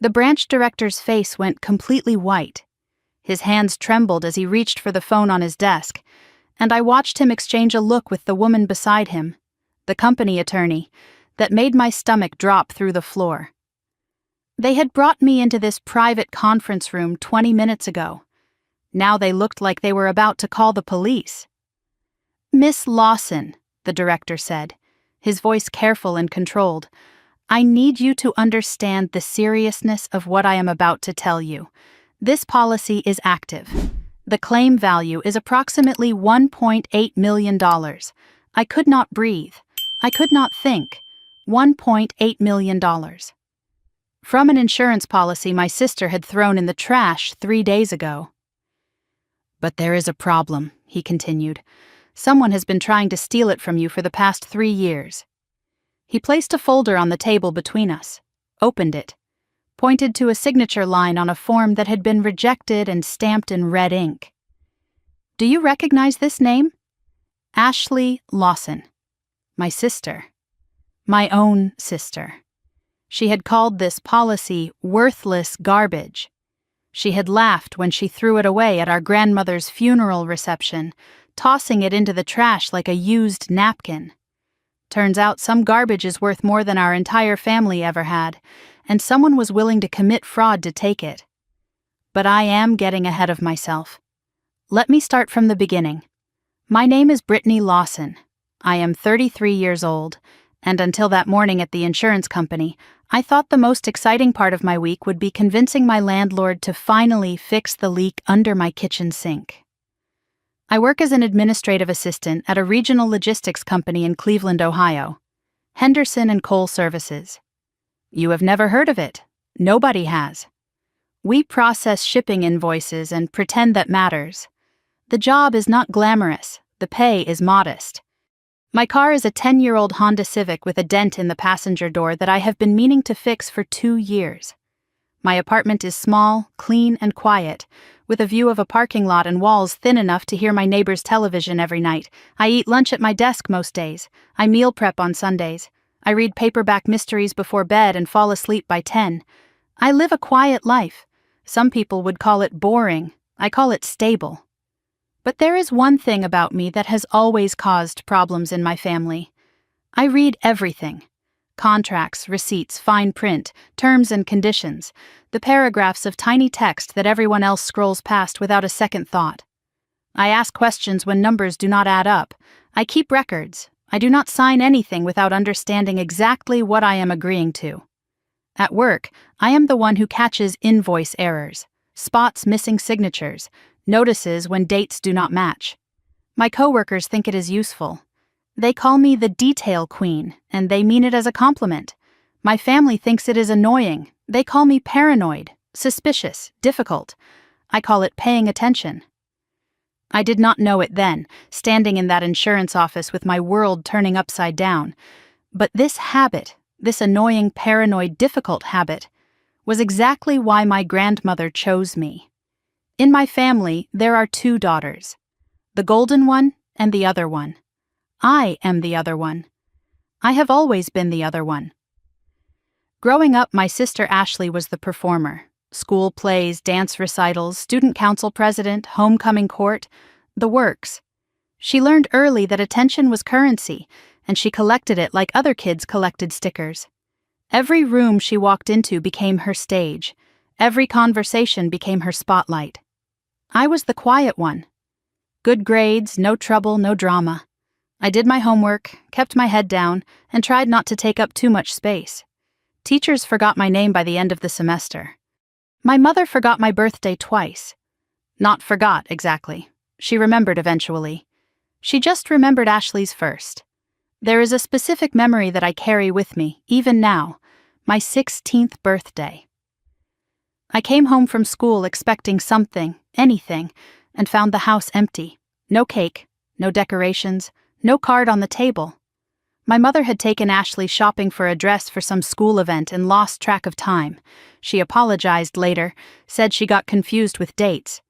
The branch director's face went completely white. His hands trembled as he reached for the phone on his desk, and I watched him exchange a look with the woman beside him, the company attorney, that made my stomach drop through the floor. They had brought me into this private conference room 20 minutes ago. Now they looked like they were about to call the police. "Miss Lawson," the director said, his voice careful and controlled, "I need you to understand the seriousness of what I am about to tell you. This policy is active. The claim value is approximately $1.8 million. I could not breathe. I could not think. $1.8 million. From an insurance policy my sister had thrown in the trash 3 days ago. "But there is a problem," he continued. "Someone has been trying to steal it from you for the past 3 years. He placed a folder on the table between us, opened it, pointed to a signature line on a form that had been rejected and stamped in red ink. "Do you recognize this name? Ashley Lawson. My sister. My own sister. She had called this policy worthless garbage. She had laughed when she threw it away at our grandmother's funeral reception, tossing it into the trash like a used napkin. Turns out some garbage is worth more than our entire family ever had, and someone was willing to commit fraud to take it. But I am getting ahead of myself. Let me start from the beginning. My name is Brittany Lawson. I am 33 years old, and until that morning at the insurance company, I thought the most exciting part of my week would be convincing my landlord to finally fix the leak under my kitchen sink. I work as an administrative assistant at a regional logistics company in Cleveland, Ohio, Henderson and Cole Services. You have never heard of it. Nobody has. We process shipping invoices and pretend that matters. The job is not glamorous. The pay is modest. My car is a 10-year-old Honda Civic with a dent in the passenger door that I have been meaning to fix for 2 years. My apartment is small, clean, and quiet, with a view of a parking lot and walls thin enough to hear my neighbor's television every night. I eat lunch at my desk most days. I meal prep on Sundays. I read paperback mysteries before bed and fall asleep by 10. I live a quiet life. Some people would call it boring. I call it stable. But there is one thing about me that has always caused problems in my family. I read everything. Contracts, receipts, fine print, terms and conditions, the paragraphs of tiny text that everyone else scrolls past without a second thought. I ask questions when numbers do not add up. I keep records. I do not sign anything without understanding exactly what I am agreeing to. At work, I am the one who catches invoice errors, spots missing signatures, notices when dates do not match. My coworkers think it is useful. They call me the detail queen, and they mean it as a compliment. My family thinks it is annoying. They call me paranoid, suspicious, difficult. I call it paying attention. I did not know it then, standing in that insurance office with my world turning upside down. But this habit, this annoying, paranoid, difficult habit, was exactly why my grandmother chose me. In my family, there are 2 daughters, the golden one and the other one. I am the other one. I have always been the other one. Growing up, my sister Ashley was the performer. School plays, dance recitals, student council president, homecoming court, the works. She learned early that attention was currency, and she collected it like other kids collected stickers. Every room she walked into became her stage. Every conversation became her spotlight. I was the quiet one. Good grades, no trouble, no drama. I did my homework, kept my head down, and tried not to take up too much space. Teachers forgot my name by the end of the semester. My mother forgot my birthday twice. Not forgot, exactly. She remembered eventually. She just remembered Ashley's first. There is a specific memory that I carry with me, even now, my 16th birthday. I came home from school expecting something, anything, and found the house empty. No cake, no decorations, no card on the table. My mother had taken Ashley shopping for a dress for some school event and lost track of time. She apologized later, said she got confused with dates.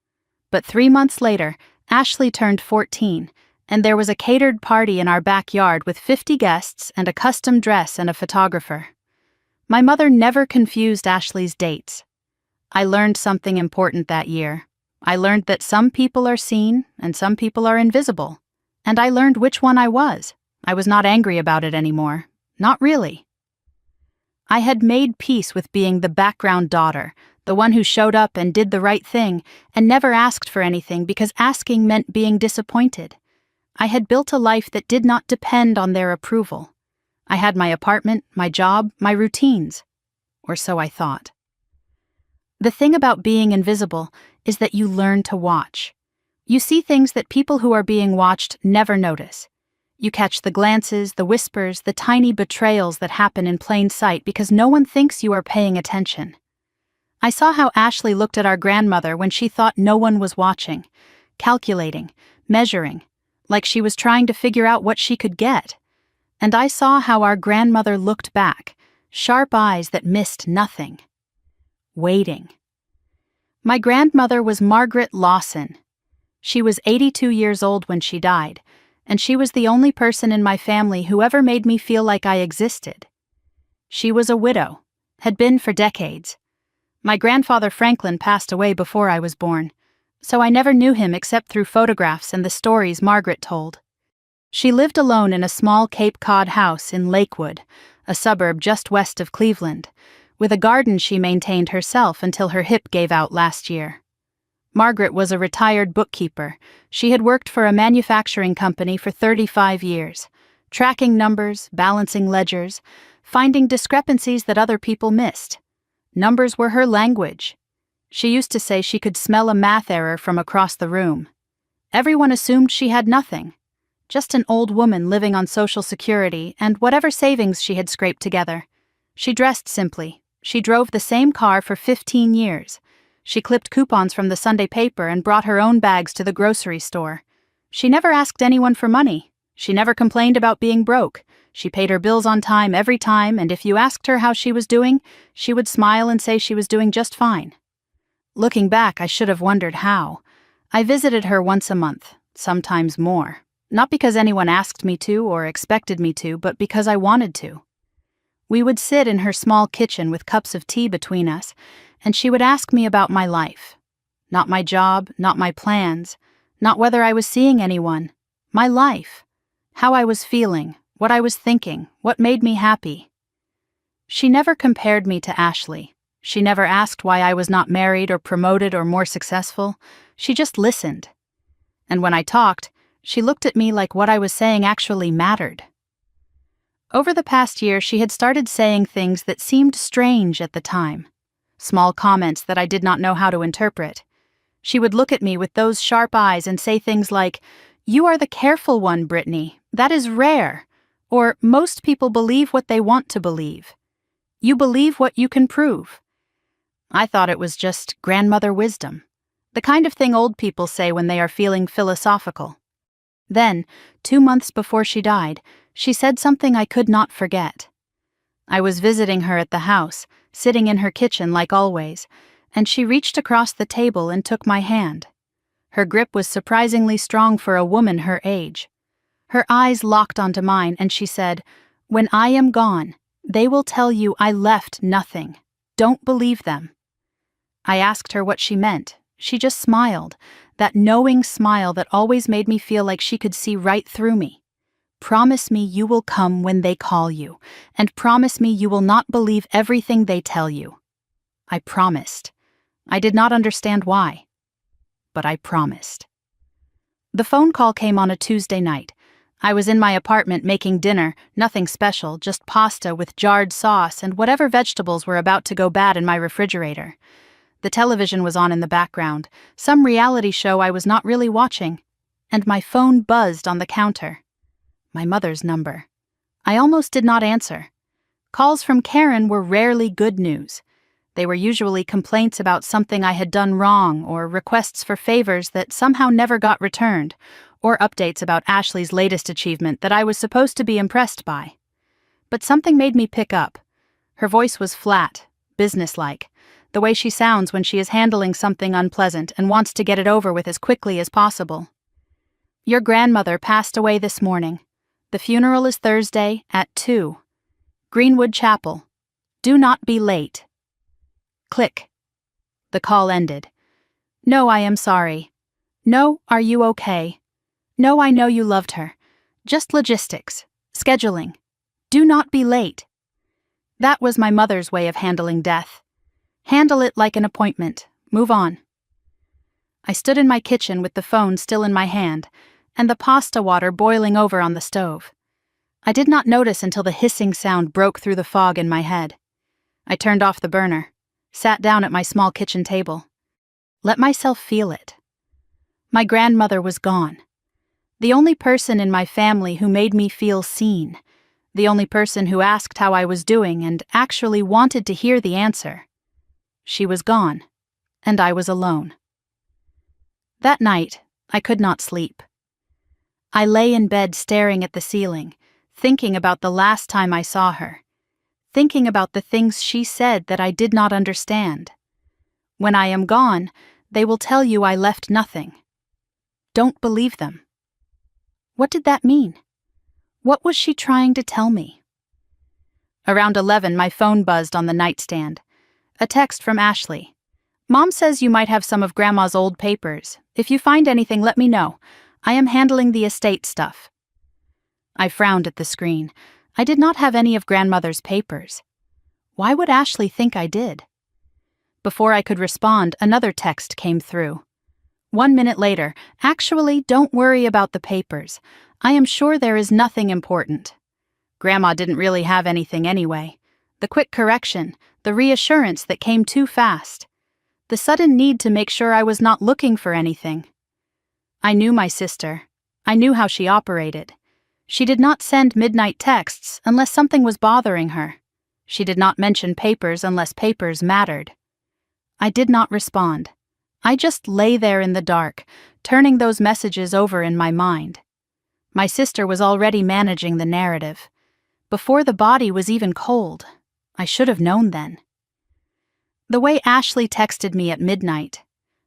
But 3 months later, Ashley turned 14, and there was a catered party in our backyard with 50 guests and a custom dress and a photographer. My mother never confused Ashley's dates. I learned something important that year. I learned that some people are seen and some people are invisible. And I learned which one I was. I was not angry about it anymore. Not really. I had made peace with being the background daughter, the one who showed up and did the right thing, and never asked for anything because asking meant being disappointed. I had built a life that did not depend on their approval. I had my apartment, my job, my routines. Or so I thought. The thing about being invisible is that you learn to watch. You see things that people who are being watched never notice. You catch the glances, the whispers, the tiny betrayals that happen in plain sight because no one thinks you are paying attention. I saw how Ashley looked at our grandmother when she thought no one was watching, calculating, measuring, like she was trying to figure out what she could get. And I saw how our grandmother looked back, sharp eyes that missed nothing. Waiting. My grandmother was Margaret Lawson. She was 82 years old when she died, and she was the only person in my family who ever made me feel like I existed. She was a widow, had been for decades. My grandfather Franklin passed away before I was born, so I never knew him except through photographs and the stories Margaret told. She lived alone in a small Cape Cod house in Lakewood, a suburb just west of Cleveland, with a garden she maintained herself until her hip gave out last year. Margaret was a retired bookkeeper. She had worked for a manufacturing company for 35 years, tracking numbers, balancing ledgers, finding discrepancies that other people missed. Numbers were her language. She used to say she could smell a math error from across the room. Everyone assumed she had nothing, just an old woman living on Social Security and whatever savings she had scraped together. She dressed simply. She drove the same car for 15 years. She clipped coupons from the Sunday paper and brought her own bags to the grocery store. She never asked anyone for money. She never complained about being broke. She paid her bills on time every time, and if you asked her how she was doing, she would smile and say she was doing just fine. Looking back, I should have wondered how. I visited her once a month, sometimes more. Not because anyone asked me to or expected me to, but because I wanted to. We would sit in her small kitchen with cups of tea between us, and she would ask me about my life. Not my job, not my plans, not whether I was seeing anyone. My life. How I was feeling, what I was thinking, what made me happy. She never compared me to Ashley. She never asked why I was not married or promoted or more successful. She just listened. And when I talked, she looked at me like what I was saying actually mattered. Over the past year, she had started saying things that seemed strange at the time. Small comments that I did not know how to interpret. She would look at me with those sharp eyes and say things like, "You are the careful one, Brittany. That is rare." Or, "Most people believe what they want to believe. You believe what you can prove." I thought it was just grandmother wisdom. The kind of thing old people say when they are feeling philosophical. Then, 2 months before she died, she said something I could not forget. I was visiting her at the house, sitting in her kitchen like always, and she reached across the table and took my hand. Her grip was surprisingly strong for a woman her age. Her eyes locked onto mine, and she said, "When I am gone, they will tell you I left nothing. Don't believe them." I asked her what she meant. She just smiled, that knowing smile that always made me feel like she could see right through me. "Promise me you will come when they call you, and promise me you will not believe everything they tell you." I promised. I did not understand why, but I promised. The phone call came on a Tuesday night. I was in my apartment making dinner, nothing special, just pasta with jarred sauce and whatever vegetables were about to go bad in my refrigerator. The television was on in the background, some reality show I was not really watching, and my phone buzzed on the counter. My mother's number. I almost did not answer. Calls from Karen were rarely good news. They were usually complaints about something I had done wrong or requests for favors that somehow never got returned, or updates about Ashley's latest achievement that I was supposed to be impressed by. But something made me pick up. Her voice was flat, businesslike, the way she sounds when she is handling something unpleasant and wants to get it over with as quickly as possible. "Your grandmother passed away this morning. The funeral is Thursday at 2. Greenwood Chapel. Do not be late. Click. The call ended. No, I am sorry. No, are you okay? No, I know you loved her. Just logistics. Scheduling. Do not be late. That was my mother's way of handling death. Handle it like an appointment. Move on. I stood in my kitchen with the phone still in my hand, and the pasta water boiling over on the stove. I did not notice until the hissing sound broke through the fog in my head. I turned off the burner, sat down at my small kitchen table. Let myself feel it. My grandmother was gone. The only person in my family who made me feel seen. The only person who asked how I was doing and actually wanted to hear the answer. She was gone, and I was alone. That night, I could not sleep. I lay in bed staring at the ceiling, thinking about the last time I saw her, thinking about the things she said that I did not understand. When I am gone, they will tell you I left nothing. Don't believe them. What did that mean? What was she trying to tell me? Around 11, my phone buzzed on the nightstand. A text from Ashley. Mom says you might have some of Grandma's old papers. If you find anything, let me know. I am handling the estate stuff. I frowned at the screen. I did not have any of Grandmother's papers. Why would Ashley think I did? Before I could respond, another text came through. 1 minute later, actually, don't worry about the papers. I am sure there is nothing important. Grandma didn't really have anything anyway. The quick correction, the reassurance that came too fast. The sudden need to make sure I was not looking for anything. I knew my sister. I knew how she operated. She did not send midnight texts unless something was bothering her. She did not mention papers unless papers mattered. I did not respond. I just lay there in the dark, turning those messages over in my mind. My sister was already managing the narrative. Before the body was even cold. I should have known then. The way Ashley texted me at midnight,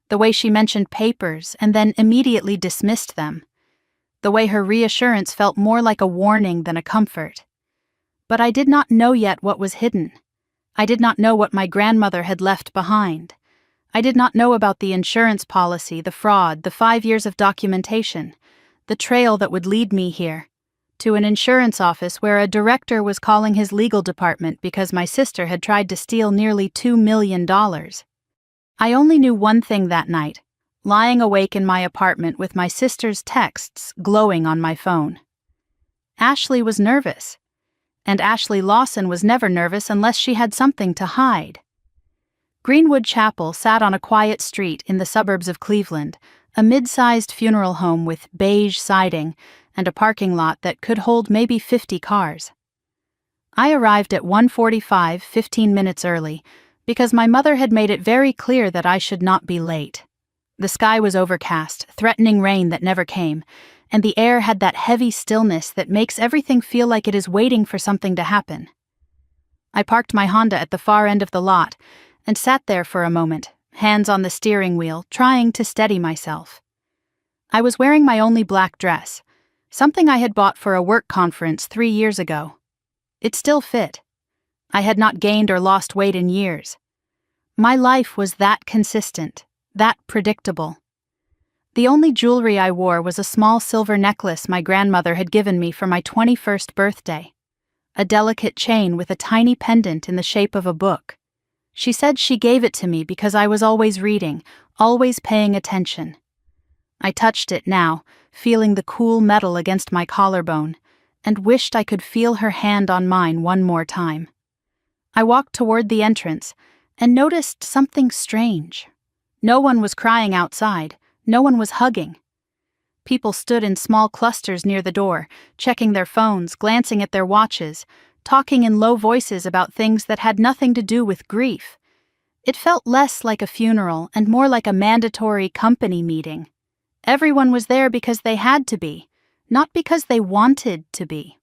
the way she mentioned papers and then immediately dismissed them, the way her reassurance felt more like a warning than a comfort. But I did not know yet what was hidden. I did not know what my grandmother had left behind. I did not know about the insurance policy, the fraud, the 5 years of documentation, the trail that would lead me here, to an insurance office where a director was calling his legal department because my sister had tried to steal nearly $2 million. I only knew one thing that night, lying awake in my apartment with my sister's texts glowing on my phone. Ashley was nervous, and Ashley Lawson was never nervous unless she had something to hide. Greenwood Chapel sat on a quiet street in the suburbs of Cleveland, a mid-sized funeral home with beige siding and a parking lot that could hold maybe 50 cars. I arrived at 1:45, 15 minutes early, because my mother had made it very clear that I should not be late. The sky was overcast, threatening rain that never came, and the air had that heavy stillness that makes everything feel like it is waiting for something to happen. I parked my Honda at the far end of the lot and sat there for a moment, hands on the steering wheel, trying to steady myself. I was wearing my only black dress, something I had bought for a work conference 3 years ago. It still fit. I had not gained or lost weight in years. My life was that consistent, that predictable. The only jewelry I wore was a small silver necklace my grandmother had given me for my 21st birthday, a delicate chain with a tiny pendant in the shape of a book. She said she gave it to me because I was always reading, always paying attention. I touched it now, feeling the cool metal against my collarbone, and wished I could feel her hand on mine one more time. I walked toward the entrance and noticed something strange. No one was crying outside. No one was hugging. People stood in small clusters near the door, checking their phones, glancing at their watches, talking in low voices about things that had nothing to do with grief. It felt less like a funeral and more like a mandatory company meeting. Everyone was there because they had to be, not because they wanted to be.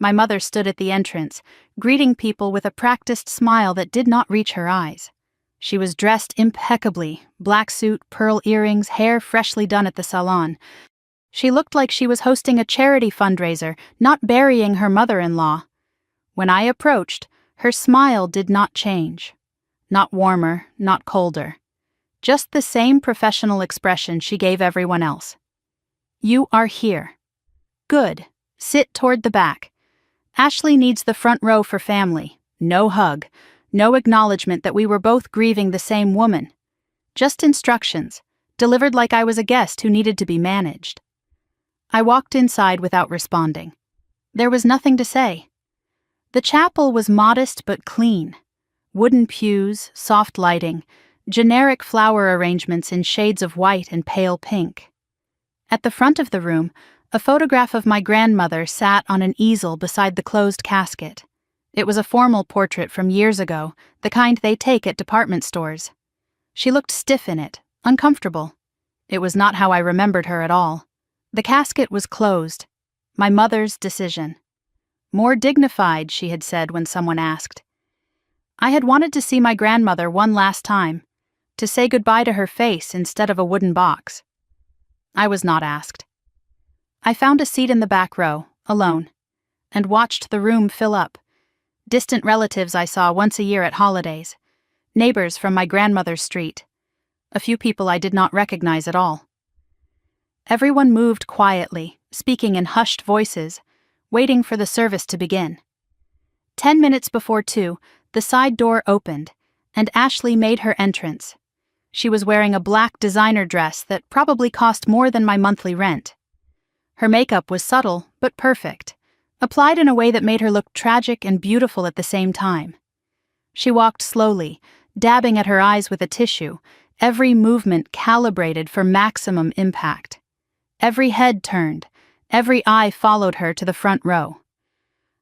My mother stood at the entrance, greeting people with a practiced smile that did not reach her eyes. She was dressed impeccably, black suit, pearl earrings, hair freshly done at the salon. She looked like she was hosting a charity fundraiser, not burying her mother-in-law. When I approached, Her smile did not change. Not warmer, not colder. Just the same professional expression she gave everyone else. "You are here. Good. Sit toward the back. Ashley needs the front row for family. No hug. No acknowledgement that we were both grieving the same woman. Just instructions, delivered like I was a guest who needed to be managed." I walked inside without responding. There was nothing to say. The chapel was modest but clean. Wooden pews, soft lighting, generic flower arrangements in shades of white and pale pink. At the front of the room, a photograph of my grandmother sat on an easel beside the closed casket. It was a formal portrait from years ago, the kind they take at department stores. She looked stiff in it, uncomfortable. It was not how I remembered her at all. The casket was closed. My mother's decision. More dignified, she had said when someone asked. I had wanted to see my grandmother one last time, to say goodbye to her face instead of a wooden box. I was not asked. I found a seat in the back row, alone, and watched the room fill up. Distant relatives I saw once a year at holidays, neighbors from my grandmother's street, a few people I did not recognize at all. Everyone moved quietly, speaking in hushed voices, waiting for the service to begin. 10 minutes before 2, the side door opened, and Ashley made her entrance. She was wearing a black designer dress that probably cost more than my monthly rent. Her makeup was subtle but perfect, applied in a way that made her look tragic and beautiful at the same time. She walked slowly, dabbing at her eyes with a tissue, every movement calibrated for maximum impact. Every head turned, every eye followed her to the front row.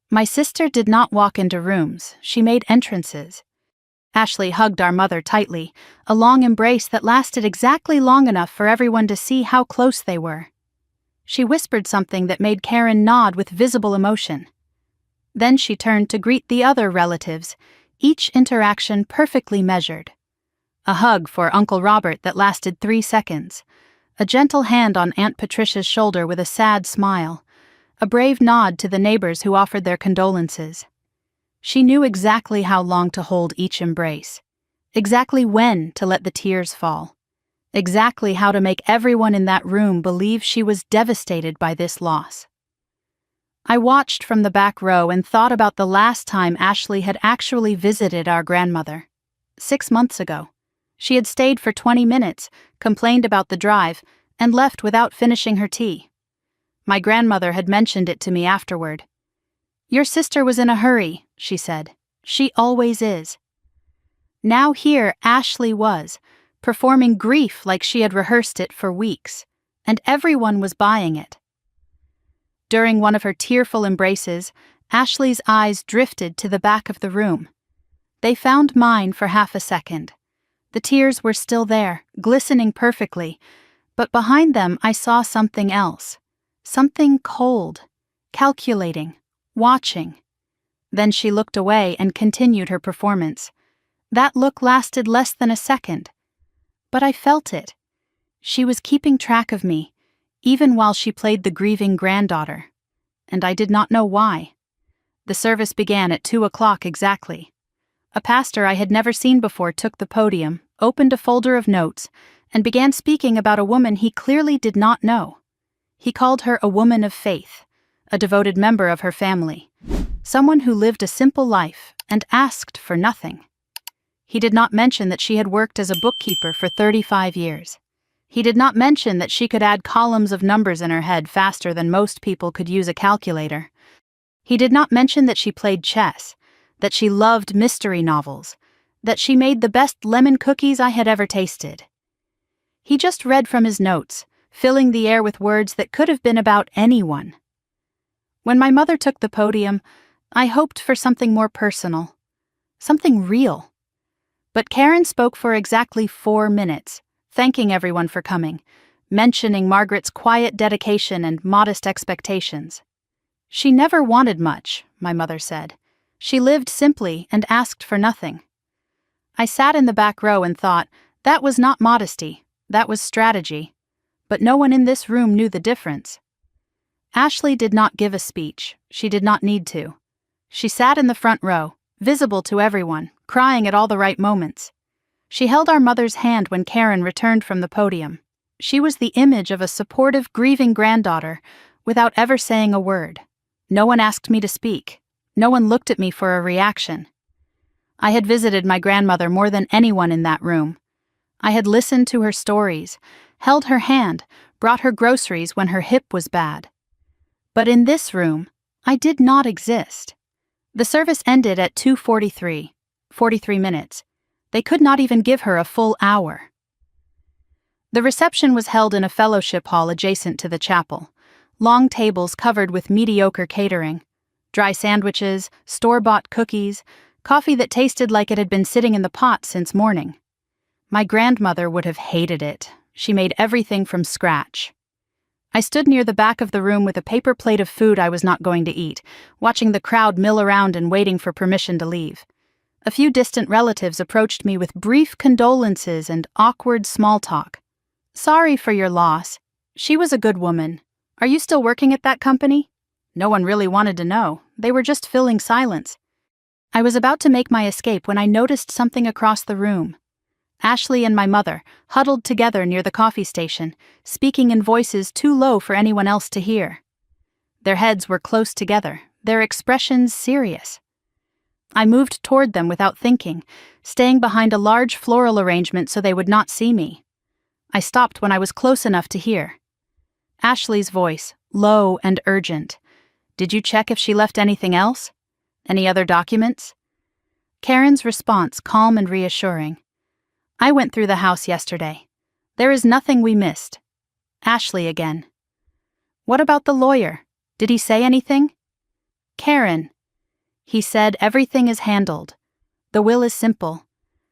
My sister did not walk into rooms, she made entrances. Ashley hugged our mother tightly, a long embrace that lasted exactly long enough for everyone to see how close they were. She whispered something that made Karen nod with visible emotion. Then she turned to greet the other relatives, each interaction perfectly measured. A hug for Uncle Robert that lasted 3 seconds, a gentle hand on Aunt Patricia's shoulder with a sad smile, a brave nod to the neighbors who offered their condolences. She knew exactly how long to hold each embrace, exactly when to let the tears fall, exactly how to make everyone in that room believe she was devastated by this loss. I watched from the back row and thought about the last time Ashley had actually visited our grandmother. 6 months ago. She had stayed for 20 minutes, complained about the drive, and left without finishing her tea. My grandmother had mentioned it to me afterward. "Your sister was in a hurry," she said. "She always is." Now here Ashley was, performing grief like she had rehearsed it for weeks, and everyone was buying it. During one of her tearful embraces, Ashley's eyes drifted to the back of the room. They found mine for half a second. The tears were still there, glistening perfectly, but behind them I saw something else. Something cold, calculating, watching. Then she looked away and continued her performance. That look lasted less than a second. But I felt it. She was keeping track of me, even while she played the grieving granddaughter. And I did not know why. The service began at 2 o'clock exactly. A pastor I had never seen before took the podium, opened a folder of notes, and began speaking about a woman he clearly did not know. He called her a woman of faith, a devoted member of her family, someone who lived a simple life and asked for nothing. He did not mention that she had worked as a bookkeeper for 35 years. He did not mention that she could add columns of numbers in her head faster than most people could use a calculator. He did not mention that she played chess, that she loved mystery novels, that she made the best lemon cookies I had ever tasted. He just read from his notes, filling the air with words that could have been about anyone. When my mother took the podium, I hoped for something more personal, something real. But Karen spoke for exactly 4 minutes, thanking everyone for coming, mentioning Margaret's quiet dedication and modest expectations. She never wanted much, my mother said. She lived simply and asked for nothing. I sat in the back row and thought, that was not modesty, that was strategy. But no one in this room knew the difference. Ashley did not give a speech. She did not need to. She sat in the front row, visible to everyone, crying at all the right moments. She held our mother's hand when Karen returned from the podium. She was the image of a supportive, grieving granddaughter, without ever saying a word. No one asked me to speak. No one looked at me for a reaction. I had visited my grandmother more than anyone in that room. I had listened to her stories, held her hand, brought her groceries when her hip was bad. But in this room, I did not exist. The service ended at 2:43, 43 minutes. They could not even give her a full hour. The reception was held in a fellowship hall adjacent to the chapel. Long tables covered with mediocre catering. Dry sandwiches, store-bought cookies, coffee that tasted like it had been sitting in the pot since morning. My grandmother would have hated it. She made everything from scratch. I stood near the back of the room with a paper plate of food I was not going to eat, watching the crowd mill around and waiting for permission to leave. A few distant relatives approached me with brief condolences and awkward small talk. "Sorry for your loss. She was a good woman. Are you still working at that company?" No one really wanted to know. They were just filling silence. I was about to make my escape when I noticed something across the room. Ashley and my mother, huddled together near the coffee station, speaking in voices too low for anyone else to hear. Their heads were close together, their expressions serious. I moved toward them without thinking, staying behind a large floral arrangement so they would not see me. I stopped when I was close enough to hear. Ashley's voice, low and urgent. "Did you check if she left anything else? Any other documents?" Karen's response, calm and reassuring. "I went through the house yesterday. There is nothing we missed." Ashley again. "What about the lawyer? Did he say anything?" Karen. "He said everything is handled. The will is simple.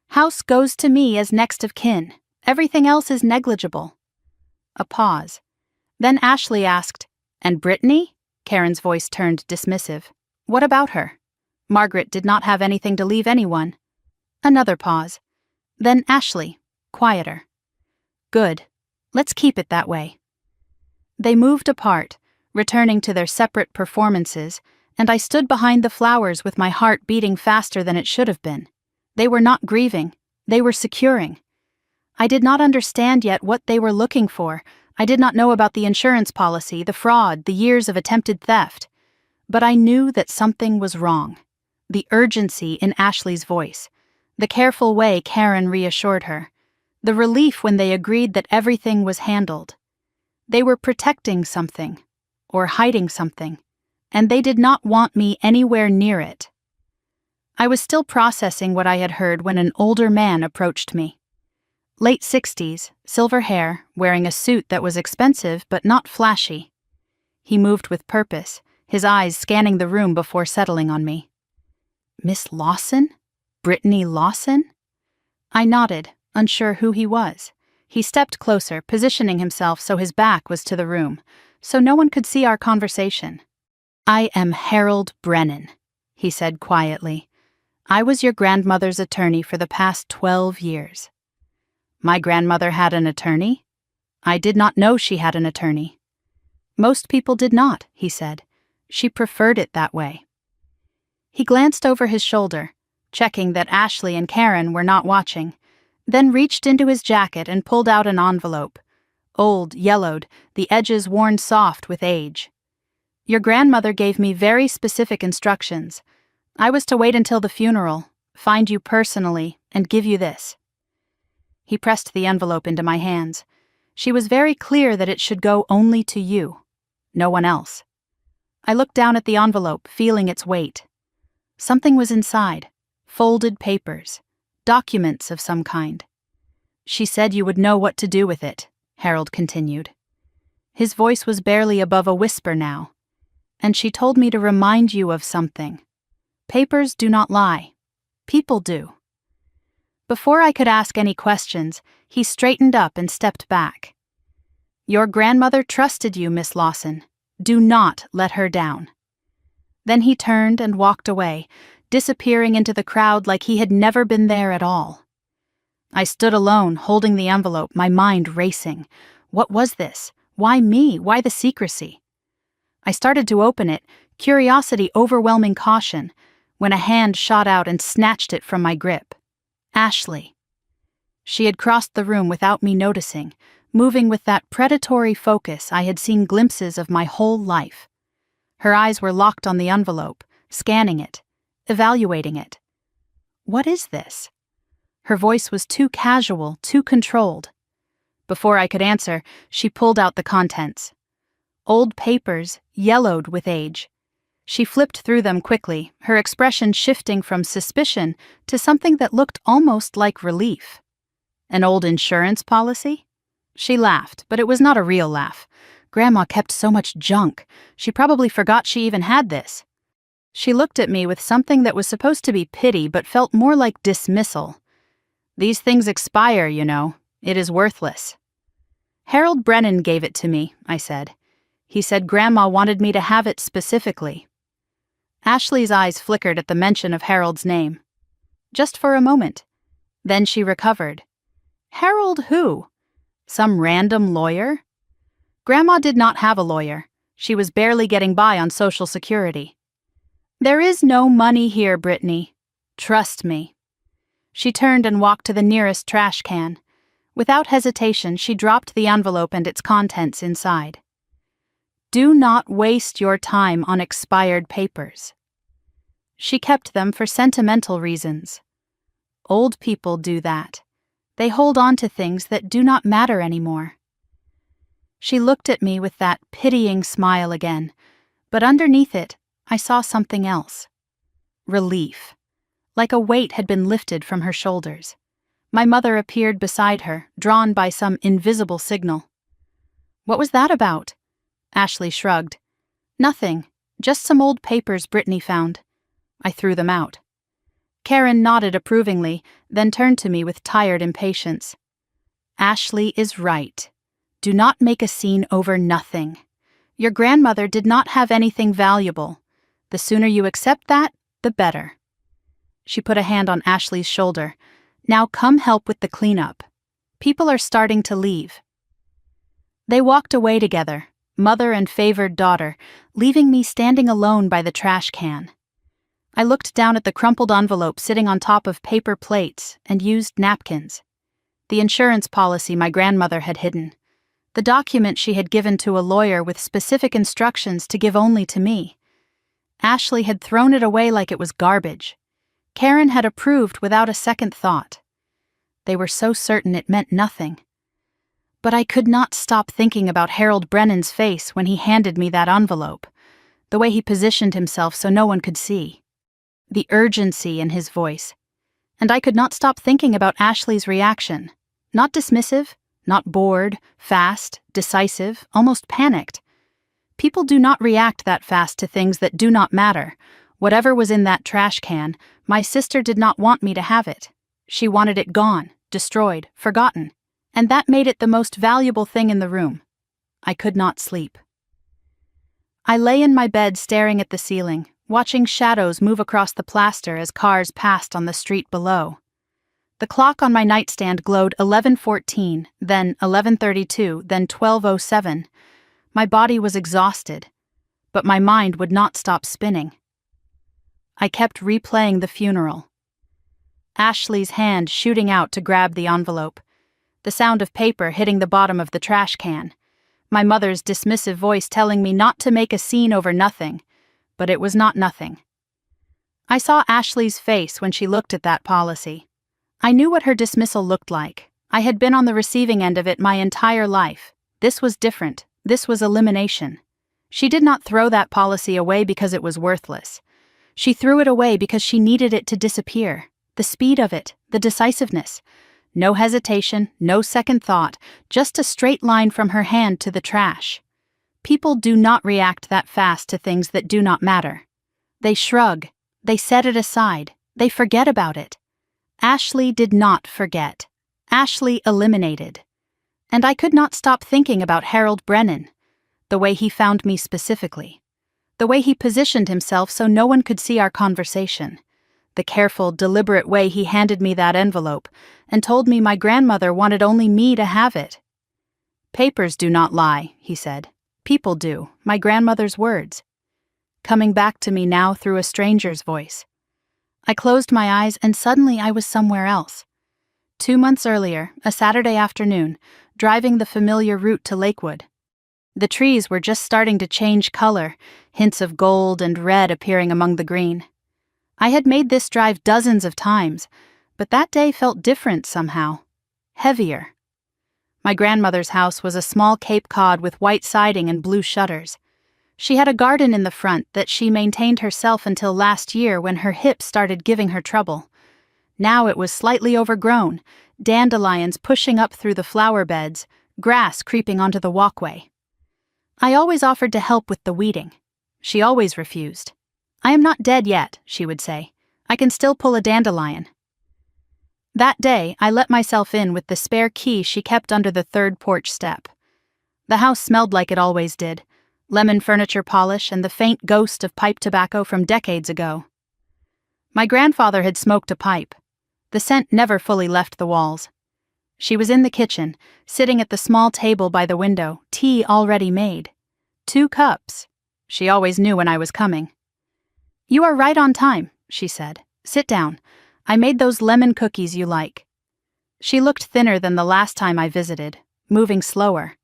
House goes to me as next of kin. Everything else is negligible." A pause. Then Ashley asked, "And Brittany?" Karen's voice turned dismissive. "What about her?" Margaret did not have anything to leave anyone. Another pause. Then Ashley, quieter. "Good. Let's keep it that way." They moved apart, returning to their separate performances, and I stood behind the flowers with my heart beating faster than it should have been. They were not grieving. They were securing. I did not understand yet what they were looking for. I did not know about the insurance policy, the fraud, the years of attempted theft. But I knew that something was wrong. The urgency in Ashley's voice. The careful way Karen reassured her. The relief when they agreed that everything was handled. They were protecting something, or hiding something, and they did not want me anywhere near it. I was still processing what I had heard when an older man approached me. Late 60s, silver hair, wearing a suit that was expensive but not flashy. He moved with purpose, his eyes scanning the room before settling on me. "Miss Lawson? Brittany Lawson?" I nodded, unsure who he was. He stepped closer, positioning himself so his back was to the room, so no one could see our conversation. "I am Harold Brennan," he said quietly. "I was your grandmother's attorney for the past 12 years. My grandmother had an attorney? I did not know she had an attorney. Most people did not, he said. She preferred it that way. He glanced over his shoulder, checking that Ashley and Karen were not watching, then reached into his jacket and pulled out an envelope. Old, yellowed, the edges worn soft with age. "Your grandmother gave me very specific instructions. I was to wait until the funeral, find you personally, and give you this." He pressed the envelope into my hands. She was very clear that it should go only to you, no one else. I looked down at the envelope, feeling its weight. Something was inside. Folded papers, documents of some kind. "She said you would know what to do with it," Harold continued. His voice was barely above a whisper now. "And she told me to remind you of something. Papers do not lie. People do." Before I could ask any questions, he straightened up and stepped back. "Your grandmother trusted you, Miss Lawson. Do not let her down." Then he turned and walked away, disappearing into the crowd like he had never been there at all. I stood alone, holding the envelope, my mind racing. What was this? Why me? Why the secrecy? I started to open it, curiosity overwhelming caution, when a hand shot out and snatched it from my grip. Ashley. She had crossed the room without me noticing, moving with that predatory focus I had seen glimpses of my whole life. Her eyes were locked on the envelope, scanning it, evaluating it. What is this? Her voice was too casual, too controlled. Before I could answer, she pulled out the contents. Old papers, yellowed with age. She flipped through them quickly, her expression shifting from suspicion to something that looked almost like relief. An old insurance policy? She laughed, but it was not a real laugh. Grandma kept so much junk. She probably forgot she even had this. She looked at me with something that was supposed to be pity but felt more like dismissal. These things expire, you know. It is worthless. Harold Brennan gave it to me, I said. He said Grandma wanted me to have it specifically. Ashley's eyes flickered at the mention of Harold's name. Just for a moment. Then she recovered. Harold who? Some random lawyer? Grandma did not have a lawyer. She was barely getting by on Social Security. There is no money here, Brittany. Trust me. She turned and walked to the nearest trash can. Without hesitation, she dropped the envelope and its contents inside. Do not waste your time on expired papers. She kept them for sentimental reasons. Old people do that. They hold on to things that do not matter anymore. She looked at me with that pitying smile again, but underneath it, I saw something else. Relief. Like a weight had been lifted from her shoulders. My mother appeared beside her, drawn by some invisible signal. What was that about? Ashley shrugged. Nothing, just some old papers Brittany found. I threw them out. Karen nodded approvingly, then turned to me with tired impatience. Ashley is right. Do not make a scene over nothing. Your grandmother did not have anything valuable. The sooner you accept that, the better. She put a hand on Ashley's shoulder. Now come help with the cleanup. People are starting to leave. They walked away together, mother and favored daughter, leaving me standing alone by the trash can. I looked down at the crumpled envelope sitting on top of paper plates and used napkins. The insurance policy my grandmother had hidden. The document she had given to a lawyer with specific instructions to give only to me. Ashley had thrown it away like it was garbage. Karen had approved without a second thought. They were so certain it meant nothing. But I could not stop thinking about Harold Brennan's face when he handed me that envelope, the way he positioned himself so no one could see. The urgency in his voice. And I could not stop thinking about Ashley's reaction. Not dismissive, not bored, fast, decisive, almost panicked. People do not react that fast to things that do not matter. Whatever was in that trash can, my sister did not want me to have it. She wanted it gone, destroyed, forgotten. And that made it the most valuable thing in the room. I could not sleep. I lay in my bed staring at the ceiling, watching shadows move across the plaster as cars passed on the street below. The clock on my nightstand glowed 11:14, then 11:32, then 12:07. My body was exhausted, but my mind would not stop spinning. I kept replaying the funeral. Ashley's hand shooting out to grab the envelope. The sound of paper hitting the bottom of the trash can. My mother's dismissive voice telling me not to make a scene over nothing. But it was not nothing. I saw Ashley's face when she looked at that policy. I knew what her dismissal looked like. I had been on the receiving end of it my entire life. This was different. This was elimination. She did not throw that policy away because it was worthless. She threw it away because she needed it to disappear. The speed of it, the decisiveness. No hesitation, no second thought, just a straight line from her hand to the trash. People do not react that fast to things that do not matter. They shrug, they set it aside, they forget about it. Ashley did not forget. Ashley eliminated. And I could not stop thinking about Harold Brennan, the way he found me specifically, the way he positioned himself so no one could see our conversation, the careful, deliberate way he handed me that envelope and told me my grandmother wanted only me to have it. Papers do not lie, he said. People do, my grandmother's words. Coming back to me now through a stranger's voice. I closed my eyes and suddenly I was somewhere else. 2 months earlier, a Saturday afternoon, driving the familiar route to Lakewood. The trees were just starting to change color, hints of gold and red appearing among the green. I had made this drive dozens of times, but that day felt different somehow. Heavier. My grandmother's house was a small Cape Cod with white siding and blue shutters. She had a garden in the front that she maintained herself until last year when her hip started giving her trouble. Now it was slightly overgrown, dandelions pushing up through the flower beds, grass creeping onto the walkway. I always offered to help with the weeding. She always refused. "I am not dead yet," she would say. "I can still pull a dandelion." That day, I let myself in with the spare key she kept under the third porch step. The house smelled like it always did, lemon furniture polish and the faint ghost of pipe tobacco from decades ago. My grandfather had smoked a pipe. The scent never fully left the walls. She was in the kitchen, sitting at the small table by the window, tea already made. 2 cups. She always knew when I was coming. "You are right on time," she said. "Sit down. I made those lemon cookies you like." She looked thinner than the last time I visited, moving slower.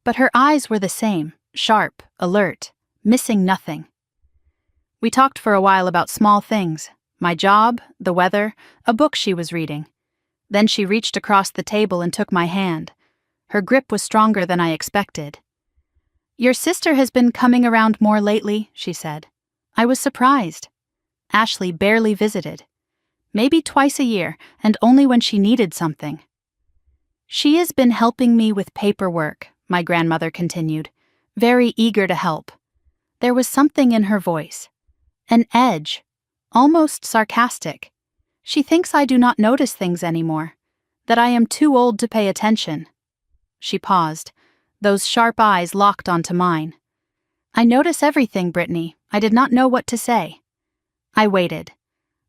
But her eyes were the same, sharp, alert, missing nothing. We talked for a while about small things, my job, the weather, a book she was reading. Then she reached across the table and took my hand. Her grip was stronger than I expected. "Your sister has been coming around more lately," she said. I was surprised. Ashley barely visited. Maybe twice a year, and only when she needed something. "She has been helping me with paperwork," my grandmother continued, very eager to help. There was something in her voice. An edge, almost sarcastic. She thinks I do not notice things anymore, that I am too old to pay attention. She paused, those sharp eyes locked onto mine. "I notice everything, Brittany. I did not know what to say." I waited.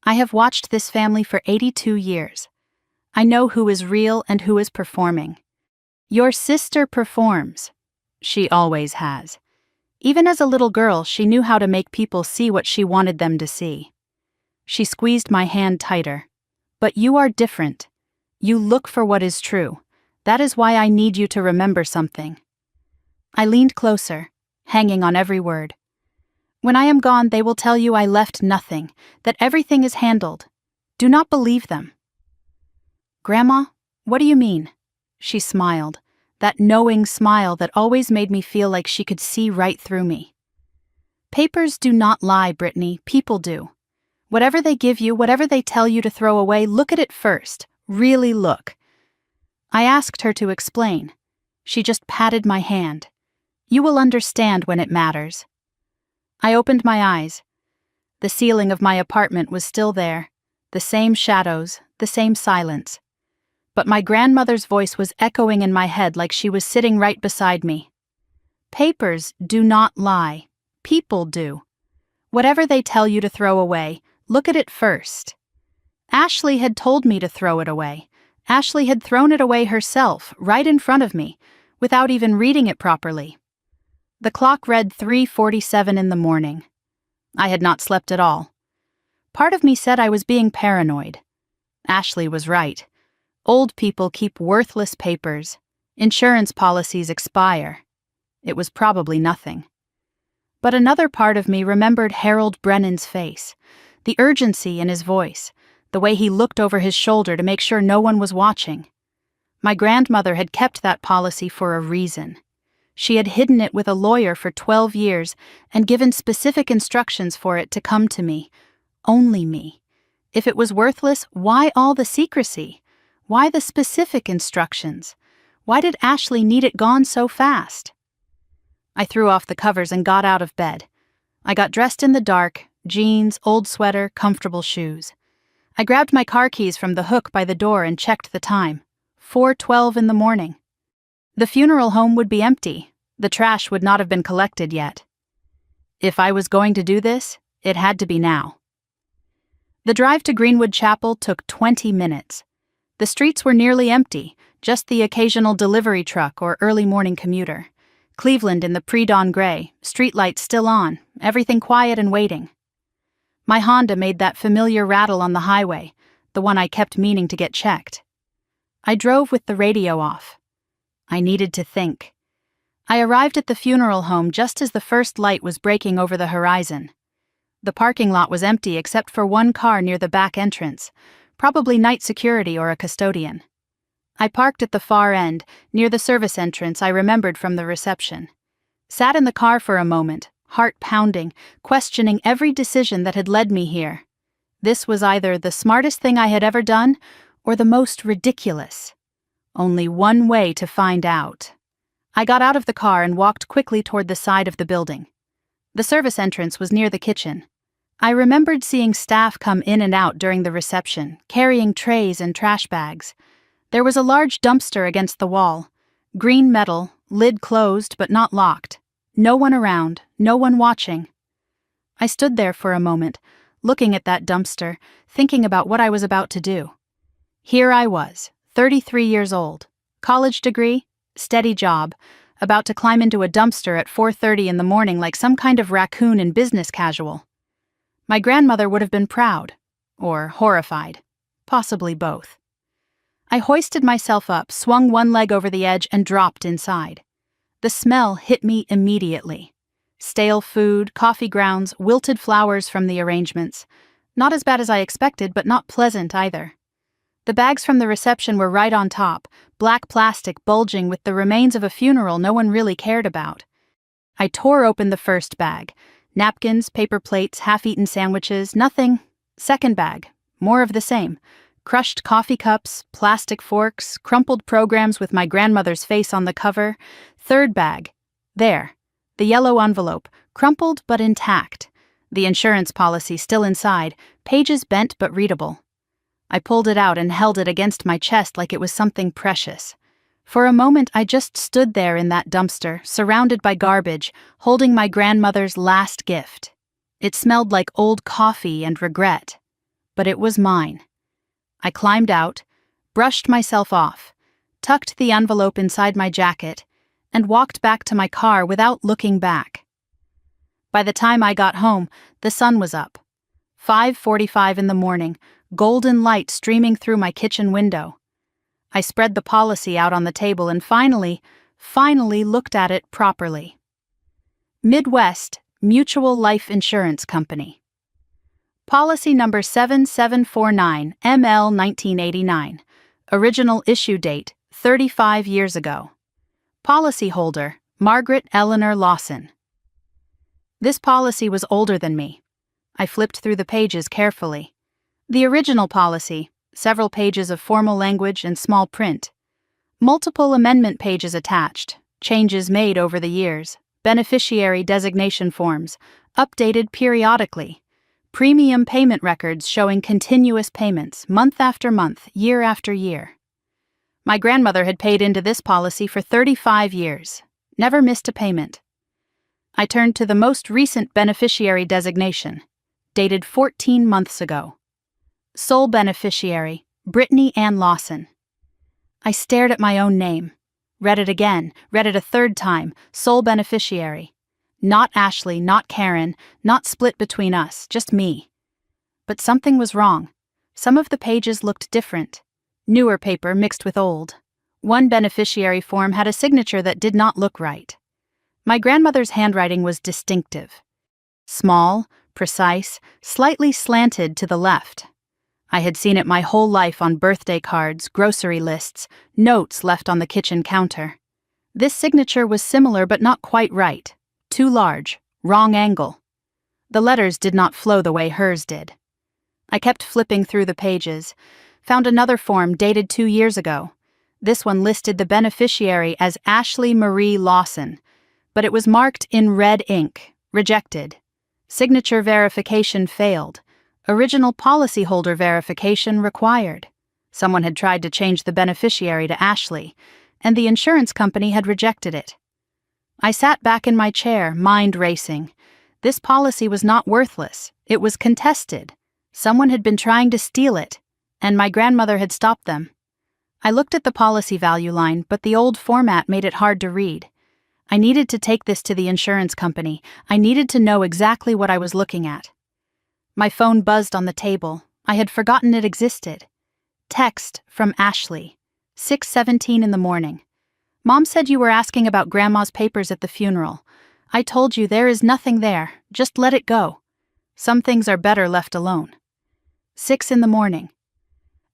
I have watched this family for 82 years. I know who is real and who is performing. Your sister performs. She always has. Even as a little girl, she knew how to make people see what she wanted them to see. She squeezed my hand tighter. "But you are different. You look for what is true. That is why I need you to remember something." I leaned closer, hanging on every word. "When I am gone, they will tell you I left nothing, that everything is handled. Do not believe them." "Grandma, what do you mean?" She smiled, that knowing smile that always made me feel like she could see right through me. "Papers do not lie, Brittany. People do. Whatever they give you, whatever they tell you to throw away, look at it first. Really look." I asked her to explain. She just patted my hand. "You will understand when it matters." I opened my eyes. The ceiling of my apartment was still there, the same shadows, the same silence. But my grandmother's voice was echoing in my head like she was sitting right beside me. "Papers do not lie. People do. Whatever they tell you to throw away, look at it first." Ashley had told me to throw it away. Ashley had thrown it away herself, right in front of me, without even reading it properly. The clock read 3:47 in the morning. I had not slept at all. Part of me said I was being paranoid. Ashley was right. Old people keep worthless papers. Insurance policies expire. It was probably nothing. But another part of me remembered Harold Brennan's face, the urgency in his voice, the way he looked over his shoulder to make sure no one was watching. My grandmother had kept that policy for a reason. She had hidden it with a lawyer for 12 years and given specific instructions for it to come to me. Only me. If it was worthless, why all the secrecy? Why the specific instructions? Why did Ashley need it gone so fast? I threw off the covers and got out of bed. I got dressed in the dark, jeans, old sweater, comfortable shoes. I grabbed my car keys from the hook by the door and checked the time. 4:12 in the morning. The funeral home would be empty. The trash would not have been collected yet. If I was going to do this, it had to be now. The drive to Greenwood Chapel took 20 minutes. The streets were nearly empty, just the occasional delivery truck or early morning commuter. Cleveland in the pre-dawn gray, streetlights still on, everything quiet and waiting. My Honda made that familiar rattle on the highway, the one I kept meaning to get checked. I drove with the radio off. I needed to think. I arrived at the funeral home just as the first light was breaking over the horizon. The parking lot was empty except for one car near the back entrance, probably night security or a custodian. I parked at the far end, near the service entrance I remembered from the reception. Sat in the car for a moment, heart pounding, questioning every decision that had led me here. This was either the smartest thing I had ever done or the most ridiculous. Only one way to find out. I got out of the car and walked quickly toward the side of the building. The service entrance was near the kitchen. I remembered seeing staff come in and out during the reception, carrying trays and trash bags. There was a large dumpster against the wall. Green metal, lid closed but not locked. No one around, no one watching. I stood there for a moment, looking at that dumpster, thinking about what I was about to do. Here I was, 33 years old, college degree, steady job, about to climb into a dumpster at 4:30 in the morning like some kind of raccoon in business casual. My grandmother would have been proud, or horrified, possibly both. I hoisted myself up, swung one leg over the edge, and dropped inside. The smell hit me immediately. Stale food, coffee grounds, wilted flowers from the arrangements. Not as bad as I expected, but not pleasant either. The bags from the reception were right on top, black plastic bulging with the remains of a funeral no one really cared about. I tore open the first bag. Napkins, paper plates, half-eaten sandwiches, nothing. Second bag, more of the same. Crushed coffee cups, plastic forks, crumpled programs with my grandmother's face on the cover. Third bag. There. The yellow envelope, crumpled but intact. The insurance policy still inside, pages bent but readable. I pulled it out and held it against my chest like it was something precious. For a moment I just stood there in that dumpster, surrounded by garbage, holding my grandmother's last gift. It smelled like old coffee and regret. But it was mine. I climbed out, brushed myself off, tucked the envelope inside my jacket, and walked back to my car without looking back. By the time I got home, the sun was up. 5:45 in the morning, golden light streaming through my kitchen window. I spread the policy out on the table and finally looked at it properly. Midwest Mutual Life Insurance Company. Policy number 7749 ML 1989. Original issue date 35 years ago. Policyholder Margaret Eleanor Lawson. This policy was older than me. I flipped through the pages carefully. The original policy, several pages of formal language and small print. Multiple amendment pages attached, changes made over the years, beneficiary designation forms, updated periodically, premium payment records showing continuous payments, month after month, year after year. My grandmother had paid into this policy for 35 years, never missed a payment. I turned to the most recent beneficiary designation, dated 14 months ago. Sole beneficiary, Brittany Ann Lawson. I stared at my own name, read it again, read it a third time, sole beneficiary. Not Ashley, not Karen, not split between us, just me. But something was wrong. Some of the pages looked different. Newer paper mixed with old. One beneficiary form had a signature that did not look right. My grandmother's handwriting was distinctive. Small, precise, slightly slanted to the left. I had seen it my whole life on birthday cards, grocery lists, notes left on the kitchen counter. This signature was similar but not quite right. Too large, wrong angle. The letters did not flow the way hers did. I kept flipping through the pages, found another form dated 2 years ago. This one listed the beneficiary as Ashley Marie Lawson, but it was marked in red ink, rejected. Signature verification failed. Original policyholder verification required. Someone had tried to change the beneficiary to Ashley, and the insurance company had rejected it. I sat back in my chair, mind racing. This policy was not worthless. It was contested. Someone had been trying to steal it, and my grandmother had stopped them. I looked at the policy value line, but the old format made it hard to read. I needed to take this to the insurance company. I needed to know exactly what I was looking at. My phone buzzed on the table. I had forgotten it existed. Text from Ashley. 6:17 in the morning. Mom said you were asking about Grandma's papers at the funeral. I told you there is nothing there. Just let it go. Some things are better left alone. 6 in the morning.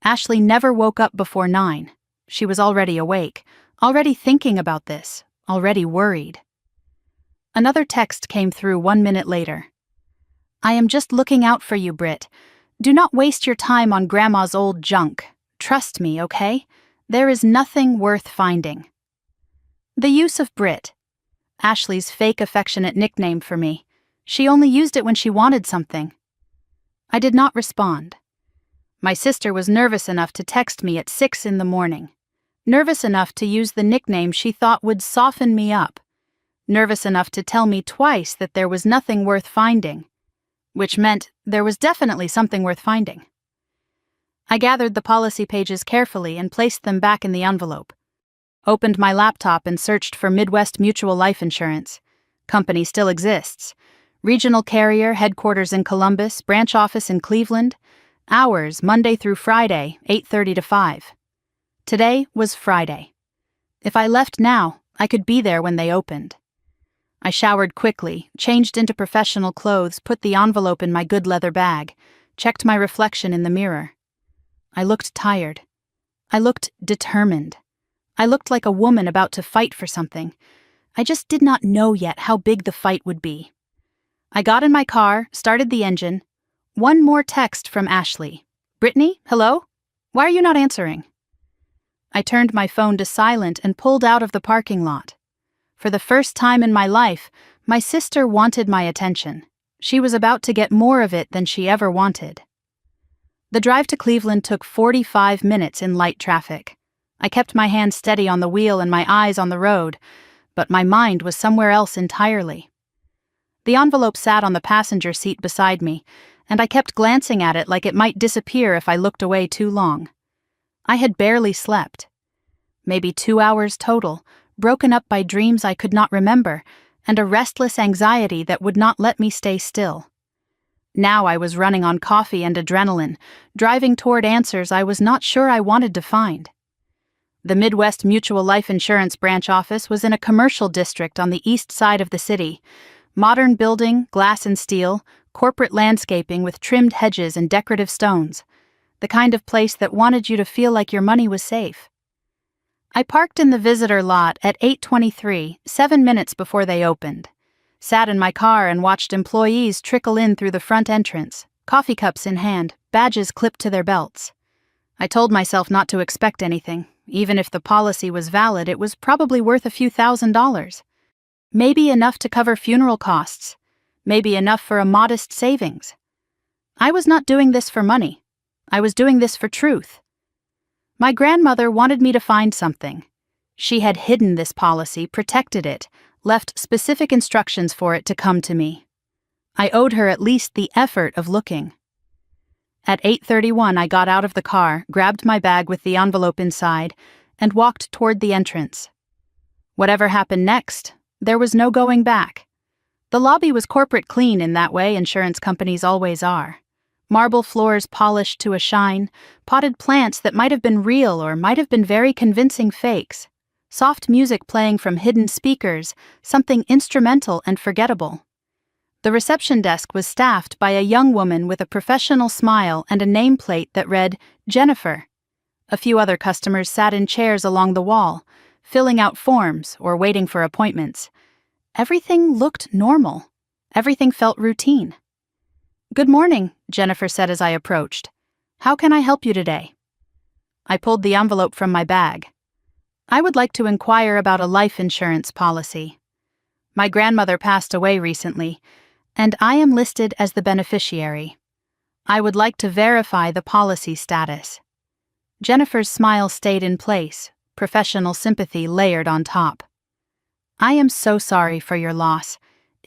Ashley never woke up before 9. She was already awake, already thinking about this, already worried. Another text came through 1 minute later. I am just looking out for you, Britt. Do not waste your time on Grandma's old junk. Trust me, okay? There is nothing worth finding. The use of Britt. Ashley's fake affectionate nickname for me. She only used it when she wanted something. I did not respond. My sister was nervous enough to text me at 6 in the morning. Nervous enough to use the nickname she thought would soften me up. Nervous enough to tell me twice that there was nothing worth finding. Which meant there was definitely something worth finding. I gathered the policy pages carefully and placed them back in the envelope. Opened my laptop and searched for Midwest Mutual Life Insurance. Company still exists. Regional carrier, headquarters in Columbus, branch office in Cleveland. Hours, Monday through Friday, 8:30 to 5. Today was Friday. If I left now, I could be there when they opened. I showered quickly, changed into professional clothes, put the envelope in my good leather bag, checked my reflection in the mirror. I looked tired. I looked determined. I looked like a woman about to fight for something. I just did not know yet how big the fight would be. I got in my car, started the engine. One more text from Ashley. Brittany, hello? Why are you not answering? I turned my phone to silent and pulled out of the parking lot. For the first time in my life, my sister wanted my attention. She was about to get more of it than she ever wanted. The drive to Cleveland took 45 minutes in light traffic. I kept my hand steady on the wheel and my eyes on the road, but my mind was somewhere else entirely. The envelope sat on the passenger seat beside me, and I kept glancing at it like it might disappear if I looked away too long. I had barely slept. Maybe 2 hours total, broken up by dreams I could not remember, and a restless anxiety that would not let me stay still. Now I was running on coffee and adrenaline, driving toward answers I was not sure I wanted to find. The Midwest Mutual Life Insurance branch office was in a commercial district on the east side of the city. Modern building, glass and steel, corporate landscaping with trimmed hedges and decorative stones. The kind of place that wanted you to feel like your money was safe. I parked in the visitor lot at 8:23, 7 minutes before they opened. Sat in my car and watched employees trickle in through the front entrance, coffee cups in hand, badges clipped to their belts. I told myself not to expect anything. Even if the policy was valid, it was probably worth a few $1,000s. Maybe enough to cover funeral costs. Maybe enough for a modest savings. I was not doing this for money. I was doing this for truth. My grandmother wanted me to find something. She had hidden this policy, protected it, left specific instructions for it to come to me. I owed her at least the effort of looking. At 8:31, I got out of the car, grabbed my bag with the envelope inside, and walked toward the entrance. Whatever happened next, there was no going back. The lobby was corporate clean in that way insurance companies always are. Marble floors polished to a shine, potted plants that might have been real or might have been very convincing fakes, soft music playing from hidden speakers, something instrumental and forgettable. The reception desk was staffed by a young woman with a professional smile and a nameplate that read, Jennifer. A few other customers sat in chairs along the wall, filling out forms or waiting for appointments. Everything looked normal. Everything felt routine. Good morning, Jennifer said as I approached. How can I help you today? I pulled the envelope from my bag. I would like to inquire about a life insurance policy. My grandmother passed away recently, and I am listed as the beneficiary. I would like to verify the policy status. Jennifer's smile stayed in place, professional sympathy layered on top. I am so sorry for your loss.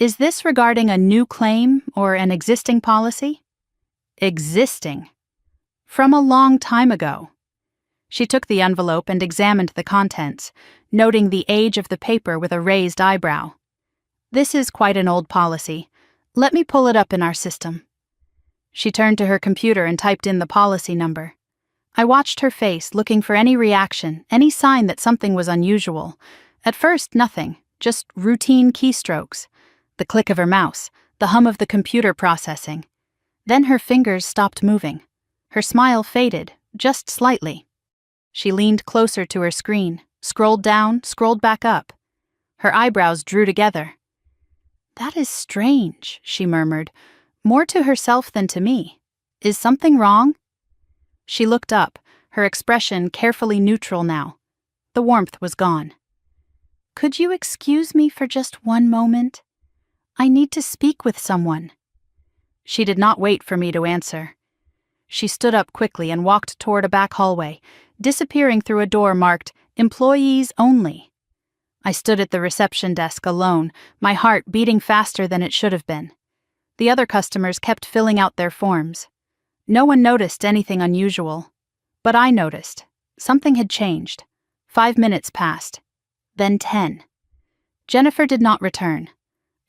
Is this regarding a new claim or an existing policy? Existing. From a long time ago. She took the envelope and examined the contents, noting the age of the paper with a raised eyebrow. This is quite an old policy. Let me pull it up in our system. She turned to her computer and typed in the policy number. I watched her face, looking for any reaction, any sign that something was unusual. At first, nothing, just routine keystrokes. The click of her mouse, the hum of the computer processing. Then her fingers stopped moving. Her smile faded, just slightly. She leaned closer to her screen, scrolled down, scrolled back up. Her eyebrows drew together. "That is strange," she murmured, more to herself than to me. "Is something wrong?" She looked up, her expression carefully neutral now. The warmth was gone. "Could you excuse me for just one moment? I need to speak with someone." She did not wait for me to answer. She stood up quickly and walked toward a back hallway, disappearing through a door marked "Employees Only." I stood at the reception desk alone, my heart beating faster than it should have been. The other customers kept filling out their forms. No one noticed anything unusual. But I noticed. Something had changed. 5 minutes passed. Then 10. Jennifer did not return.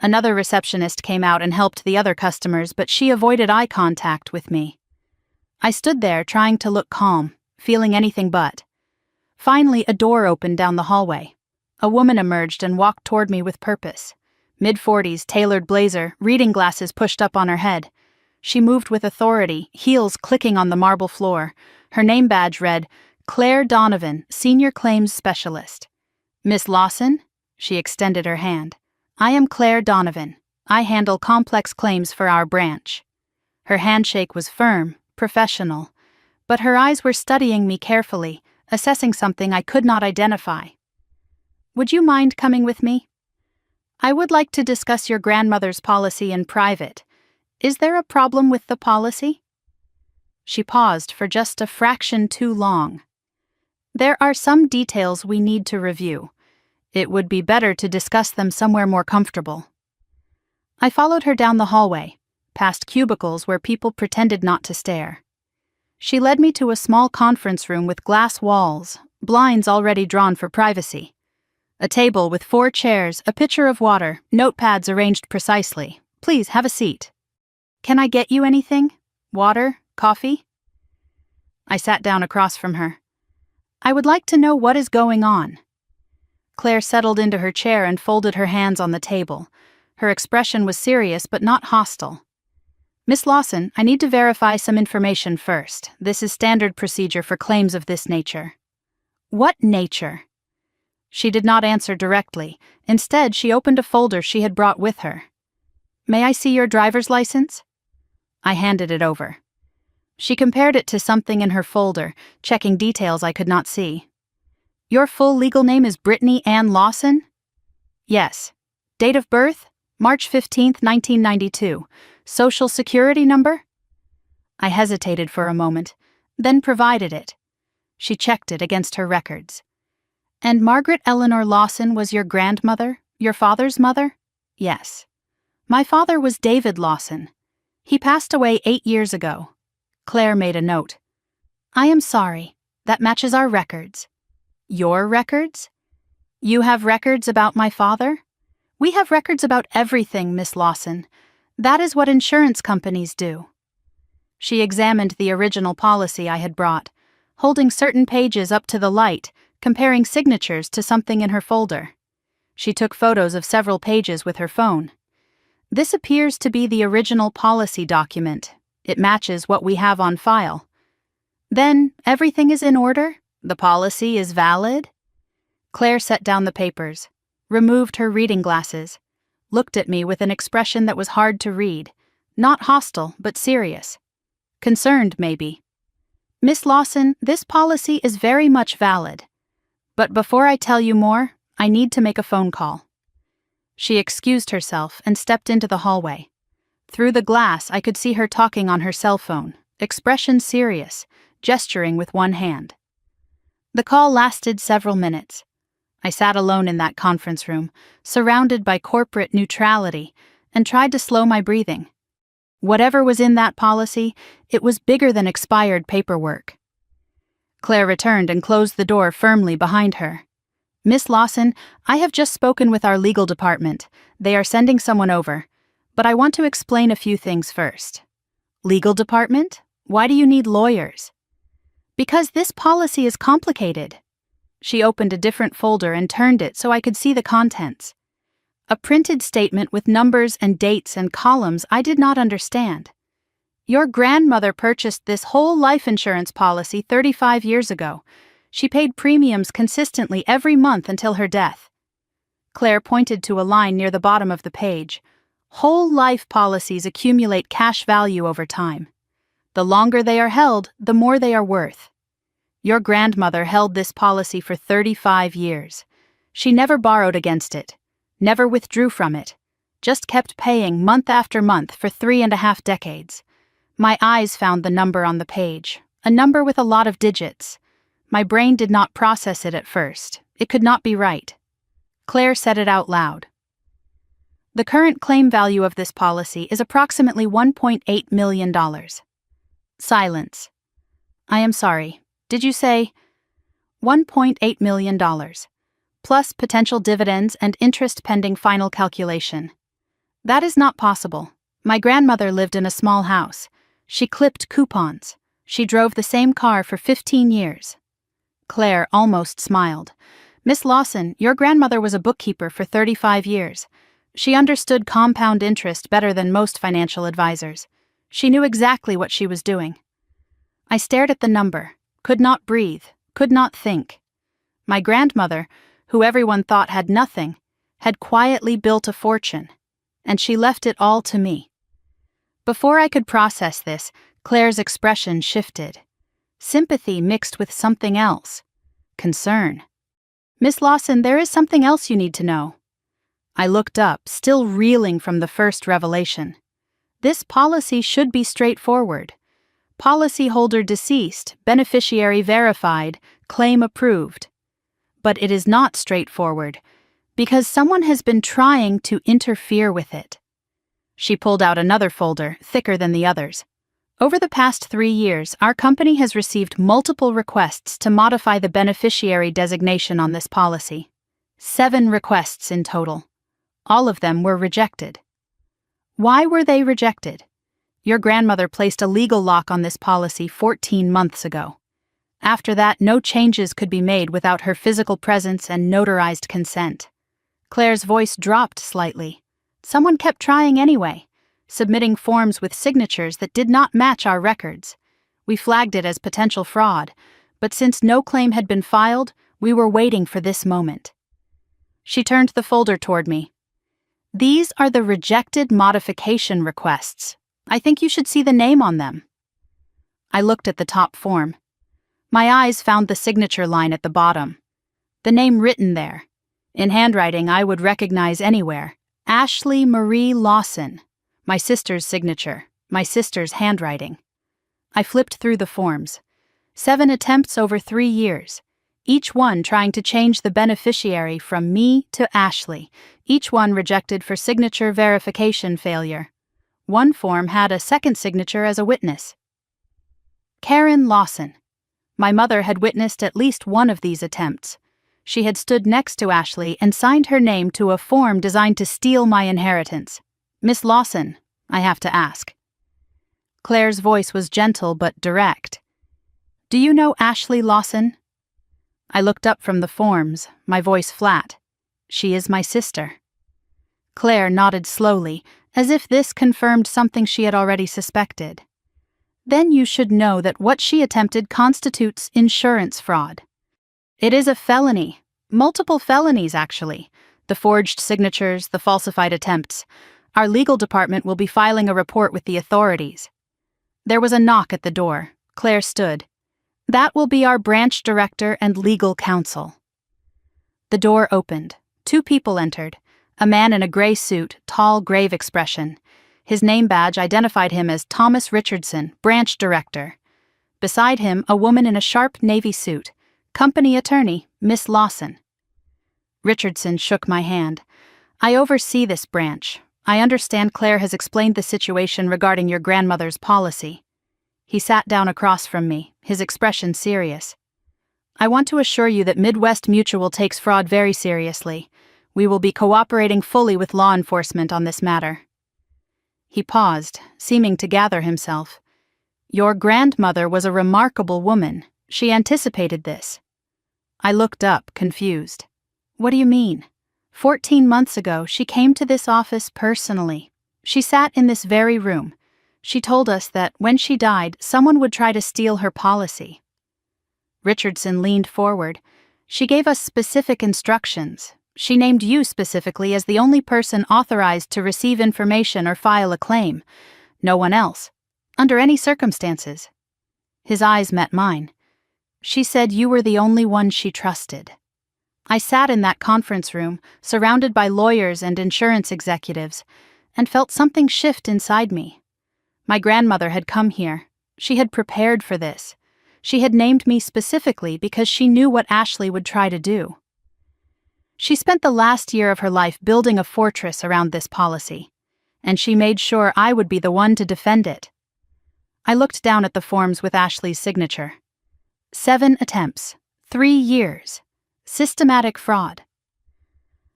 Another receptionist came out and helped the other customers, but she avoided eye contact with me. I stood there trying to look calm, feeling anything but. Finally, a door opened down the hallway. A woman emerged and walked toward me with purpose. Mid-40s, tailored blazer, reading glasses pushed up on her head. She moved with authority, heels clicking on the marble floor. Her name badge read, "Claire Donovan, Senior Claims Specialist." "Miss Lawson?" She extended her hand. "I am Claire Donovan. I handle complex claims for our branch." Her handshake was firm, professional, but her eyes were studying me carefully, assessing something I could not identify. "Would you mind coming with me? I would like to discuss your grandmother's policy in private. Is there a problem with the policy?" She paused for just a fraction too long. "There are some details we need to review. It would be better to discuss them somewhere more comfortable." I followed her down the hallway, past cubicles where people pretended not to stare. She led me to a small conference room with glass walls, blinds already drawn for privacy. A table with 4 chairs, a pitcher of water, notepads arranged precisely. "Please, have a seat." "Can I get you anything? Water? Coffee?" I sat down across from her. "I would like to know what is going on." Claire settled into her chair and folded her hands on the table. Her expression was serious but not hostile. "Miss Lawson, I need to verify some information first. This is standard procedure for claims of this nature." "What nature?" She did not answer directly. Instead, she opened a folder she had brought with her. "May I see your driver's license?" I handed it over. She compared it to something in her folder, checking details I could not see. "Your full legal name is Brittany Ann Lawson?" "Yes." "Date of birth? March 15th, 1992. Social Security number?" I hesitated for a moment, then provided it. She checked it against her records. "And Margaret Eleanor Lawson was your grandmother, your father's mother?" "Yes." "My father was David Lawson. He passed away 8 years ago." Claire made a note. "I am sorry. That matches our records." "Your records? You have records about my father?" "We have records about everything, Miss Lawson. That is what insurance companies do." She examined the original policy I had brought, holding certain pages up to the light, comparing signatures to something in her folder. She took photos of several pages with her phone. "This appears to be the original policy document. It matches what we have on file." "Then, everything is in order? The policy is valid?" Claire set down the papers, removed her reading glasses, looked at me with an expression that was hard to read, not hostile, but serious. Concerned, maybe. "Miss Lawson, this policy is very much valid. But before I tell you more, I need to make a phone call." She excused herself and stepped into the hallway. Through the glass, I could see her talking on her cell phone, expression serious, gesturing with one hand. The call lasted several minutes. I sat alone in that conference room, surrounded by corporate neutrality, and tried to slow my breathing. Whatever was in that policy, it was bigger than expired paperwork. Claire returned and closed the door firmly behind her. "Miss Lawson, I have just spoken with our legal department. They are sending someone over. But I want to explain a few things first. Legal department? Why do you need lawyers? Because this policy is complicated. She opened a different folder and turned it so I could see the contents. A printed statement with numbers and dates and columns I did not understand. Your grandmother purchased this whole life insurance policy 35 years ago. She paid premiums consistently every month until her death. Claire pointed to a line near the bottom of the page. Whole life policies accumulate cash value over time. The longer they are held, the more they are worth. Your grandmother held this policy for 35 years. She never borrowed against it, never withdrew from it, just kept paying month after month for 3.5 decades. My eyes found the number on the page, a number with a lot of digits. My brain did not process it at first. It could not be right. Claire said it out loud. The current claim value of this policy is approximately $1.8 million. Silence. I am sorry. Did you say $1.8 million, plus potential dividends and interest pending final calculation? That is not possible. My grandmother lived in a small house. She clipped coupons. She drove the same car for 15 years. Claire almost smiled. Miss Lawson, your grandmother was a bookkeeper for 35 years. She understood compound interest better than most financial advisors. She knew exactly what she was doing. I stared at the number. Could not breathe, could not think. My grandmother, who everyone thought had nothing, had quietly built a fortune, and she left it all to me. Before I could process this, Claire's expression shifted. Sympathy mixed with something else. Concern. Miss Lawson, there is something else you need to know. I looked up, still reeling from the first revelation. This policy should be straightforward. Policyholder deceased, beneficiary verified, claim approved. But it is not straightforward, because someone has been trying to interfere with it. She pulled out another folder, thicker than the others. Over the past 3 years, our company has received multiple requests to modify the beneficiary designation on this policy. 7 requests in total. All of them were rejected. Why were they rejected? Your grandmother placed a legal lock on this policy 14 months ago. After that, no changes could be made without her physical presence and notarized consent. Claire's voice dropped slightly. Someone kept trying anyway, submitting forms with signatures that did not match our records. We flagged it as potential fraud, but since no claim had been filed, we were waiting for this moment. She turned the folder toward me. These are the rejected modification requests. I think you should see the name on them. I looked at the top form. My eyes found the signature line at the bottom. The name written there. In handwriting I would recognize anywhere. Ashley Marie Lawson. My sister's signature. My sister's handwriting. I flipped through the forms. 7 attempts over 3 years. Each one trying to change the beneficiary from me to Ashley. Each one rejected for signature verification failure. One form had a second signature as a witness. Karen Lawson. My mother had witnessed at least one of these attempts. She had stood next to Ashley and signed her name to a form designed to steal my inheritance. Miss Lawson, I have to ask. Claire's voice was gentle but direct. Do you know Ashley Lawson? I looked up from the forms, my voice flat. She is my sister. Claire nodded slowly, as if this confirmed something she had already suspected. Then you should know that what she attempted constitutes insurance fraud. It is a felony. Multiple felonies, actually. The forged signatures, the falsified attempts. Our legal department will be filing a report with the authorities. There was a knock at the door. Claire stood. That will be our branch director and legal counsel. The door opened. 2 people entered. A man in a gray suit, tall, grave expression. His name badge identified him as Thomas Richardson, branch director. Beside him, a woman in a sharp navy suit. Company attorney, Miss Lawson. Richardson shook my hand. I oversee this branch. I understand Claire has explained the situation regarding your grandmother's policy. He sat down across from me, his expression serious. I want to assure you that Midwest Mutual takes fraud very seriously. We will be cooperating fully with law enforcement on this matter. He paused, seeming to gather himself. Your grandmother was a remarkable woman. She anticipated this. I looked up, confused. What do you mean? 14 months ago, she came to this office personally. She sat in this very room. She told us that when she died, someone would try to steal her policy. Richardson leaned forward. She gave us specific instructions. She named you specifically as the only person authorized to receive information or file a claim. No one else. Under any circumstances. His eyes met mine. She said you were the only one she trusted. I sat in that conference room, surrounded by lawyers and insurance executives, and felt something shift inside me. My grandmother had come here. She had prepared for this. She had named me specifically because she knew what Ashley would try to do. She spent the last year of her life building a fortress around this policy, and she made sure I would be the one to defend it. I looked down at the forms with Ashley's signature. 7 attempts, 3 years, systematic fraud.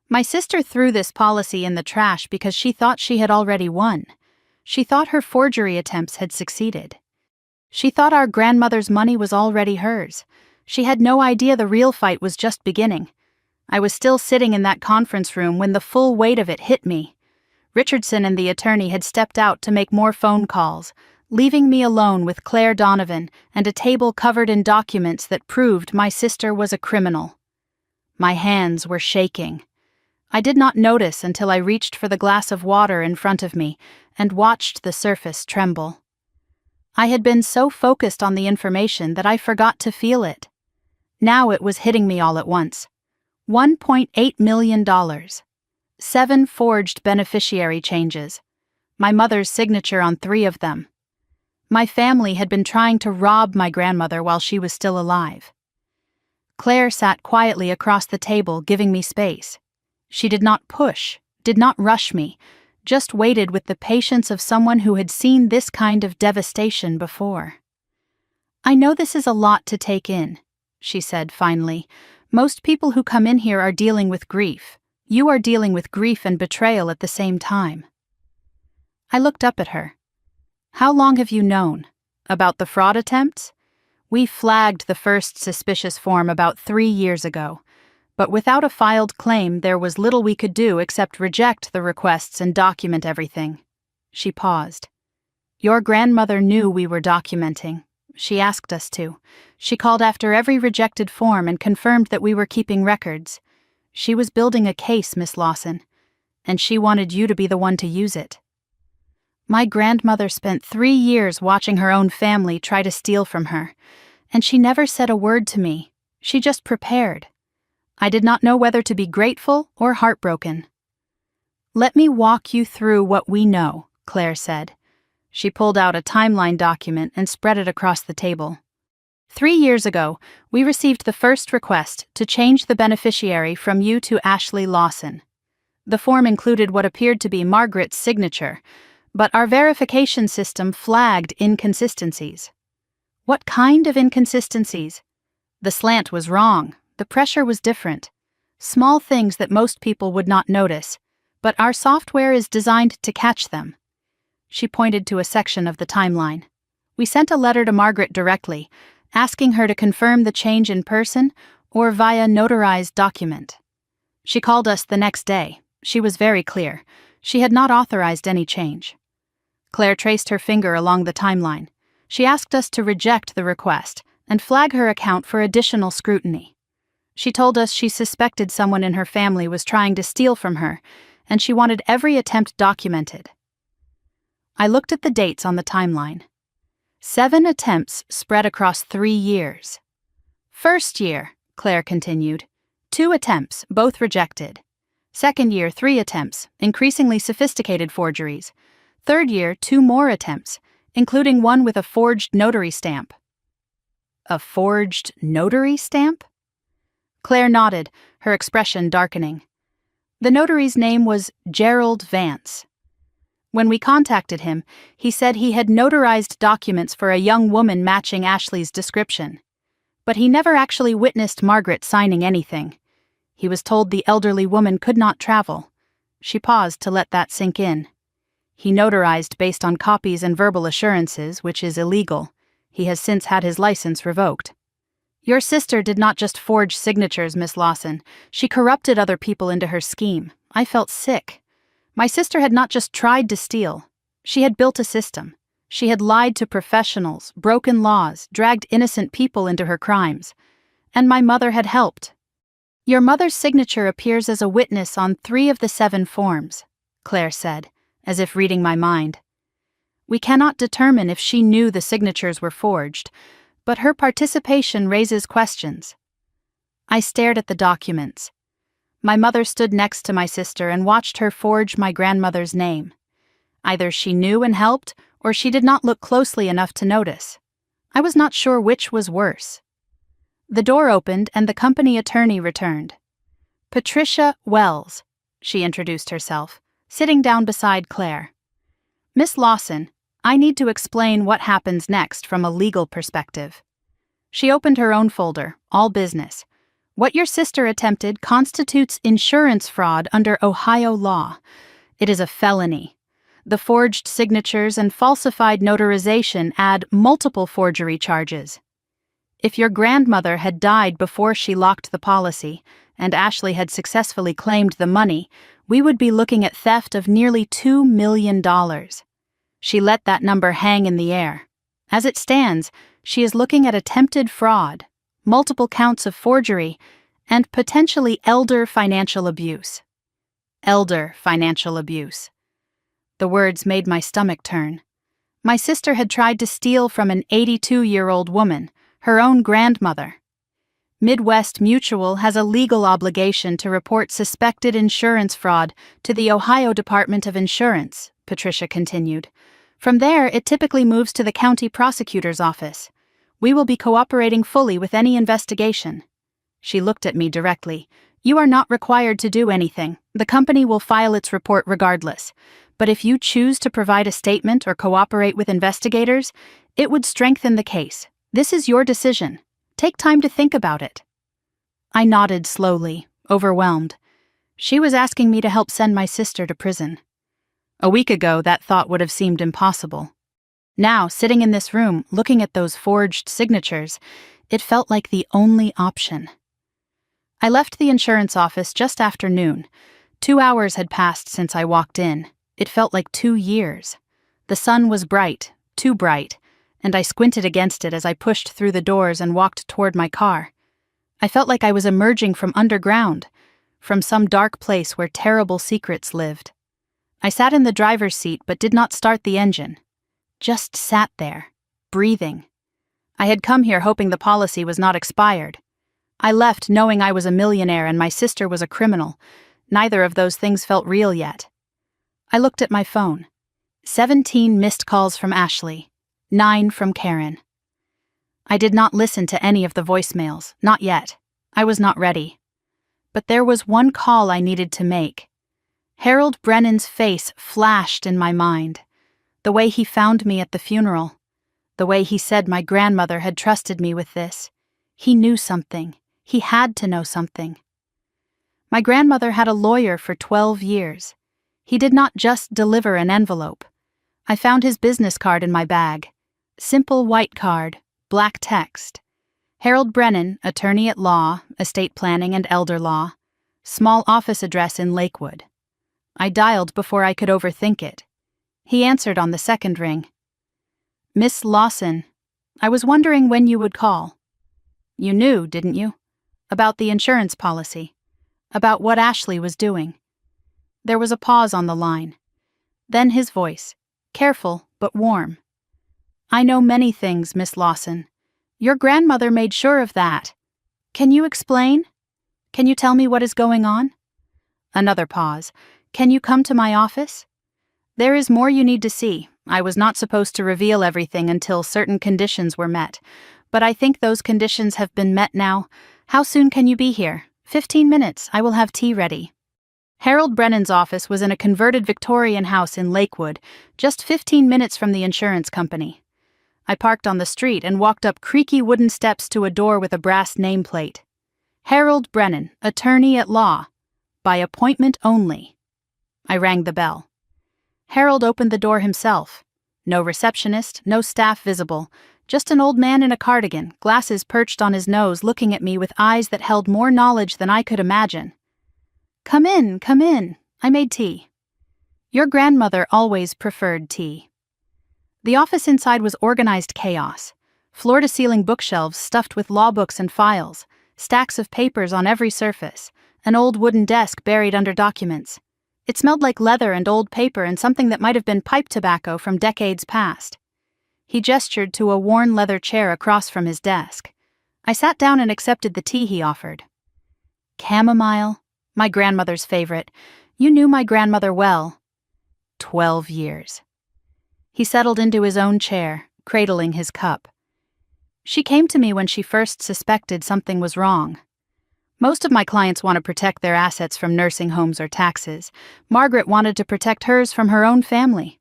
My sister threw this policy in the trash because she thought she had already won. She thought her forgery attempts had succeeded. She thought our grandmother's money was already hers. She had no idea the real fight was just beginning. I was still sitting in that conference room when the full weight of it hit me. Richardson and the attorney had stepped out to make more phone calls, leaving me alone with Claire Donovan and a table covered in documents that proved my sister was a criminal. My hands were shaking. I did not notice until I reached for the glass of water in front of me and watched the surface tremble. I had been so focused on the information that I forgot to feel it. Now it was hitting me all at once. $1.8 million. 7 forged beneficiary changes. My mother's signature on 3 of them. My family had been trying to rob my grandmother while she was still alive. Claire sat quietly across the table, giving me space. She did not push, did not rush me, just waited with the patience of someone who had seen this kind of devastation before. I know this is a lot to take in, she said finally. Most people who come in here are dealing with grief. You are dealing with grief and betrayal at the same time. I looked up at her. How long have you known? About the fraud attempts? We flagged the first suspicious form about 3 years ago, but without a filed claim there was little we could do except reject the requests and document everything. She paused. Your grandmother knew we were documenting. She asked us to. She called after every rejected form and confirmed that we were keeping records. She was building a case, Miss Lawson, and she wanted you to be the one to use it. My grandmother spent 3 years watching her own family try to steal from her, and she never said a word to me. She just prepared. I did not know whether to be grateful or heartbroken. Let me walk you through what we know, Claire said. She pulled out a timeline document and spread it across the table. 3 years ago, we received the first request to change the beneficiary from you to Ashley Lawson. The form included what appeared to be Margaret's signature, but our verification system flagged inconsistencies. What kind of inconsistencies? The slant was wrong, the pressure was different. Small things that most people would not notice, but our software is designed to catch them. She pointed to a section of the timeline. We sent a letter to Margaret directly, asking her to confirm the change in person or via notarized document. She called us the next day. She was very clear. She had not authorized any change. Claire traced her finger along the timeline. She asked us to reject the request and flag her account for additional scrutiny. She told us she suspected someone in her family was trying to steal from her, and she wanted every attempt documented. I looked at the dates on the timeline. 7 attempts spread across 3 years. First year, Claire continued, 2 attempts, both rejected. Second year, 3 attempts, increasingly sophisticated forgeries. Third year, 2 more attempts, including one with a forged notary stamp. A forged notary stamp? Claire nodded, her expression darkening. The notary's name was Gerald Vance. When we contacted him, he said he had notarized documents for a young woman matching Ashley's description. But he never actually witnessed Margaret signing anything. He was told the elderly woman could not travel. She paused to let that sink in. He notarized based on copies and verbal assurances, which is illegal. He has since had his license revoked. Your sister did not just forge signatures, Miss Lawson. She corrupted other people into her scheme. I felt sick. My sister had not just tried to steal. She had built a system. She had lied to professionals, broken laws, dragged innocent people into her crimes. And my mother had helped. Your mother's signature appears as a witness on 3 of the 7 forms, Claire said, as if reading my mind. We cannot determine if she knew the signatures were forged, but her participation raises questions. I stared at the documents. My mother stood next to my sister and watched her forge my grandmother's name. Either she knew and helped, or she did not look closely enough to notice. I was not sure which was worse. The door opened and the company attorney returned. Patricia Wells, she introduced herself, sitting down beside Claire. Miss Lawson, I need to explain what happens next from a legal perspective. She opened her own folder, All Business. What your sister attempted constitutes insurance fraud under Ohio law. It is a felony. The forged signatures and falsified notarization add multiple forgery charges. If your grandmother had died before she locked the policy, and Ashley had successfully claimed the money, we would be looking at theft of nearly $2 million. She let that number hang in the air. As it stands, she is looking at attempted fraud, multiple counts of forgery, and potentially elder financial abuse. Elder financial abuse. The words made my stomach turn. My sister had tried to steal from an 82-year-old woman, her own grandmother. Midwest Mutual has a legal obligation to report suspected insurance fraud to the Ohio Department of Insurance, Patricia continued. From there, it typically moves to the county prosecutor's office. We will be cooperating fully with any investigation. She looked at me directly. You are not required to do anything. The company will file its report regardless. But if you choose to provide a statement or cooperate with investigators, it would strengthen the case. This is your decision. Take time to think about it. I nodded slowly, overwhelmed. She was asking me to help send my sister to prison. A week ago, that thought would have seemed impossible. Now, sitting in this room, looking at those forged signatures, it felt like the only option. I left the insurance office just after noon. 2 hours had passed since I walked in. It felt like 2 years. The sun was bright, too bright, and I squinted against it as I pushed through the doors and walked toward my car. I felt like I was emerging from underground, from some dark place where terrible secrets lived. I sat in the driver's seat but did not start the engine. Just sat there, breathing. I had come here hoping the policy was not expired. I left knowing I was a millionaire and my sister was a criminal. Neither of those things felt real yet. I looked at my phone. 17 missed calls from Ashley, 9 from Karen. I did not listen to any of the voicemails, not yet. I was not ready. But there was one call I needed to make. Harold Brennan's face flashed in my mind. The way he found me at the funeral. The way he said my grandmother had trusted me with this. He knew something. He had to know something. My grandmother had a lawyer for 12 years. He did not just deliver an envelope. I found his business card in my bag. Simple white card, black text. Harold Brennan, attorney at law, estate planning and elder law. Small office address in Lakewood. I dialed before I could overthink it. He answered on the second ring. Miss Lawson, I was wondering when you would call. You knew, didn't you? About the insurance policy. About what Ashley was doing. There was a pause on the line. Then his voice, careful but warm. I know many things, Miss Lawson. Your grandmother made sure of that. Can you explain? Can you tell me what is going on? Another pause. Can you come to my office? There is more you need to see. I was not supposed to reveal everything until certain conditions were met. But I think those conditions have been met now. How soon can you be here? 15 minutes. I will have tea ready. Harold Brennan's office was in a converted Victorian house in Lakewood, just 15 minutes from the insurance company. I parked on the street and walked up creaky wooden steps to a door with a brass nameplate. Harold Brennan, attorney at law. By appointment only. I rang the bell. Harold opened the door himself. No receptionist, no staff visible, just an old man in a cardigan, glasses perched on his nose, looking at me with eyes that held more knowledge than I could imagine. Come in, come in. I made tea. Your grandmother always preferred tea. The office inside was organized chaos. Floor-to-ceiling bookshelves stuffed with law books and files, stacks of papers on every surface, an old wooden desk buried under documents. It smelled like leather and old paper and something that might have been pipe tobacco from decades past. He gestured to a worn leather chair across from his desk. I sat down and accepted the tea he offered. Chamomile, my grandmother's favorite. You knew my grandmother well. 12 years. He settled into his own chair, cradling his cup. She came to me when she first suspected something was wrong. Most of my clients want to protect their assets from nursing homes or taxes. Margaret wanted to protect hers from her own family.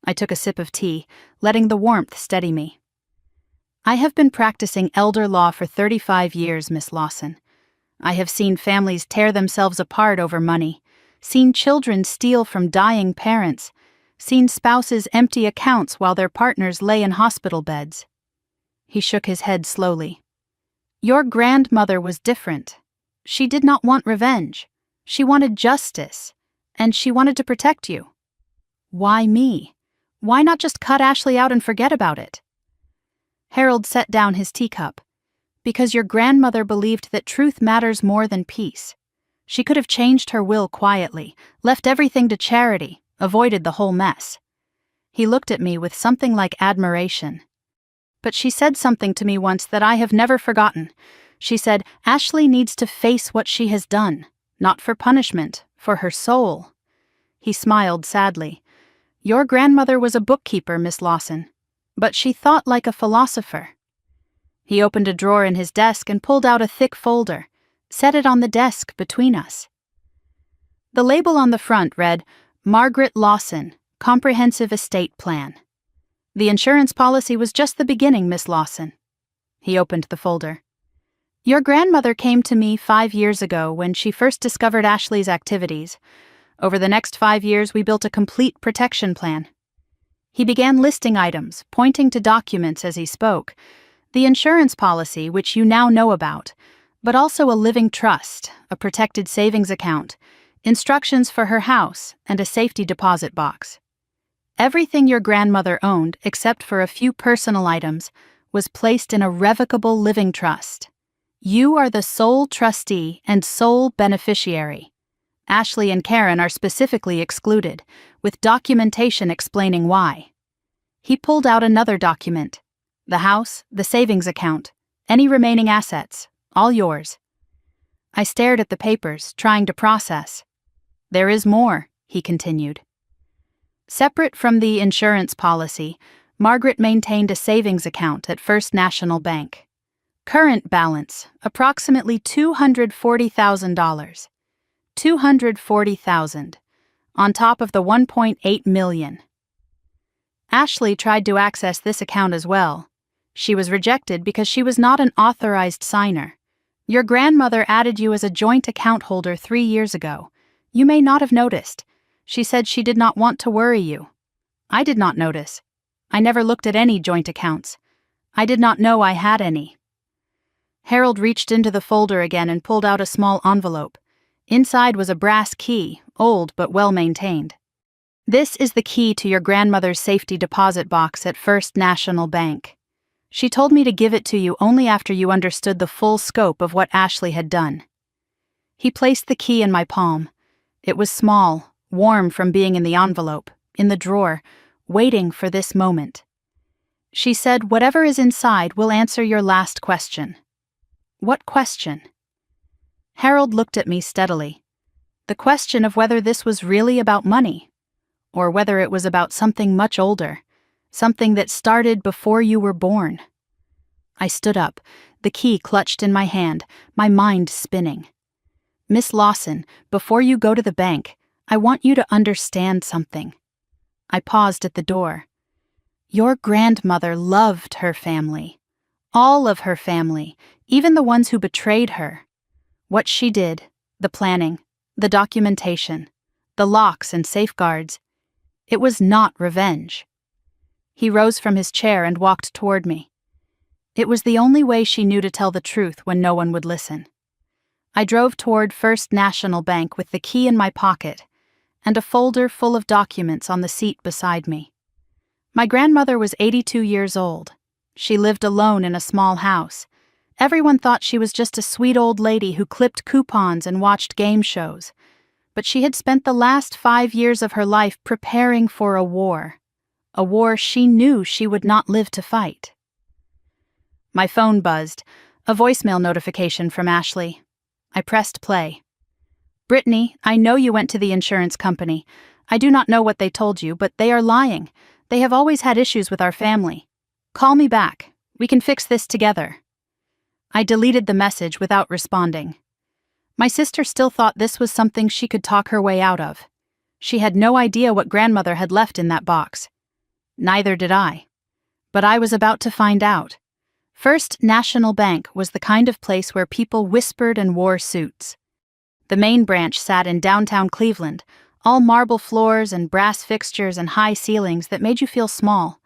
I took a sip of tea, letting the warmth steady me. I have been practicing elder law for 35 years, Miss Lawson. I have seen families tear themselves apart over money, seen children steal from dying parents, seen spouses empty accounts while their partners lay in hospital beds. He shook his head slowly. Your grandmother was different. She did not want revenge. She wanted justice, and she wanted to protect you. Why me? Why not just cut Ashley out and forget about it? Harold set down his teacup. Because your grandmother believed that truth matters more than peace. She could have changed her will quietly, left everything to charity, avoided the whole mess. He looked at me with something like admiration. But she said something to me once that I have never forgotten. She said, Ashley needs to face what she has done, not for punishment, for her soul. He smiled sadly. Your grandmother was a bookkeeper, Miss Lawson, but she thought like a philosopher. He opened a drawer in his desk and pulled out a thick folder, set it on the desk between us. The label on the front read, Margaret Lawson, Comprehensive Estate Plan. The insurance policy was just the beginning, Miss Lawson. He opened the folder. Your grandmother came to me 5 years ago when she first discovered Ashley's activities. Over the next 5 years, we built a complete protection plan. He began listing items, pointing to documents as he spoke. The insurance policy, which you now know about, but also a living trust, a protected savings account, instructions for her house, and a safety deposit box. Everything your grandmother owned, except for a few personal items, was placed in a revocable living trust. You are the sole trustee and sole beneficiary. Ashley and Karen are specifically excluded, with documentation explaining why. He pulled out another document. The house, the savings account, any remaining assets, all yours. I stared at the papers, trying to process. There is more, he continued. Separate from the insurance policy, Margaret maintained a savings account at First National Bank. Current balance, approximately $240,000. $240,000, on top of the $1.8 million. Ashley tried to access this account as well. She was rejected because she was not an authorized signer. Your grandmother added you as a joint account holder 3 years ago. You may not have noticed. She said she did not want to worry you. I did not notice. I never looked at any joint accounts. I did not know I had any. Harold reached into the folder again and pulled out a small envelope. Inside was a brass key, old but well-maintained. This is the key to your grandmother's safety deposit box at First National Bank. She told me to give it to you only after you understood the full scope of what Ashley had done. He placed the key in my palm. It was small, warm from being in the envelope, in the drawer, waiting for this moment. She said, whatever is inside will answer your last question. What question? Harold looked at me steadily. The question of whether this was really about money, or whether it was about something much older, something that started before you were born. I stood up, the key clutched in my hand, my mind spinning. Miss Lawson, before you go to the bank, I want you to understand something. I paused at the door. Your grandmother loved her family. All of her family, even the ones who betrayed her. What she did, the planning, the documentation, the locks and safeguards. It was not revenge. He rose from his chair and walked toward me. It was the only way she knew to tell the truth when no one would listen. I drove toward First National Bank with the key in my pocket and a folder full of documents on the seat beside me. My grandmother was 82 years old. She lived alone in a small house. Everyone thought she was just a sweet old lady who clipped coupons and watched game shows. But she had spent the last 5 years of her life preparing for a war she knew she would not live to fight. My phone buzzed, a voicemail notification from Ashley. I pressed play. "Brittany, I know you went to the insurance company. I do not know what they told you, but they are lying. They have always had issues with our family. Call me back. We can fix this together." I deleted the message without responding. My sister still thought this was something she could talk her way out of. She had no idea what grandmother had left in that box. Neither did I. But I was about to find out. First National Bank was the kind of place where people whispered and wore suits. The main branch sat in downtown Cleveland, all marble floors and brass fixtures and high ceilings that made you feel small.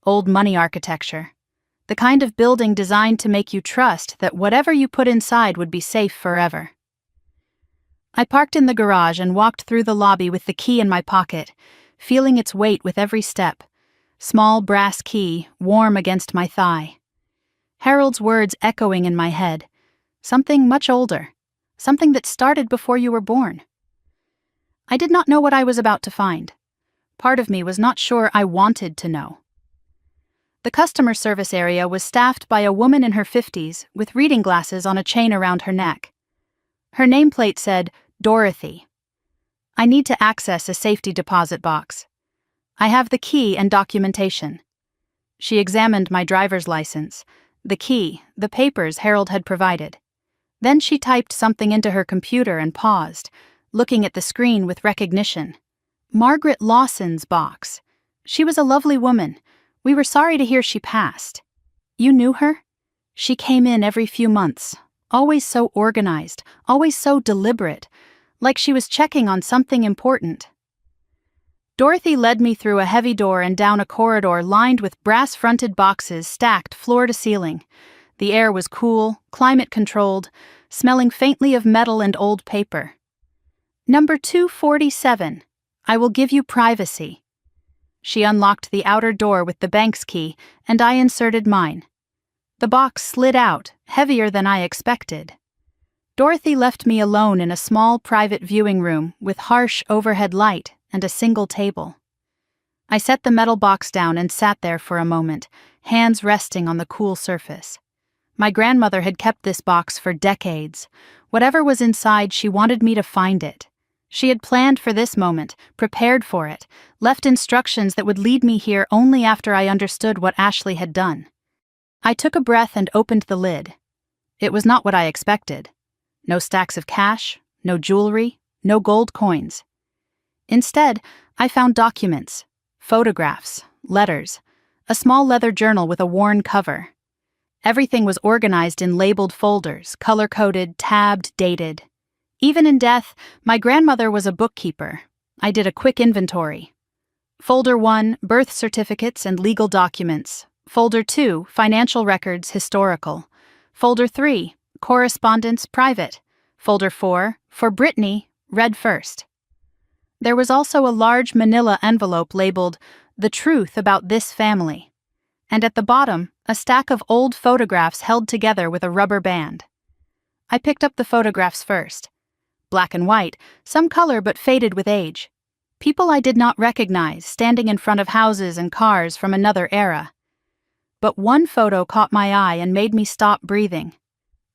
Old money architecture. The kind of building designed to make you trust that whatever you put inside would be safe forever. I parked in the garage and walked through the lobby with the key in my pocket, feeling its weight with every step. Small brass key, warm against my thigh. Harold's words echoing in my head. Something much older. Something that started before you were born. I did not know what I was about to find. Part of me was not sure I wanted to know. The customer service area was staffed by a woman in her 50s with reading glasses on a chain around her neck. Her nameplate said, "Dorothy. I need to access a safety deposit box. I have the key and documentation." She examined my driver's license, the key, the papers Harold had provided. Then she typed something into her computer and paused, looking at the screen with recognition. Margaret Lawson's box. She was a lovely woman. We were sorry to hear she passed. You knew her? She came in every few months, always so organized, always so deliberate, like she was checking on something important. Dorothy led me through a heavy door and down a corridor lined with brass-fronted boxes stacked floor to ceiling. The air was cool, climate-controlled, smelling faintly of metal and old paper. "Number 247. I will give you privacy." She unlocked the outer door with the bank's key, and I inserted mine. The box slid out, heavier than I expected. Dorothy left me alone in a small private viewing room with harsh overhead light and a single table. I set the metal box down and sat there for a moment, hands resting on the cool surface. My grandmother had kept this box for decades. Whatever was inside, she wanted me to find it. She had planned for this moment, prepared for it, left instructions that would lead me here only after I understood what Ashley had done. I took a breath and opened the lid. It was not what I expected. No stacks of cash, no jewelry, no gold coins. Instead, I found documents, photographs, letters, a small leather journal with a worn cover. Everything was organized in labeled folders, color-coded, tabbed, dated. Even in death, my grandmother was a bookkeeper. I did a quick inventory. Folder 1, birth certificates and legal documents. Folder 2, financial records, historical. Folder 3, correspondence, private. Folder 4, for Brittany, read first. There was also a large manila envelope labeled, "The Truth About This Family." And at the bottom, a stack of old photographs held together with a rubber band. I picked up the photographs first. Black and white, some color but faded with age. People I did not recognize, standing in front of houses and cars from another era. But one photo caught my eye and made me stop breathing.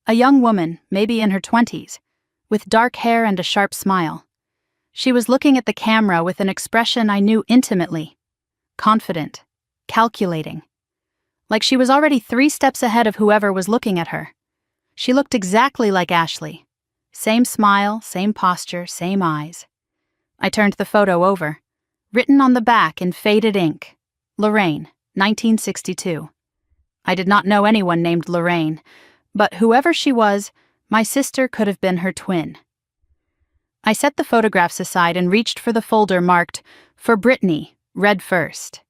A young woman, maybe in her 20s, with dark hair and a sharp smile. She was looking at the camera with an expression I knew intimately. Confident, calculating. Like she was already 3 steps ahead of whoever was looking at her. She looked exactly like Ashley. Same smile, same posture, same eyes. I turned the photo over. Written on the back in faded ink, Lorraine, 1962. I did not know anyone named Lorraine, but whoever she was, my sister could have been her twin. I set the photographs aside and reached for the folder marked, "For Brittany, read first."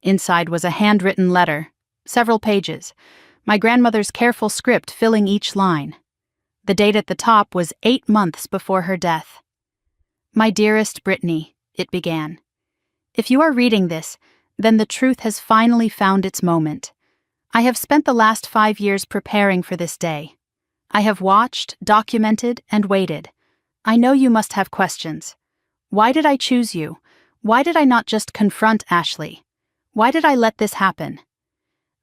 Inside was a handwritten letter, several pages, my grandmother's careful script filling each line. The date at the top was 8 months before her death. "My dearest Brittany," it began. "If you are reading this, then the truth has finally found its moment. I have spent the last 5 years preparing for this day. I have watched, documented, and waited. I know you must have questions. Why did I choose you? Why did I not just confront Ashley? Why did I let this happen?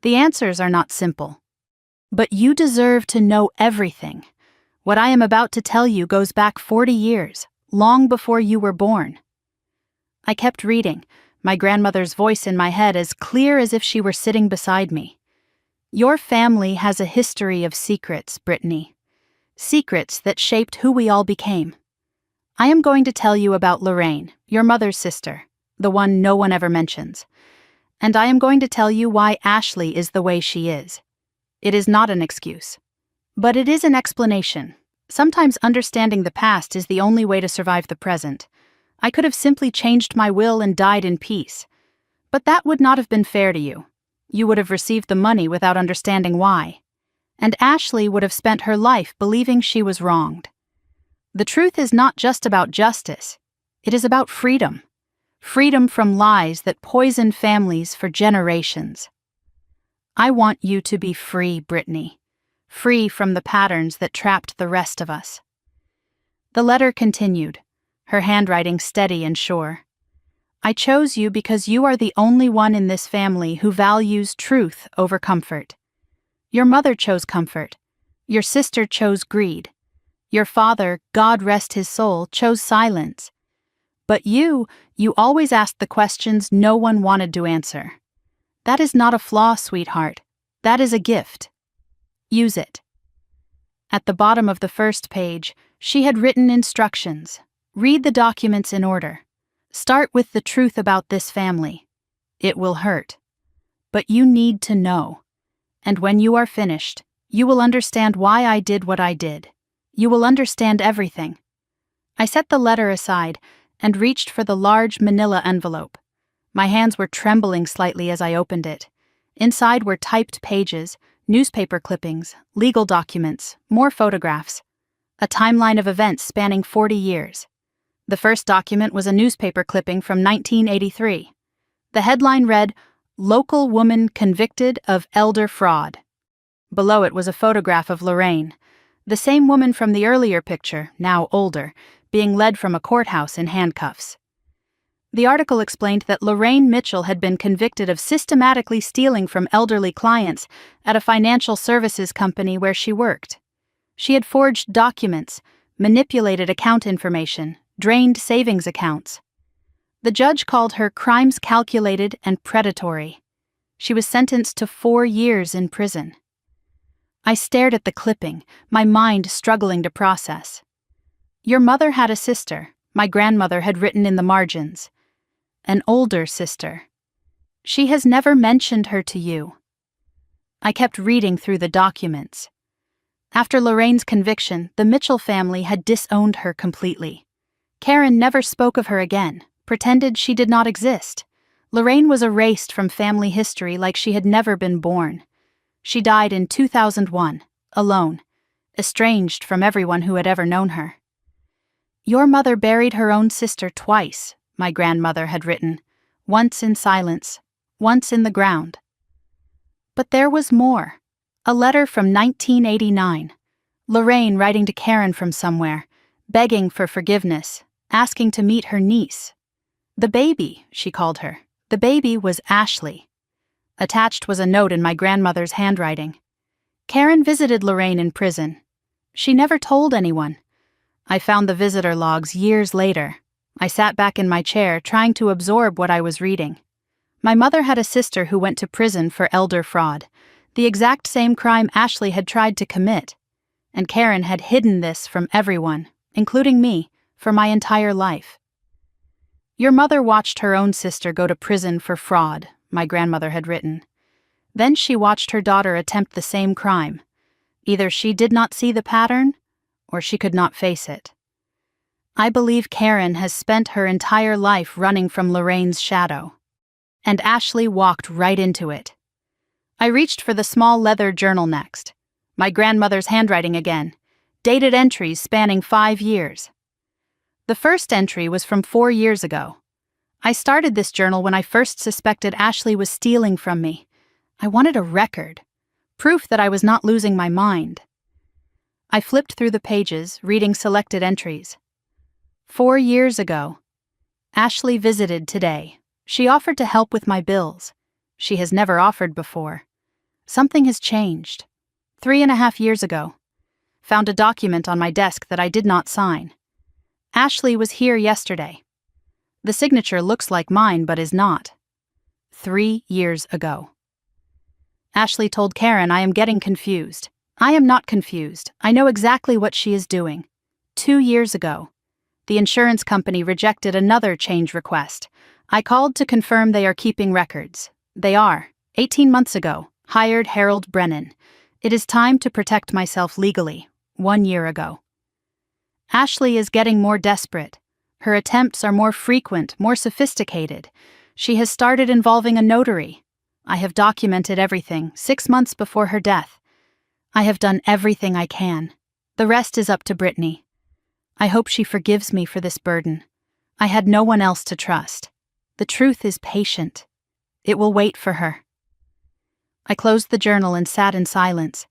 The answers are not simple. But you deserve to know everything. What I am about to tell you goes back 40 years, long before you were born." I kept reading, my grandmother's voice in my head as clear as if she were sitting beside me. "Your family has a history of secrets, Brittany. Secrets that shaped who we all became. I am going to tell you about Lorraine, your mother's sister, the one no one ever mentions. And I am going to tell you why Ashley is the way she is. It is not an excuse. But it is an explanation. Sometimes understanding the past is the only way to survive the present. I could have simply changed my will and died in peace. But that would not have been fair to you. You would have received the money without understanding why. And Ashley would have spent her life believing she was wronged. The truth is not just about justice. It is about freedom. Freedom from lies that poison families for generations. I want you to be free, Brittany. Free from the patterns that trapped the rest of us." The letter continued, her handwriting steady and sure. "I chose you because you are the only one in this family who values truth over comfort. Your mother chose comfort. Your sister chose greed. Your father, God rest his soul, chose silence. But you always asked the questions no one wanted to answer. That is not a flaw, sweetheart. That is a gift. Use it." At the bottom of the first page, she had written instructions. Read the documents in order. Start with the truth about this family. It will hurt. But you need to know. And when you are finished, you will understand why I did what I did. You will understand everything. I set the letter aside and reached for the large manila envelope. My hands were trembling slightly as I opened it. Inside were typed pages, newspaper clippings, legal documents, more photographs. A timeline of events spanning 40 years. The first document was a newspaper clipping from 1983. The headline read, "Local Woman Convicted of Elder Fraud." Below it was a photograph of Lorraine, the same woman from the earlier picture, now older, being led from a courthouse in handcuffs. The article explained that Lorraine Mitchell had been convicted of systematically stealing from elderly clients at a financial services company where she worked. She had forged documents, manipulated account information, drained savings accounts. The judge called her crimes calculated and predatory. She was sentenced to 4 years in prison. I stared at the clipping, my mind struggling to process. "Your mother had a sister," my grandmother had written in the margins. "An older sister. She has never mentioned her to you." I kept reading through the documents. After Lorraine's conviction, the Mitchell family had disowned her completely. Karen never spoke of her again, pretended she did not exist. Lorraine was erased from family history like she had never been born. She died in 2001, alone, estranged from everyone who had ever known her. "Your mother buried her own sister twice," my grandmother had written, "once in silence, once in the ground." But there was more. A letter from 1989. Lorraine writing to Karen from somewhere, begging for forgiveness, asking to meet her niece. The baby, she called her. The baby was Ashley. Attached was a note in my grandmother's handwriting. Karen visited Lorraine in prison. She never told anyone. I found the visitor logs years later. I sat back in my chair, trying to absorb what I was reading. My mother had a sister who went to prison for elder fraud, the exact same crime Ashley had tried to commit. And Karen had hidden this from everyone, including me, for my entire life. "Your mother watched her own sister go to prison for fraud," my grandmother had written. Then she watched her daughter attempt the same crime. Either she did not see the pattern, or she could not face it. I believe Karen has spent her entire life running from Lorraine's shadow. And Ashley walked right into it. I reached for the small leather journal next. My grandmother's handwriting again. Dated entries spanning 5 years. The first entry was from 4 years ago. I started this journal when I first suspected Ashley was stealing from me. I wanted a record. Proof that I was not losing my mind. I flipped through the pages, reading selected entries. 4 years ago. Ashley visited today. She offered to help with my bills. She has never offered before. Something has changed. 3.5 years ago. Found a document on my desk that I did not sign. Ashley was here yesterday. The signature looks like mine but is not. 3 years ago. Ashley told Karen I am getting confused. I am not confused. I know exactly what she is doing. 2 years ago. The insurance company rejected another change request. I called to confirm they are keeping records. They are. 18 months ago, hired Harold Brennan. It is time to protect myself legally. 1 year ago. Ashley is getting more desperate. Her attempts are more frequent, more sophisticated. She has started involving a notary. I have documented everything 6 months before her death. I have done everything I can. The rest is up to Brittany. I hope she forgives me for this burden. I had no one else to trust. The truth is patient. It will wait for her. I closed the journal and sat in silence.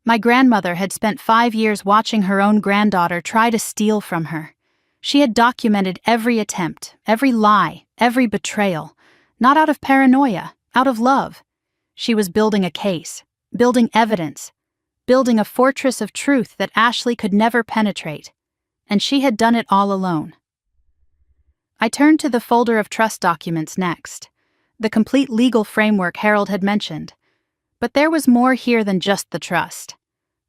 My grandmother had spent 5 years watching her own granddaughter try to steal from her. She had documented every attempt, every lie, every betrayal, not out of paranoia, out of love. She was building a case, building evidence, building a fortress of truth that Ashley could never penetrate, and she had done it all alone. I turned to the folder of trust documents next, the complete legal framework Harold had mentioned. But there was more here than just the trust.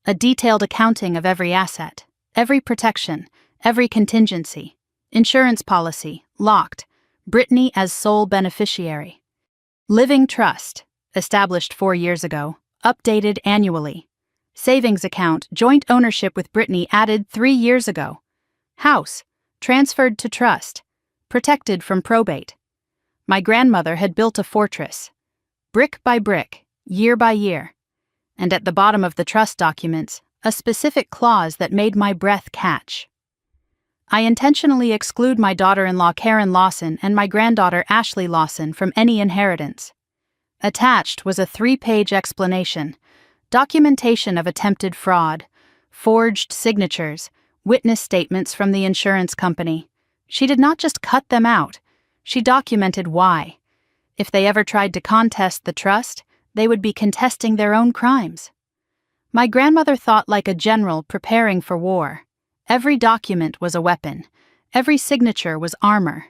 A detailed accounting of every asset, every protection, every contingency, insurance policy, locked, Brittany as sole beneficiary. Living trust, established 4 years ago, updated annually. Savings account, joint ownership with Brittany added 3 years ago. House, transferred to trust, protected from probate. My grandmother had built a fortress, brick by brick, year by year, and at the bottom of the trust documents, a specific clause that made my breath catch. I intentionally exclude my daughter-in-law Karen Lawson and my granddaughter Ashley Lawson from any inheritance. Attached was a 3-page explanation, documentation of attempted fraud, forged signatures, witness statements from the insurance company. She did not just cut them out, she documented why. If they ever tried to contest the trust, they would be contesting their own crimes. My grandmother thought like a general preparing for war. Every document was a weapon. Every signature was armor.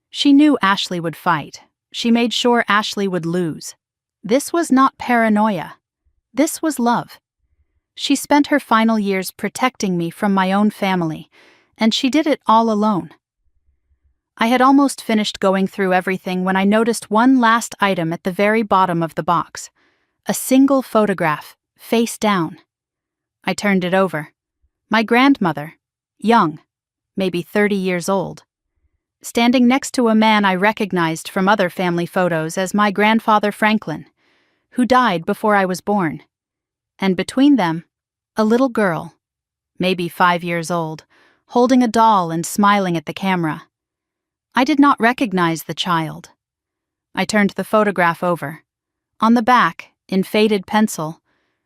She knew Ashley would fight. She made sure Ashley would lose. This was not paranoia. This was love. She spent her final years protecting me from my own family, and she did it all alone. I had almost finished going through everything when I noticed one last item at the very bottom of the box. A single photograph, face down. I turned it over. My grandmother, young, maybe 30 years old, standing next to a man I recognized from other family photos as my grandfather Franklin, who died before I was born. And between them, a little girl, maybe 5 years old, holding a doll and smiling at the camera. I did not recognize the child. I turned the photograph over. On the back, in faded pencil,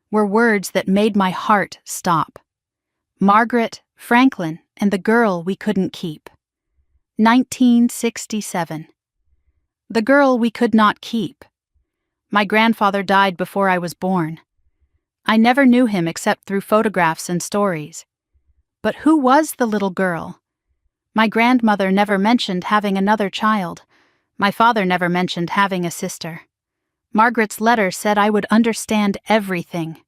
were words that made my heart stop. Margaret, Franklin, and the girl we couldn't keep. 1967. The girl we could not keep. My grandfather died before I was born. I never knew him except through photographs and stories. But who was the little girl? My grandmother never mentioned having another child. My father never mentioned having a sister. Margaret's letter said I would understand everything.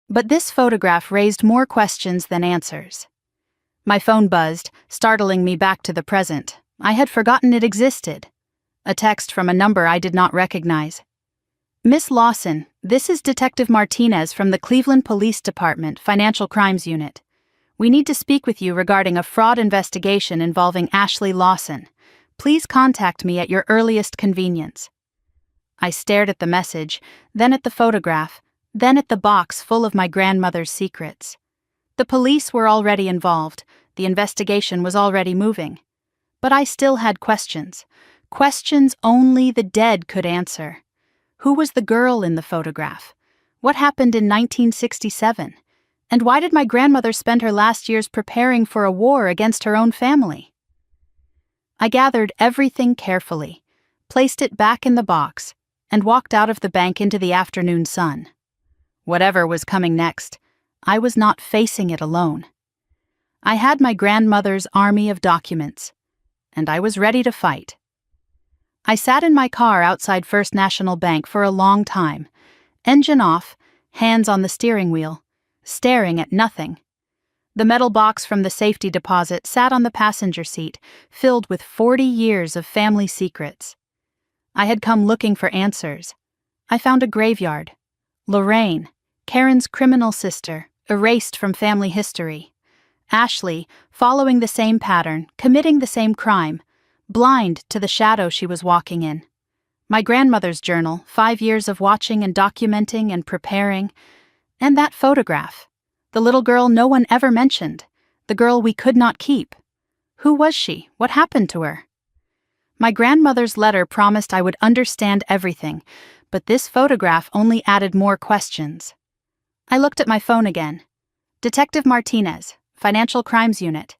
But this photograph raised more questions than answers. My phone buzzed, startling me back to the present. I had forgotten it existed. A text from a number I did not recognize. Miss Lawson, this is Detective Martinez from the Cleveland Police Department, Financial Crimes Unit. We need to speak with you regarding a fraud investigation involving Ashley Lawson. Please contact me at your earliest convenience. I stared at the message, then at the photograph, then at the box full of my grandmother's secrets. The police were already involved. The investigation was already moving. But I still had questions. Questions only the dead could answer. Who was the girl in the photograph? What happened in 1967? And why did my grandmother spend her last years preparing for a war against her own family? I gathered everything carefully, placed it back in the box, and walked out of the bank into the afternoon sun. Whatever was coming next, I was not facing it alone. I had my grandmother's army of documents, and I was ready to fight. I sat in my car outside First National Bank for a long time, engine off, hands on the steering wheel, staring at nothing. The metal box from the safety deposit sat on the passenger seat, filled with 40 years of family secrets. I had come looking for answers. I found a graveyard. Lorraine, Karen's criminal sister, erased from family history. Ashley, following the same pattern, committing the same crime, blind to the shadow she was walking in. My grandmother's journal, 5 years of watching and documenting and preparing. And that photograph. The little girl no one ever mentioned. The girl we could not keep. Who was she? What happened to her? My grandmother's letter promised I would understand everything, but this photograph only added more questions. I looked at my phone again. Detective Martinez, Financial Crimes Unit.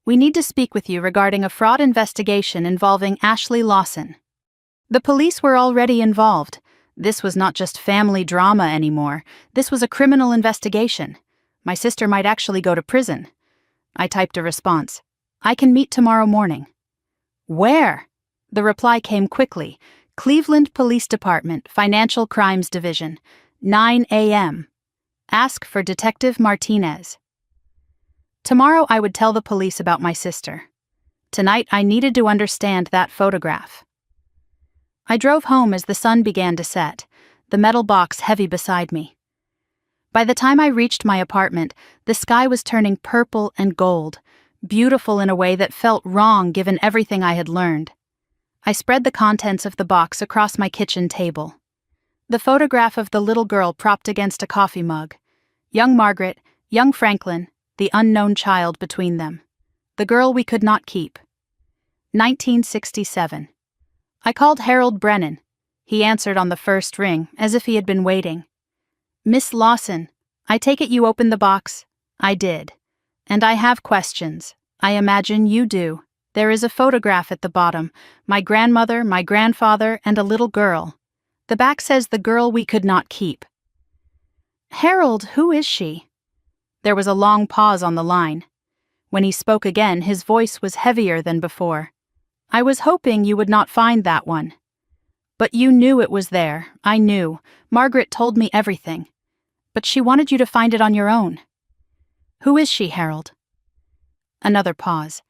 We need to speak with you regarding a fraud investigation involving Ashley Lawson. The police were already involved. This was not just family drama anymore. This was a criminal investigation. My sister might actually go to prison. I typed a response. I can meet tomorrow morning. Where? The reply came quickly. Cleveland Police Department, Financial Crimes Division, 9 a.m. Ask for Detective Martinez. Tomorrow I would tell the police about my sister. Tonight I needed to understand that photograph. I drove home as the sun began to set, the metal box heavy beside me. By the time I reached my apartment, the sky was turning purple and gold, beautiful in a way that felt wrong given everything I had learned. I spread the contents of the box across my kitchen table. The photograph of the little girl propped against a coffee mug. Young Margaret, young Franklin, the unknown child between them. The girl we could not keep. 1967. I called Harold Brennan. He answered on the first ring, as if he had been waiting. Miss Lawson, I take it you opened the box? I did. And I have questions. I imagine you do. There is a photograph at the bottom. My grandmother, my grandfather, and a little girl. The back says the girl we could not keep. Harold, who is she? There was a long pause on the line. When he spoke again, his voice was heavier than before. I was hoping you would not find that one. But you knew it was there. I knew. Margaret told me everything. But she wanted you to find it on your own. Who is she, Harold? Another pause.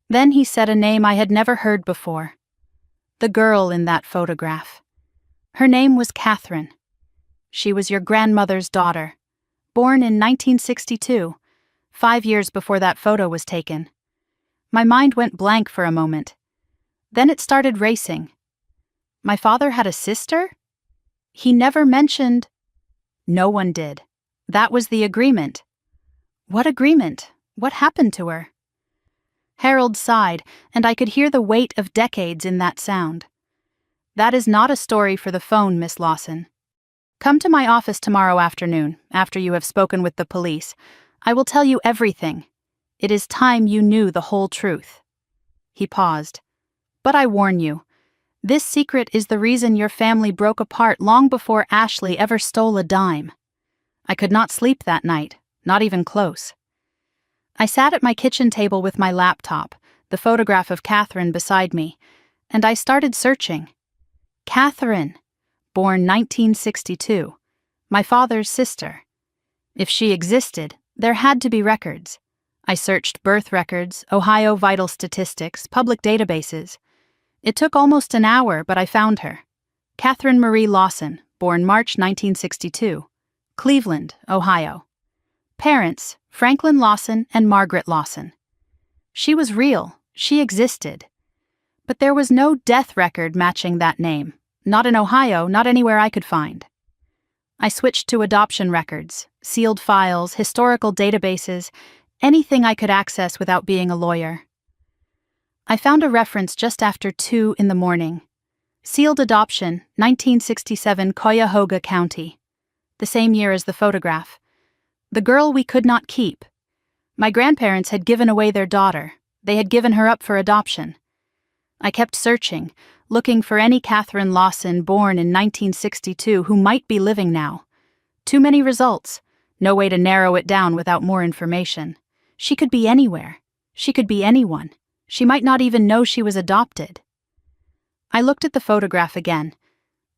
Then he said a name I had never heard before. The girl in that photograph. Her name was Catherine. She was your grandmother's daughter, born in 1962, 5 years before that photo was taken. My mind went blank for a moment. Then it started racing. My father had a sister? He never mentioned. No one did. That was the agreement. What agreement? What happened to her? Harold sighed, and I could hear the weight of decades in that sound. That is not a story for the phone, Miss Lawson. Come to my office tomorrow afternoon, after you have spoken with the police. I will tell you everything. It is time you knew the whole truth. He paused. But I warn you, this secret is the reason your family broke apart long before Ashley ever stole a dime. I could not sleep that night, not even close. I sat at my kitchen table with my laptop, the photograph of Catherine beside me, and I started searching. Catherine, born 1962, my father's sister. If she existed, there had to be records. I searched birth records, Ohio vital statistics, public databases. It took almost an hour, but I found her. Catherine Marie Lawson, born March 1962, Cleveland, Ohio. Parents, Franklin Lawson and Margaret Lawson. She was real, she existed. But there was no death record matching that name, not in Ohio, not anywhere I could find. I switched to adoption records, sealed files, historical databases, anything I could access without being a lawyer. I found a reference just after 2 a.m. Sealed adoption, 1967 Cuyahoga County. The same year as the photograph. The girl we could not keep. My grandparents had given away their daughter. They had given her up for adoption. I kept searching, looking for any Catherine Lawson born in 1962 who might be living now. Too many results. No way to narrow it down without more information. She could be anywhere. She could be anyone. She might not even know she was adopted. I looked at the photograph again,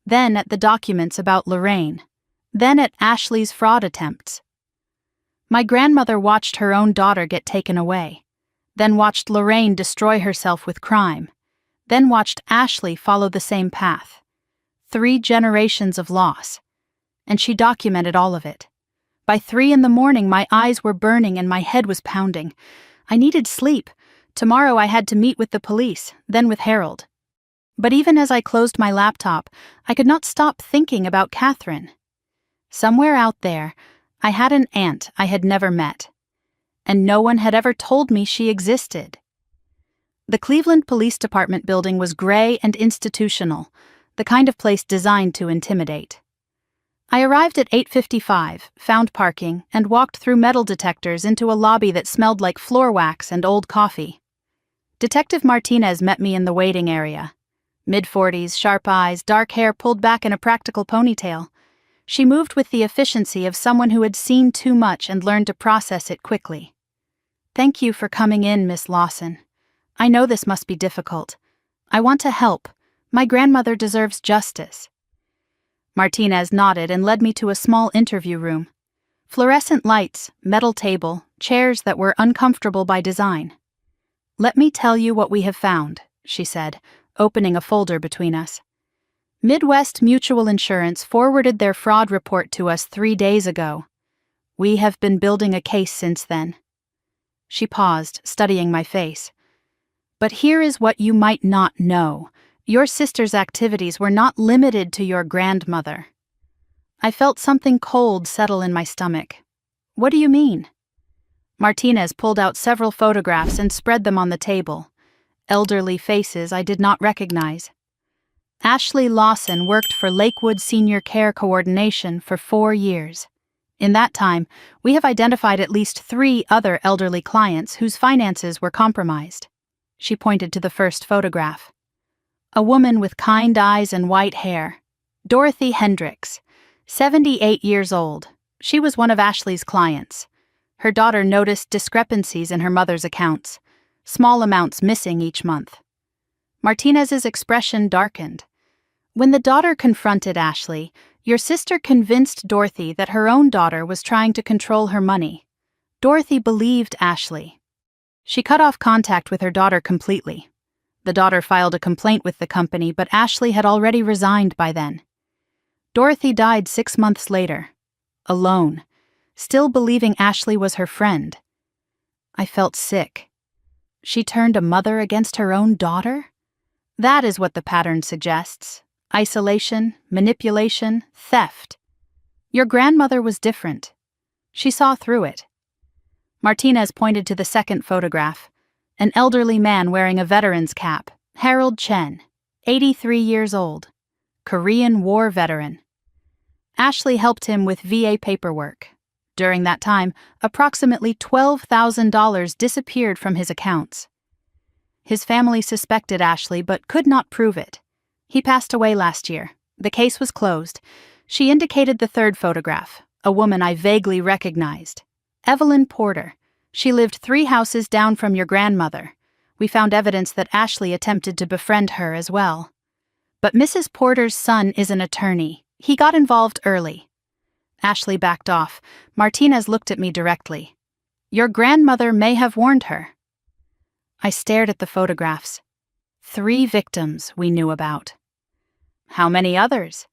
then at the documents about Lorraine, then at Ashley's fraud attempts. My grandmother watched her own daughter get taken away, then watched Lorraine destroy herself with crime, then watched Ashley follow the same path. 3 generations of loss. And she documented all of it. By 3 a.m, my eyes were burning and my head was pounding. I needed sleep. Tomorrow I had to meet with the police, then with Harold. But even as I closed my laptop, I could not stop thinking about Catherine. Somewhere out there, I had an aunt I had never met, and no one had ever told me she existed. The Cleveland Police Department building was gray and institutional, the kind of place designed to intimidate. I arrived at 8:55, found parking, and walked through metal detectors into a lobby that smelled like floor wax and old coffee. Detective Martinez met me in the waiting area. Mid-40s, sharp eyes, dark hair pulled back in a practical ponytail. She moved with the efficiency of someone who had seen too much and learned to process it quickly. "Thank you for coming in, Miss Lawson. I know this must be difficult. I want to help. My grandmother deserves justice." Martinez nodded and led me to a small interview room. Fluorescent lights, metal table, chairs that were uncomfortable by design. "Let me tell you what we have found," she said, opening a folder between us. "Midwest Mutual Insurance forwarded their fraud report to us 3 days ago. We have been building a case since then." She paused, studying my face. "But here is what you might not know. Your sister's activities were not limited to your grandmother." I felt something cold settle in my stomach. "What do you mean?" Martinez pulled out several photographs and spread them on the table. Elderly faces I did not recognize. Ashley Lawson worked for Lakewood Senior Care Coordination for 4 years. In that time, we have identified at least 3 other elderly clients whose finances were compromised. She pointed to the first photograph. A woman with kind eyes and white hair. Dorothy Hendricks, 78 years old. She was one of Ashley's clients. Her daughter noticed discrepancies in her mother's accounts, small amounts missing each month. Martinez's expression darkened. When the daughter confronted Ashley, your sister convinced Dorothy that her own daughter was trying to control her money. Dorothy believed Ashley. She cut off contact with her daughter completely. The daughter filed a complaint with the company, but Ashley had already resigned by then. Dorothy died 6 months later, alone, still believing Ashley was her friend. I felt sick. She turned a mother against her own daughter? That is what the pattern suggests. Isolation, manipulation, theft. Your grandmother was different. She saw through it. Martinez pointed to the second photograph. An elderly man wearing a veteran's cap, Harold Chen, 83 years old, Korean War veteran. Ashley helped him with VA paperwork. During that time, approximately $12,000 disappeared from his accounts. His family suspected Ashley but could not prove it. He passed away last year. The case was closed. She indicated the third photograph, a woman I vaguely recognized. Evelyn Porter. She lived 3 houses down from your grandmother. We found evidence that Ashley attempted to befriend her as well. But Mrs. Porter's son is an attorney. He got involved early. Ashley backed off. Martinez looked at me directly. Your grandmother may have warned her. I stared at the photographs. 3 victims we knew about. How many others?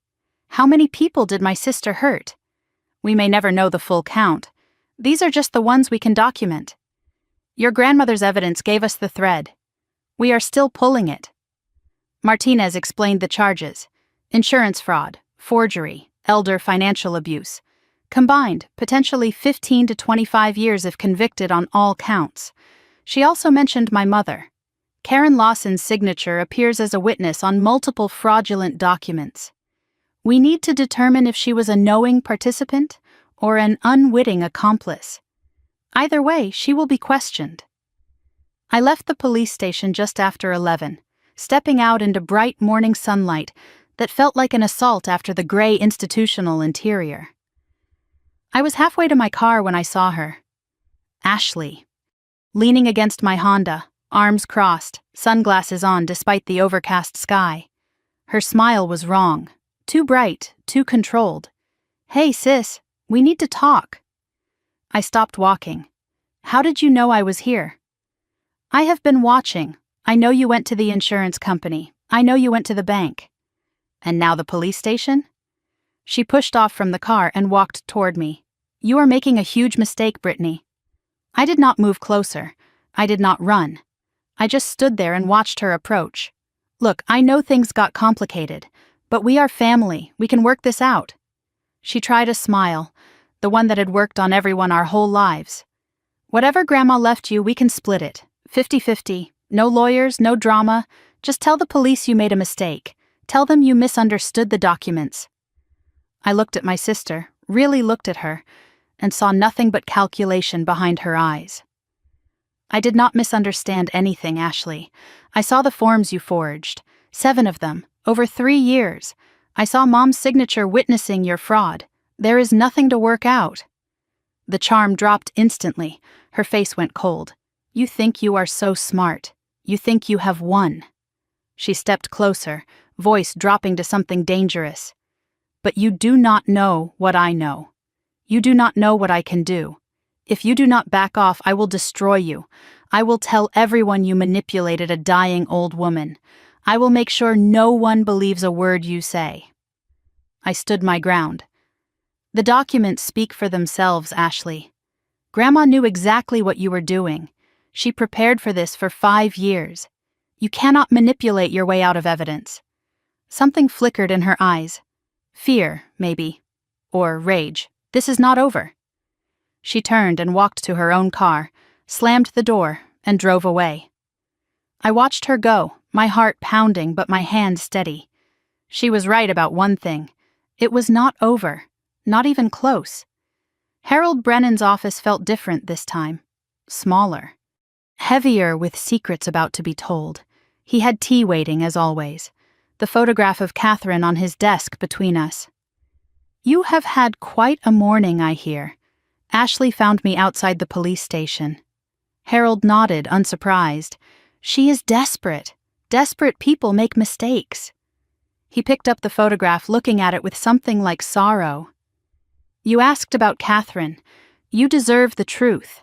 How many people did my sister hurt? We may never know the full count. These are just the ones we can document. Your grandmother's evidence gave us the thread. We are still pulling it. Martinez explained the charges: insurance fraud, forgery, elder financial abuse. Combined, potentially 15 to 25 years if convicted on all counts. She also mentioned my mother. Karen Lawson's signature appears as a witness on multiple fraudulent documents. We need to determine if she was a knowing participant or an unwitting accomplice. Either way, she will be questioned. I left the police station just after 11, stepping out into bright morning sunlight that felt like an assault after the gray institutional interior. I was halfway to my car when I saw her. Ashley. Leaning against my Honda, arms crossed, sunglasses on despite the overcast sky. Her smile was wrong. Too bright, too controlled. Hey sis, we need to talk. I stopped walking. How did you know I was here? I have been watching. I know you went to the insurance company. I know you went to the bank. And now the police station? She pushed off from the car and walked toward me. You are making a huge mistake, Brittany. I did not move closer. I did not run. I just stood there and watched her approach. Look, I know things got complicated, but we are family. We can work this out. She tried a smile, the one that had worked on everyone our whole lives. Whatever Grandma left you, we can split it. 50-50. No lawyers, no drama. Just tell the police you made a mistake. Tell them you misunderstood the documents. I looked at my sister, really looked at her, and saw nothing but calculation behind her eyes. I did not misunderstand anything, Ashley. I saw the forms you forged. 7 of them, over 3 years. I saw Mom's signature witnessing your fraud. There is nothing to work out. The charm dropped instantly. Her face went cold. You think you are so smart. You think you have won. She stepped closer, voice dropping to something dangerous. But you do not know what I know. You do not know what I can do. If you do not back off, I will destroy you. I will tell everyone you manipulated a dying old woman. I will make sure no one believes a word you say. I stood my ground. The documents speak for themselves, Ashley. Grandma knew exactly what you were doing. She prepared for this for 5 years. You cannot manipulate your way out of evidence. Something flickered in her eyes. Fear, maybe. Or rage. This is not over. She turned and walked to her own car, slammed the door, and drove away. I watched her go, my heart pounding but my hand steady. She was right about one thing. It was not over, not even close. Harold Brennan's office felt different this time. Smaller. Heavier with secrets about to be told. He had tea waiting as always. The photograph of Catherine on his desk between us. You have had quite a morning, I hear. Ashley found me outside the police station. Harold nodded, unsurprised. She is desperate. Desperate people make mistakes. He picked up the photograph, looking at it with something like sorrow. You asked about Catherine. You deserve the truth.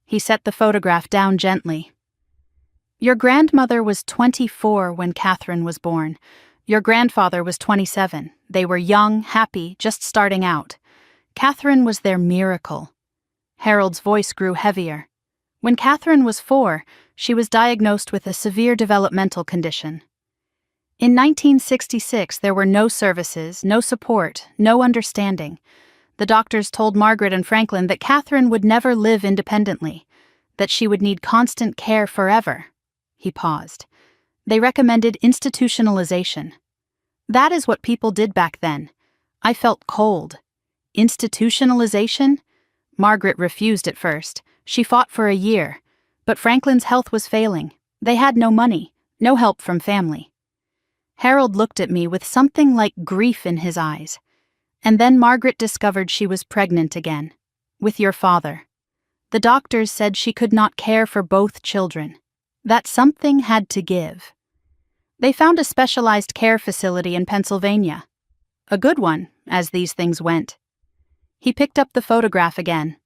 He set the photograph down gently. Your grandmother was 24 when Catherine was born. Your grandfather was 27. They were young, happy, just starting out. Catherine was their miracle. Harold's voice grew heavier. When Catherine was 4, she was diagnosed with a severe developmental condition. In 1966, there were no services, no support, no understanding. The doctors told Margaret and Franklin that Catherine would never live independently, that she would need constant care forever. He paused. They recommended institutionalization. That is what people did back then. I felt cold. Institutionalization? Margaret refused at first. She fought for a year. But Franklin's health was failing. They had no money, no help from family. Harold looked at me with something like grief in his eyes. And then Margaret discovered she was pregnant again. With your father. The doctors said she could not care for both children. That something had to give. They found a specialized care facility in Pennsylvania. A good one, as these things went. He picked up the photograph again.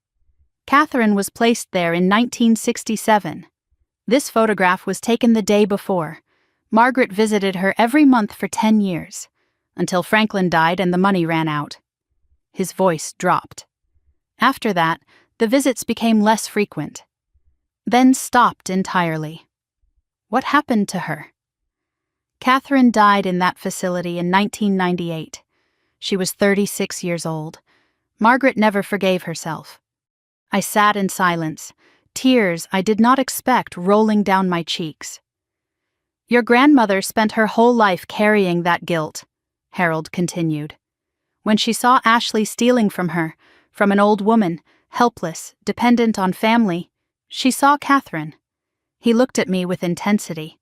Catherine was placed there in 1967. This photograph was taken the day before. Margaret visited her every month for 10 years, until Franklin died and the money ran out. His voice dropped. After that, The visits became less frequent. Then stopped entirely. What happened to her? Catherine died in that facility in 1998. She was 36 years old. Margaret never forgave herself. I sat in silence, tears I did not expect rolling down my cheeks. Your grandmother spent her whole life carrying that guilt, Harold continued. When she saw Ashley stealing from her, from an old woman, helpless, dependent on family, she saw Catherine. He looked at me with intensity.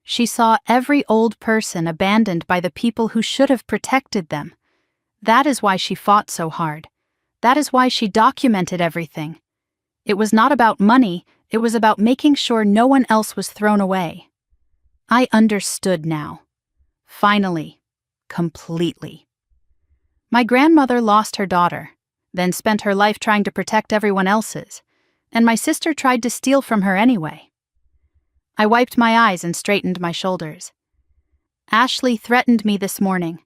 She saw every old person abandoned by the people who should have protected them. That is why she fought so hard. That is why she documented everything. It was not about money, it was about making sure no one else was thrown away. I understood now. Finally. Completely. My grandmother lost her daughter, then spent her life trying to protect everyone else's, and my sister tried to steal from her anyway. I wiped my eyes and straightened my shoulders. Ashley threatened me this morning,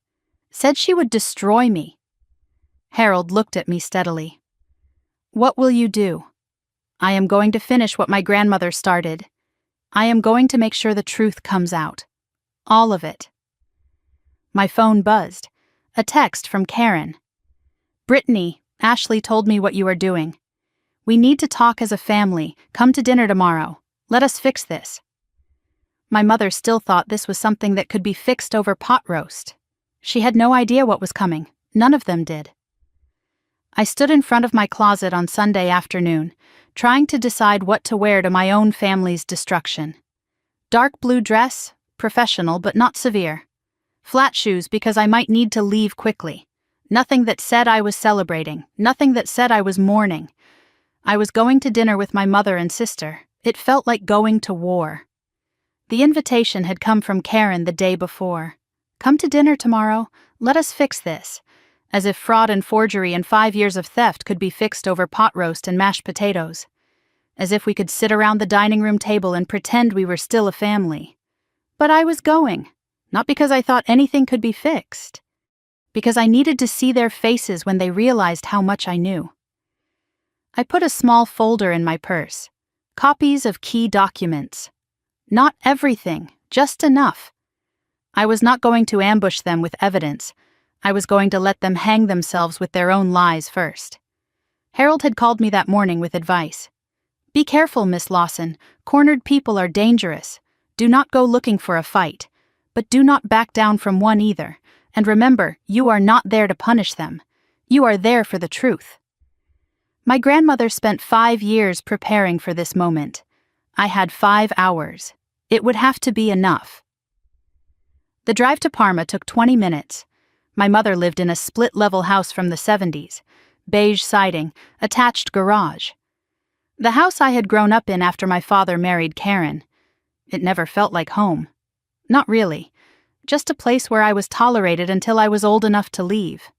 said she would destroy me. Harold looked at me steadily. What will you do? I am going to finish what my grandmother started. I am going to make sure the truth comes out. All of it. My phone buzzed. A text from Karen. Brittany, Ashley told me what you are doing. We need to talk as a family. Come to dinner tomorrow. Let us fix this. My mother still thought this was something that could be fixed over pot roast. She had no idea what was coming. None of them did. I stood in front of my closet on Sunday afternoon, trying to decide what to wear to my own family's destruction. Dark blue dress, professional but not severe. Flat shoes because I might need to leave quickly. Nothing that said I was celebrating, nothing that said I was mourning. I was going to dinner with my mother and sister. It felt like going to war. The invitation had come from Karen the day before. Come to dinner tomorrow, let us fix this. As if fraud and forgery and 5 years of theft could be fixed over pot roast and mashed potatoes. As if we could sit around the dining room table and pretend we were still a family. But I was going, not because I thought anything could be fixed. Because I needed to see their faces when they realized how much I knew. I put a small folder in my purse. Copies of key documents. Not everything, just enough. I was not going to ambush them with evidence. I was going to let them hang themselves with their own lies first. Harold had called me that morning with advice. Be careful, Miss Lawson. Cornered people are dangerous. Do not go looking for a fight. But do not back down from one either. And remember, you are not there to punish them. You are there for the truth. My grandmother spent 5 years preparing for this moment. I had 5 hours. It would have to be enough. The drive to Parma took 20 minutes. My mother lived in a split-level house from the 70s, beige siding, attached garage. The house I had grown up in after my father married Karen. It never felt like home. Not really. Just a place where I was tolerated until I was old enough to leave.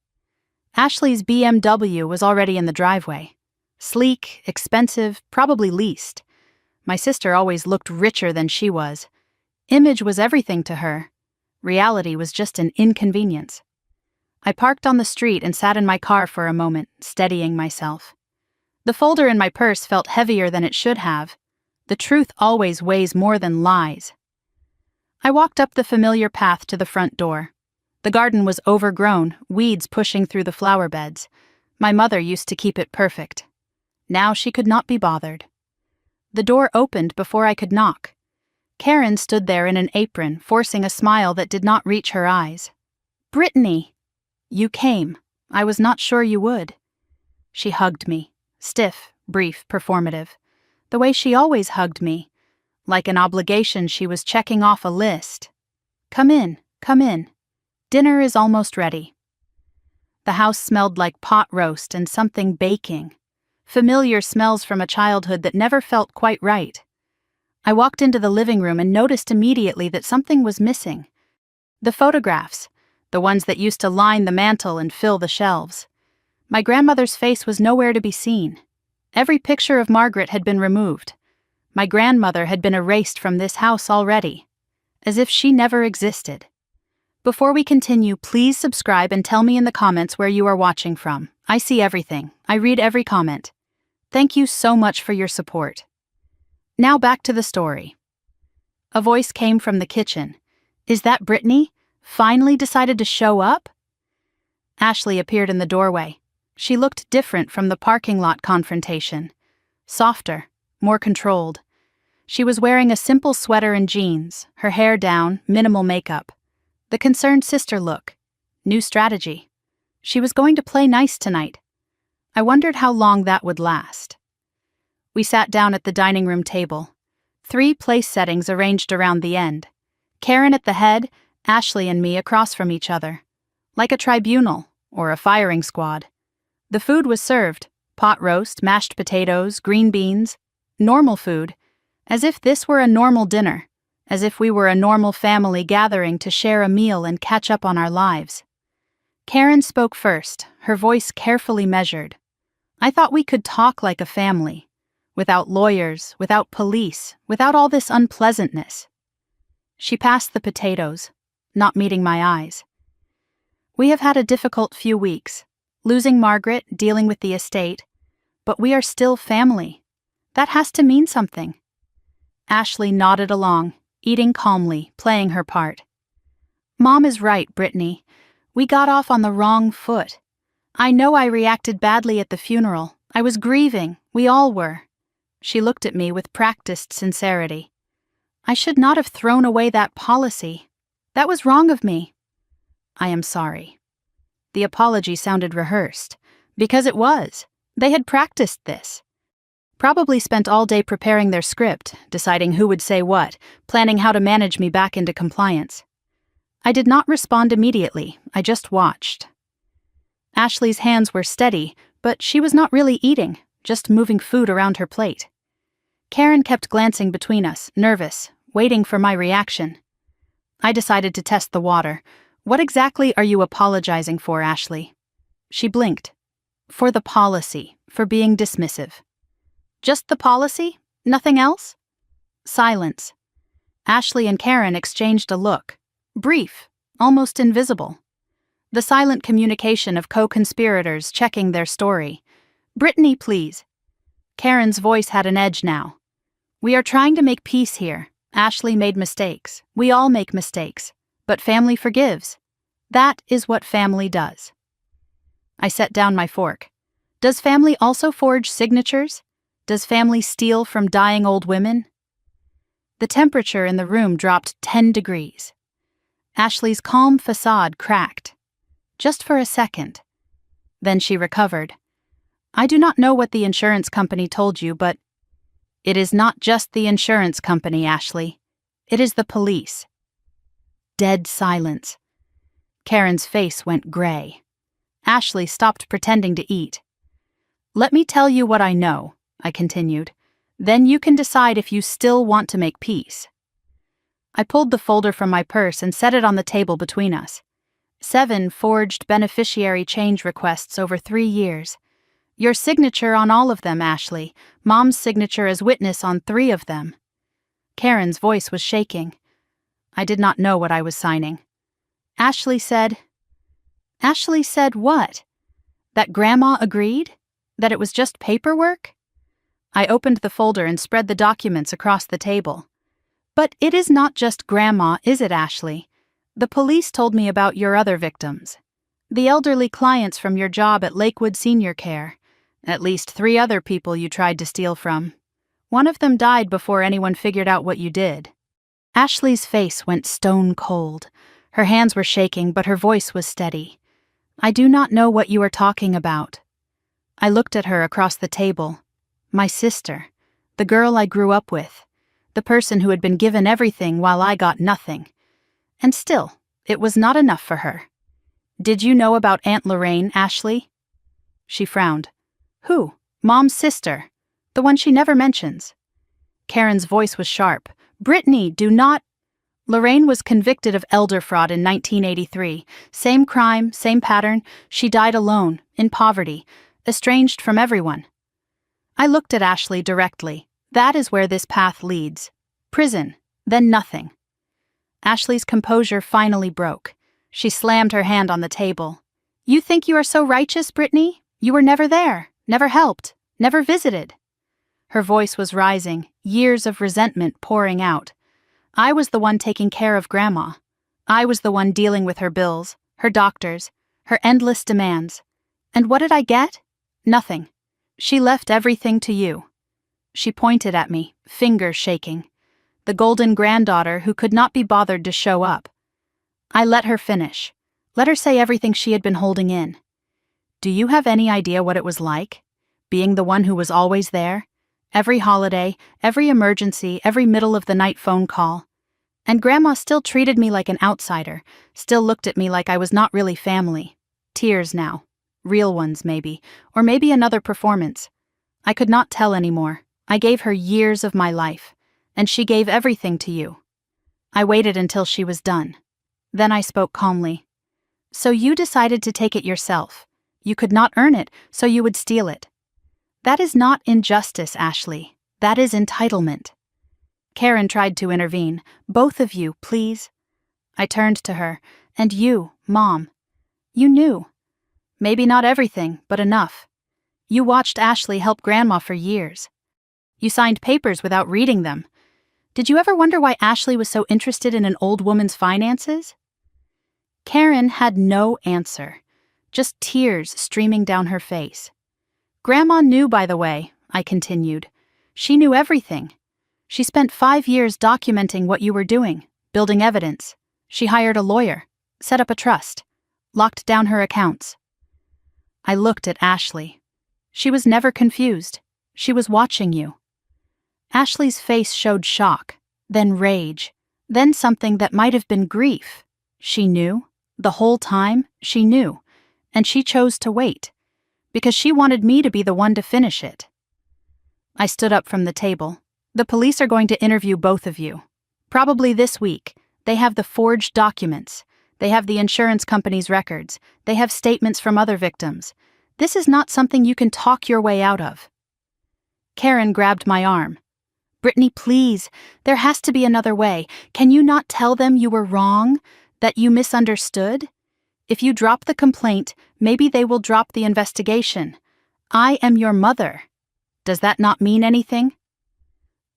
Ashley's BMW was already in the driveway. Sleek, expensive, probably leased. My sister always looked richer than she was. Image was everything to her. Reality was just an inconvenience. I parked on the street and sat in my car for a moment, steadying myself. The folder in my purse felt heavier than it should have. The truth always weighs more than lies. I walked up the familiar path to the front door. The garden was overgrown, weeds pushing through the flower beds. My mother used to keep it perfect. Now she could not be bothered. The door opened before I could knock. Karen stood there in an apron, forcing a smile that did not reach her eyes. Brittany! You came. I was not sure you would. She hugged me. Stiff, brief, performative. The way she always hugged me. Like an obligation she was checking off a list. Come in, come in. Dinner is almost ready. The house smelled like pot roast and something baking. Familiar smells from a childhood that never felt quite right. I walked into the living room and noticed immediately that something was missing. The photographs, the ones that used to line the mantel and fill the shelves. My grandmother's face was nowhere to be seen. Every picture of Margaret had been removed. My grandmother had been erased from this house already, as if she never existed. Before we continue, please subscribe and tell me in the comments where you are watching from. I see everything. I read every comment. Thank you so much for your support. Now back to the story. A voice came from the kitchen. Is that Brittany? Finally decided to show up? Ashley appeared in the doorway. She looked different from the parking lot confrontation. Softer, more controlled. She was wearing a simple sweater and jeans, her hair down, minimal makeup. The concerned sister look. New strategy. She was going to play nice tonight. I wondered how long that would last. We sat down at the dining room table. 3 place settings arranged around the end. Karen at the head, Ashley and me across from each other. Like a tribunal, or a firing squad. The food was served. Pot roast, mashed potatoes, green beans. Normal food. As if this were a normal dinner. As if we were a normal family gathering to share a meal and catch up on our lives. Karen spoke first, her voice carefully measured. I thought we could talk like a family. Without lawyers, without police, without all this unpleasantness. She passed the potatoes, not meeting my eyes. We have had a difficult few weeks, losing Margaret, dealing with the estate, but we are still family. That has to mean something. Ashley nodded along, eating calmly, playing her part. Mom is right, Brittany. We got off on the wrong foot. I know I reacted badly at the funeral. I was grieving. We all were. She looked at me with practiced sincerity. I should not have thrown away that policy. That was wrong of me. I am sorry. The apology sounded rehearsed. Because it was. They had practiced this. Probably spent all day preparing their script, deciding who would say what, planning how to manage me back into compliance. I did not respond immediately. I just watched. Ashley's hands were steady, but she was not really eating, just moving food around her plate. Karen kept glancing between us, nervous, waiting for my reaction. I decided to test the water. What exactly are you apologizing for, Ashley? She blinked. For the policy, for being dismissive. Just the policy? Nothing else? Silence. Ashley and Karen exchanged a look. Brief, almost invisible. The silent communication of co-conspirators checking their story. Brittany, please. Karen's voice had an edge now. We are trying to make peace here. Ashley made mistakes. We all make mistakes. But family forgives. That is what family does. I set down my fork. Does family also forge signatures? Does family steal from dying old women? The temperature in the room dropped 10 degrees. Ashley's calm facade cracked. Just for a second. Then she recovered. I do not know what the insurance company told you, but it is not just the insurance company, Ashley. It is the police. Dead silence. Karen's face went gray. Ashley stopped pretending to eat. Let me tell you what I know, I continued. Then you can decide if you still want to make peace. I pulled the folder from my purse and set it on the table between us. 7 forged beneficiary change requests over 3 years. Your signature on all of them, Ashley. Mom's signature as witness on 3 of them. Karen's voice was shaking. I did not know what I was signing. Ashley said what? That Grandma agreed? That it was just paperwork? I opened the folder and spread the documents across the table. But it is not just Grandma, is it, Ashley? The police told me about your other victims. The elderly clients from your job at Lakewood Senior Care. At least 3 other people you tried to steal from. One of them died before anyone figured out what you did. Ashley's face went stone cold. Her hands were shaking, but her voice was steady. I do not know what you are talking about. I looked at her across the table. My sister. The girl I grew up with. The person who had been given everything while I got nothing. And still, it was not enough for her. Did you know about Aunt Lorraine, Ashley? She frowned. Who? Mom's sister. The one she never mentions. Karen's voice was sharp. Brittany, do not... Lorraine was convicted of elder fraud in 1983. Same crime, same pattern. She died alone, in poverty, estranged from everyone. I looked at Ashley directly. That is where this path leads. Prison, then nothing. Ashley's composure finally broke. She slammed her hand on the table. You think you are so righteous, Brittany? You were never there, never helped, Never visited. Her voice was rising, years of resentment pouring out. I was the one taking care of Grandma. I was the one dealing with her bills, her doctors, her endless demands. And what did I get? Nothing. She left everything to you. She pointed at me, fingers shaking. The golden granddaughter who could not be bothered to show up. I let her finish. Let her say everything she had been holding in. Do you have any idea what it was like? Being the one who was always there? Every holiday, every emergency, every middle-of-the-night phone call. And Grandma still treated me like an outsider, still looked at me like I was not really family. Tears now. Real ones, maybe. Or maybe another performance. I could not tell anymore. I gave her years of my life. And she gave everything to you. I waited until she was done. Then I spoke calmly. So you decided to take it yourself. You could not earn it, so you would steal it. That is not injustice, Ashley. That is entitlement. Karen tried to intervene. Both of you, please. I turned to her. And you, Mom. You knew. Maybe not everything, but enough. You watched Ashley help Grandma for years. You signed papers without reading them. Did you ever wonder why Ashley was so interested in an old woman's finances? Karen had no answer, just tears streaming down her face. Grandma knew, by the way, I continued. She knew everything. She spent 5 years documenting what you were doing, building evidence. She hired a lawyer, set up a trust, locked down her accounts. I looked at Ashley. She was never confused. She was watching you. Ashley's face showed shock, then rage, then something that might have been grief. She knew. The whole time, she knew. And she chose to wait. Because she wanted me to be the one to finish it. I stood up from the table. The police are going to interview both of you. Probably this week. They have the forged documents. They have the insurance company's records. They have statements from other victims. This is not something you can talk your way out of. Karen grabbed my arm. Brittany, please. There has to be another way. Can you not tell them you were wrong? That you misunderstood? If you drop the complaint, maybe they will drop the investigation. I am your mother. Does that not mean anything?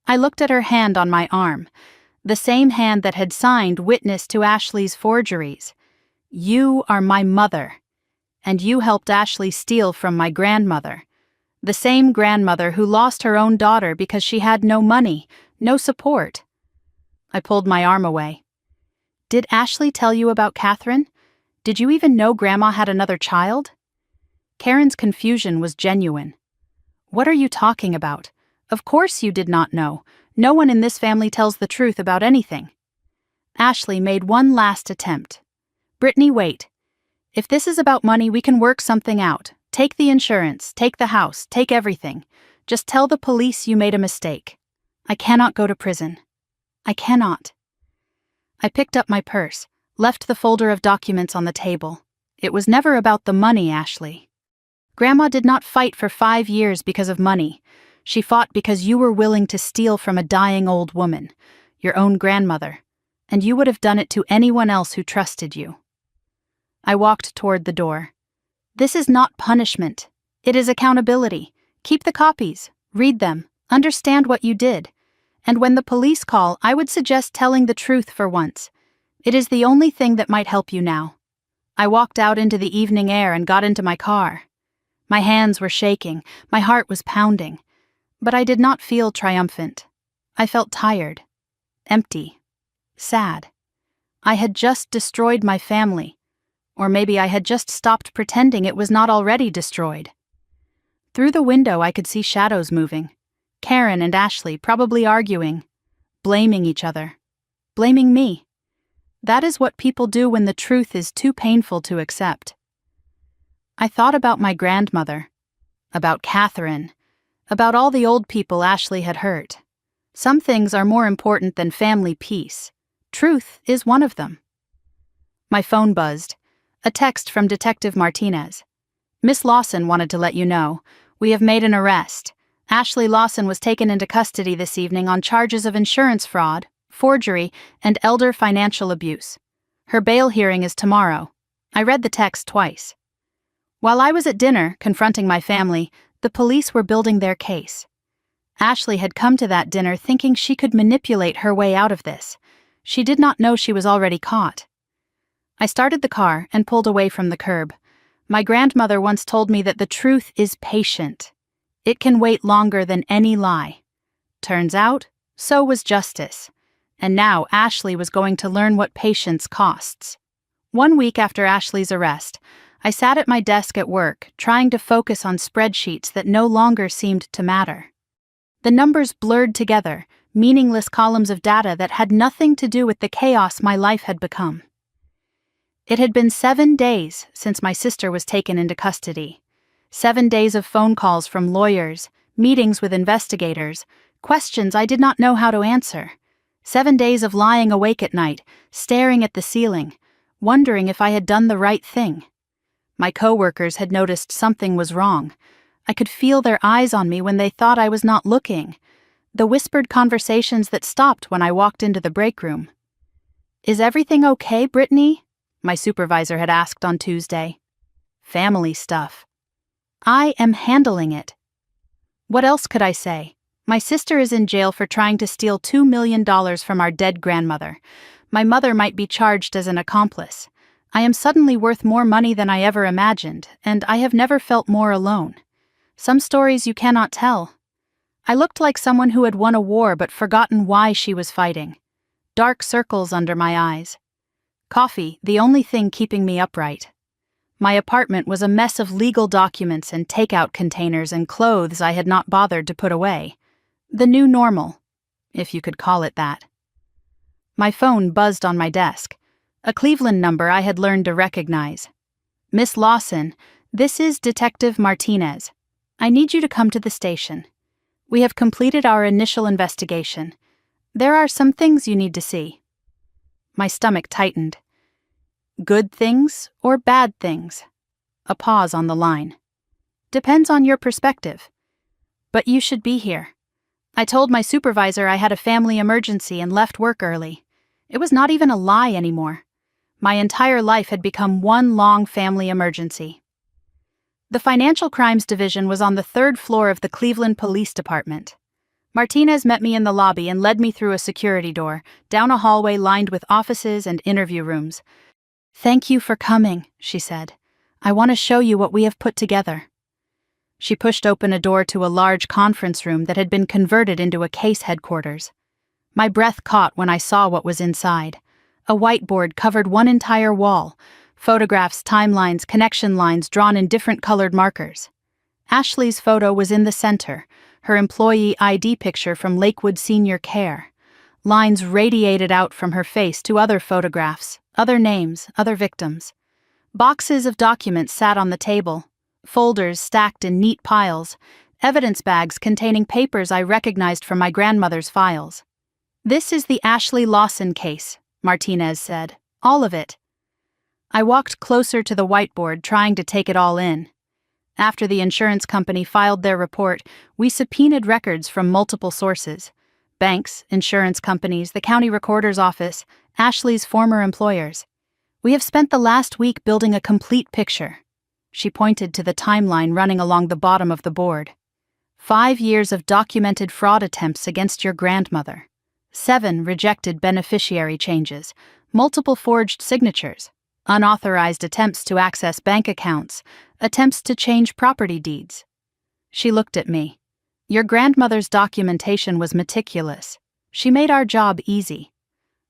I looked at her hand on my arm, the same hand that had signed witness to Ashley's forgeries. You are my mother. And you helped Ashley steal from my grandmother. The same grandmother who lost her own daughter because she had no money, no support. I pulled my arm away. Did Ashley tell you about Catherine? Did you even know Grandma had another child? Karen's confusion was genuine. What are you talking about? Of course you did not know. No one in this family tells the truth about anything. Ashley made one last attempt. Brittany, wait. If this is about money, we can work something out. Take the insurance, take the house, take everything. Just tell the police you made a mistake. I cannot go to prison. I cannot. I picked up my purse, left the folder of documents on the table. It was never about the money, Ashley. Grandma did not fight for 5 years because of money. She fought because you were willing to steal from a dying old woman, your own grandmother, and you would have done it to anyone else who trusted you. I walked toward the door. This is not punishment. It is accountability. Keep the copies, read them, understand what you did. And when the police call, I would suggest telling the truth for once. It is the only thing that might help you now. I walked out into the evening air and got into my car. My hands were shaking, my heart was pounding. But I did not feel triumphant. I felt tired, empty, sad. I had just destroyed my family. Or maybe I had just stopped pretending it was not already destroyed. Through the window I could see shadows moving. Karen and Ashley probably arguing, blaming each other, blaming me. That is what people do when the truth is too painful to accept. I thought about my grandmother, about Catherine, about all the old people Ashley had hurt. Some things are more important than family peace. Truth is one of them. My phone buzzed. A text from Detective Martinez. Miss Lawson wanted to let you know. We have made an arrest. Ashley Lawson was taken into custody this evening on charges of insurance fraud, forgery, and elder financial abuse. Her bail hearing is tomorrow. I read the text twice. While I was at dinner, confronting my family, The police were building their case. Ashley had come to that dinner thinking she could manipulate her way out of this. She did not know she was already caught. I started the car and pulled away from the curb. My grandmother once told me that the truth is patient. It can wait longer than any lie. Turns out, so was justice. And now Ashley was going to learn what patience costs. 1 week after Ashley's arrest, I sat at my desk at work, trying to focus on spreadsheets that no longer seemed to matter. The numbers blurred together, meaningless columns of data that had nothing to do with the chaos my life had become. It had been 7 days since my sister was taken into custody. 7 days of phone calls from lawyers, meetings with investigators, questions I did not know how to answer. 7 days of lying awake at night, staring at the ceiling, wondering if I had done the right thing. My coworkers had noticed something was wrong. I could feel their eyes on me when they thought I was not looking. The whispered conversations that stopped when I walked into the break room. "Is everything okay, Brittany?" my supervisor had asked on Tuesday. "Family stuff." "I am handling it." What else could I say? My sister is in jail for trying to steal $2 million from our dead grandmother. My mother might be charged as an accomplice. I am suddenly worth more money than I ever imagined, and I have never felt more alone. Some stories you cannot tell. I looked like someone who had won a war but forgotten why she was fighting. Dark circles under my eyes. Coffee, the only thing keeping me upright. My apartment was a mess of legal documents and takeout containers and clothes I had not bothered to put away. The new normal, if you could call it that. My phone buzzed on my desk. A Cleveland number I had learned to recognize. "Miss Lawson, this is Detective Martinez. I need you to come to the station. We have completed our initial investigation. There are some things you need to see." My stomach tightened. "Good things or bad things?" A pause on the line. "Depends on your perspective. But you should be here. I told my supervisor I had a family emergency and left work early. It was not even a lie anymore. My entire life had become one long family emergency. The Financial Crimes Division was on the 3rd floor of the Cleveland Police Department. Martinez met me in the lobby and led me through a security door, down a hallway lined with offices and interview rooms. "Thank you for coming," she said. "I want to show you what we have put together." She pushed open a door to a large conference room that had been converted into a case headquarters. My breath caught when I saw what was inside. A whiteboard covered one entire wall, photographs, timelines, connection lines drawn in different colored markers. Ashley's photo was in the center, her employee ID picture from Lakewood Senior Care. Lines radiated out from her face to other photographs, other names, other victims. Boxes of documents sat on the table, folders stacked in neat piles, evidence bags containing papers I recognized from my grandmother's files. "This is the Ashley Lawson case," Martinez said. "All of it." I walked closer to the whiteboard, trying to take it all in. After the insurance company filed their report, we subpoenaed records from multiple sources: banks, insurance companies, the county recorder's office, Ashley's former employers. "We have spent the last week building a complete picture." She pointed to the timeline running along the bottom of the board. 5 years of documented fraud attempts against your grandmother. 7 rejected beneficiary changes, multiple forged signatures, unauthorized attempts to access bank accounts, attempts to change property deeds. She looked at me. "Your grandmother's documentation was meticulous. She made our job easy."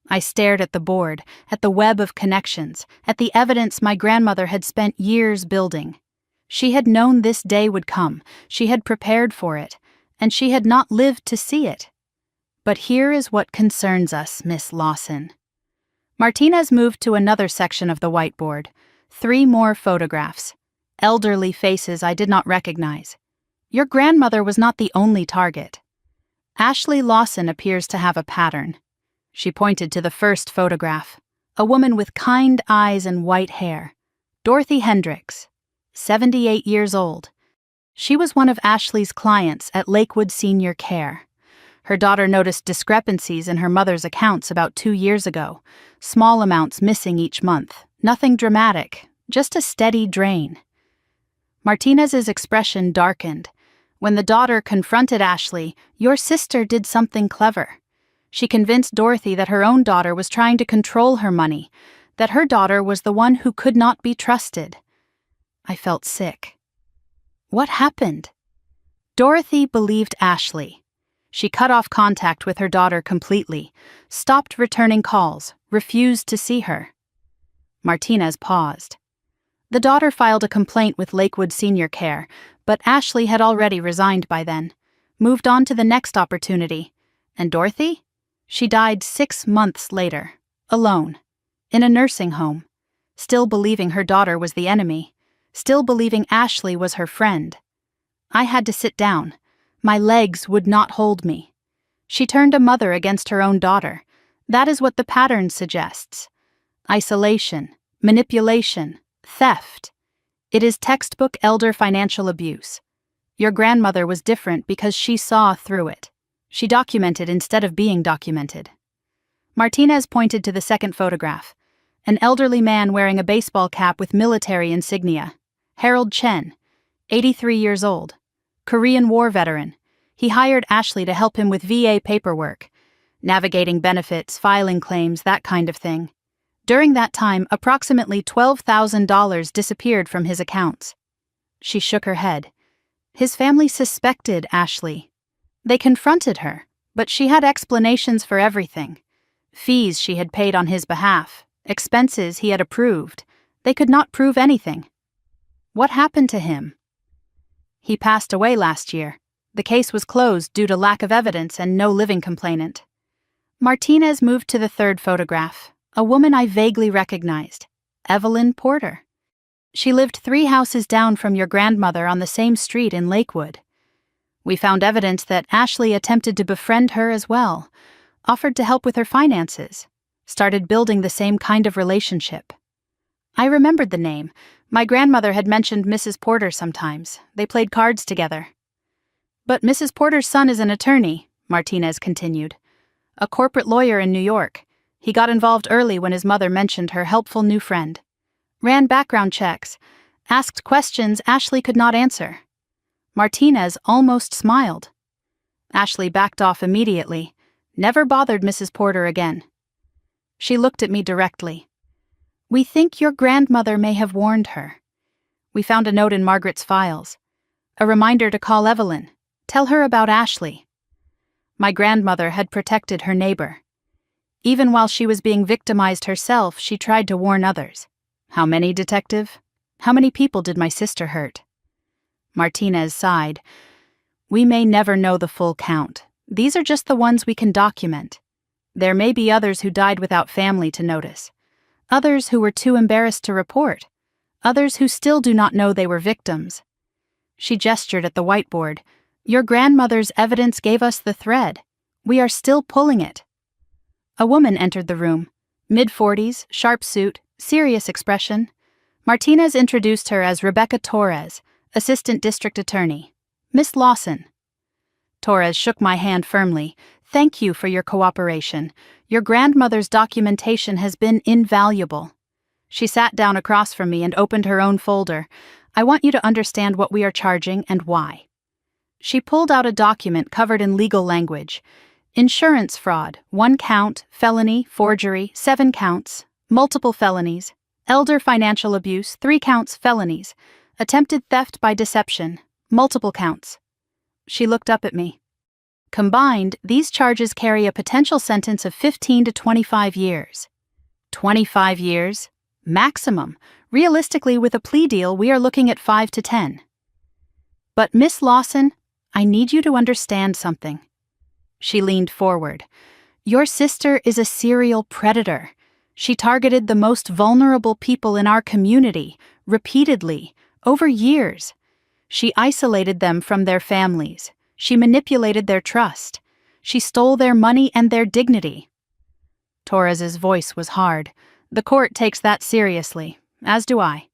I stared at the board, at the web of connections, at the evidence my grandmother had spent years building. She had known this day would come, she had prepared for it, and she had not lived to see it. "But here is what concerns us, Miss Lawson." Martinez moved to another section of the whiteboard. 3 more photographs. Elderly faces I did not recognize. Your grandmother was not the only target. Ashley Lawson appears to have a pattern. She pointed to the first photograph. A woman with kind eyes and white hair. Dorothy Hendricks, 78 years old. She was one of Ashley's clients at Lakewood Senior Care. Her daughter noticed discrepancies in her mother's accounts about 2 years ago. Small amounts missing each month. Nothing dramatic, just a steady drain. Martinez's expression darkened. When the daughter confronted Ashley, "Your sister did something clever." She convinced Dorothy that her own daughter was trying to control her money, that her daughter was the one who could not be trusted. I felt sick. What happened? Dorothy believed Ashley. She cut off contact with her daughter completely, stopped returning calls, refused to see her. Martinez paused. The daughter filed a complaint with Lakewood Senior Care, but Ashley had already resigned by then, moved on to the next opportunity. And Dorothy? She died 6 months later, alone, in a nursing home, still believing her daughter was the enemy, still believing Ashley was her friend. I had to sit down. My legs would not hold me. She turned a mother against her own daughter. That is what the pattern suggests. Isolation, manipulation, theft. It is textbook elder financial abuse. Your grandmother was different because she saw through it. She documented instead of being documented. Martinez pointed to the second photograph. An elderly man wearing a baseball cap with military insignia. Harold Chen, 83 years old. Korean War veteran. He hired Ashley to help him with VA paperwork. Navigating benefits, filing claims, that kind of thing. During that time, approximately $12,000 disappeared from his accounts. She shook her head. His family suspected Ashley. They confronted her, but she had explanations for everything. Fees she had paid on his behalf, expenses he had approved. They could not prove anything. What happened to him? He passed away last year. The case was closed due to lack of evidence and no living complainant. Martinez moved to the third photograph, a woman I vaguely recognized, Evelyn Porter. She lived 3 houses down from your grandmother on the same street in Lakewood. We found evidence that Ashley attempted to befriend her as well, offered to help with her finances, started building the same kind of relationship. I remembered the name. My grandmother had mentioned Mrs. Porter sometimes. They played cards together. But Mrs. Porter's son is an attorney, Martinez continued. A corporate lawyer in New York. He got involved early when his mother mentioned her helpful new friend. Ran background checks, asked questions Ashley could not answer. Martinez almost smiled. Ashley backed off immediately, never bothered Mrs. Porter again. She looked at me directly. We think your grandmother may have warned her. We found a note in Margaret's files. A reminder to call Evelyn. Tell her about Ashley. My grandmother had protected her neighbor. Even while she was being victimized herself, she tried to warn others. How many, detective? How many people did my sister hurt? Martinez sighed. We may never know the full count. These are just the ones we can document. There may be others who died without family to notice. Others who were too embarrassed to report. Others who still do not know they were victims. She gestured at the whiteboard. Your grandmother's evidence gave us the thread. We are still pulling it. A woman entered the room. Mid-40s, sharp suit, serious expression. Martinez introduced her as Rebecca Torres, Assistant District Attorney. Miss Lawson. Torres shook my hand firmly. Thank you for your cooperation. Your grandmother's documentation has been invaluable. She sat down across from me and opened her own folder. I want you to understand what we are charging and why. She pulled out a document covered in legal language. Insurance fraud, 1 count, felony, forgery, 7 counts, multiple felonies, elder financial abuse, 3 counts, felonies, attempted theft by deception, multiple counts. She looked up at me. Combined, these charges carry a potential sentence of 15 to 25 years. 25 years? Maximum. Realistically, with a plea deal, we are looking at 5 to 10. But Miss Lawson, I need you to understand something. She leaned forward. Your sister is a serial predator. She targeted the most vulnerable people in our community, repeatedly, over years. She isolated them from their families. She manipulated their trust. She stole their money and their dignity. Torres's voice was hard. The court takes that seriously, as do I.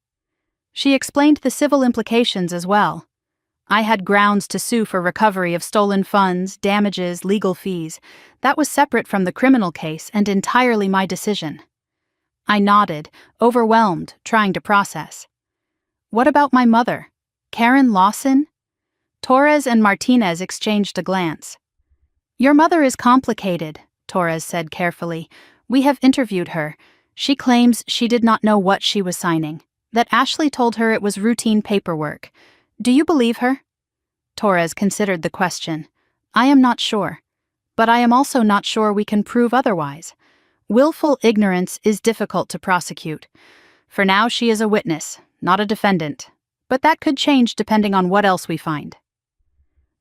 She explained the civil implications as well. I had grounds to sue for recovery of stolen funds, damages, legal fees. That was separate from the criminal case and entirely my decision. I nodded, overwhelmed, trying to process. What about my mother? Karen Lawson? Torres and Martinez exchanged a glance. "Your mother is complicated," Torres said carefully. "We have interviewed her. She claims she did not know what she was signing, that Ashley told her it was routine paperwork. Do you believe her?" Torres considered the question. "I am not sure. But I am also not sure we can prove otherwise. Willful ignorance is difficult to prosecute. For now, she is a witness, not a defendant. But that could change depending on what else we find."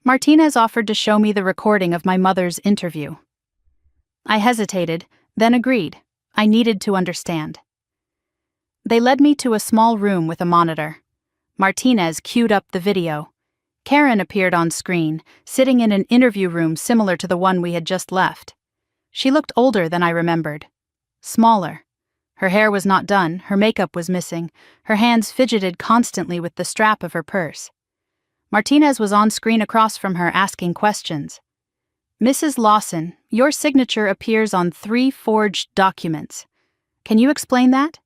Martinez offered to show me the recording of my mother's interview. I hesitated, then agreed. I needed to understand. They led me to a small room with a monitor. Martinez queued up the video. Karen appeared on screen, sitting in an interview room similar to the one we had just left. She looked older than I remembered. Smaller. Her hair was not done, her makeup was missing, her hands fidgeted constantly with the strap of her purse. Martinez was on screen across from her asking questions. "Mrs. Lawson, your signature appears on 3 forged documents. Can you explain that?"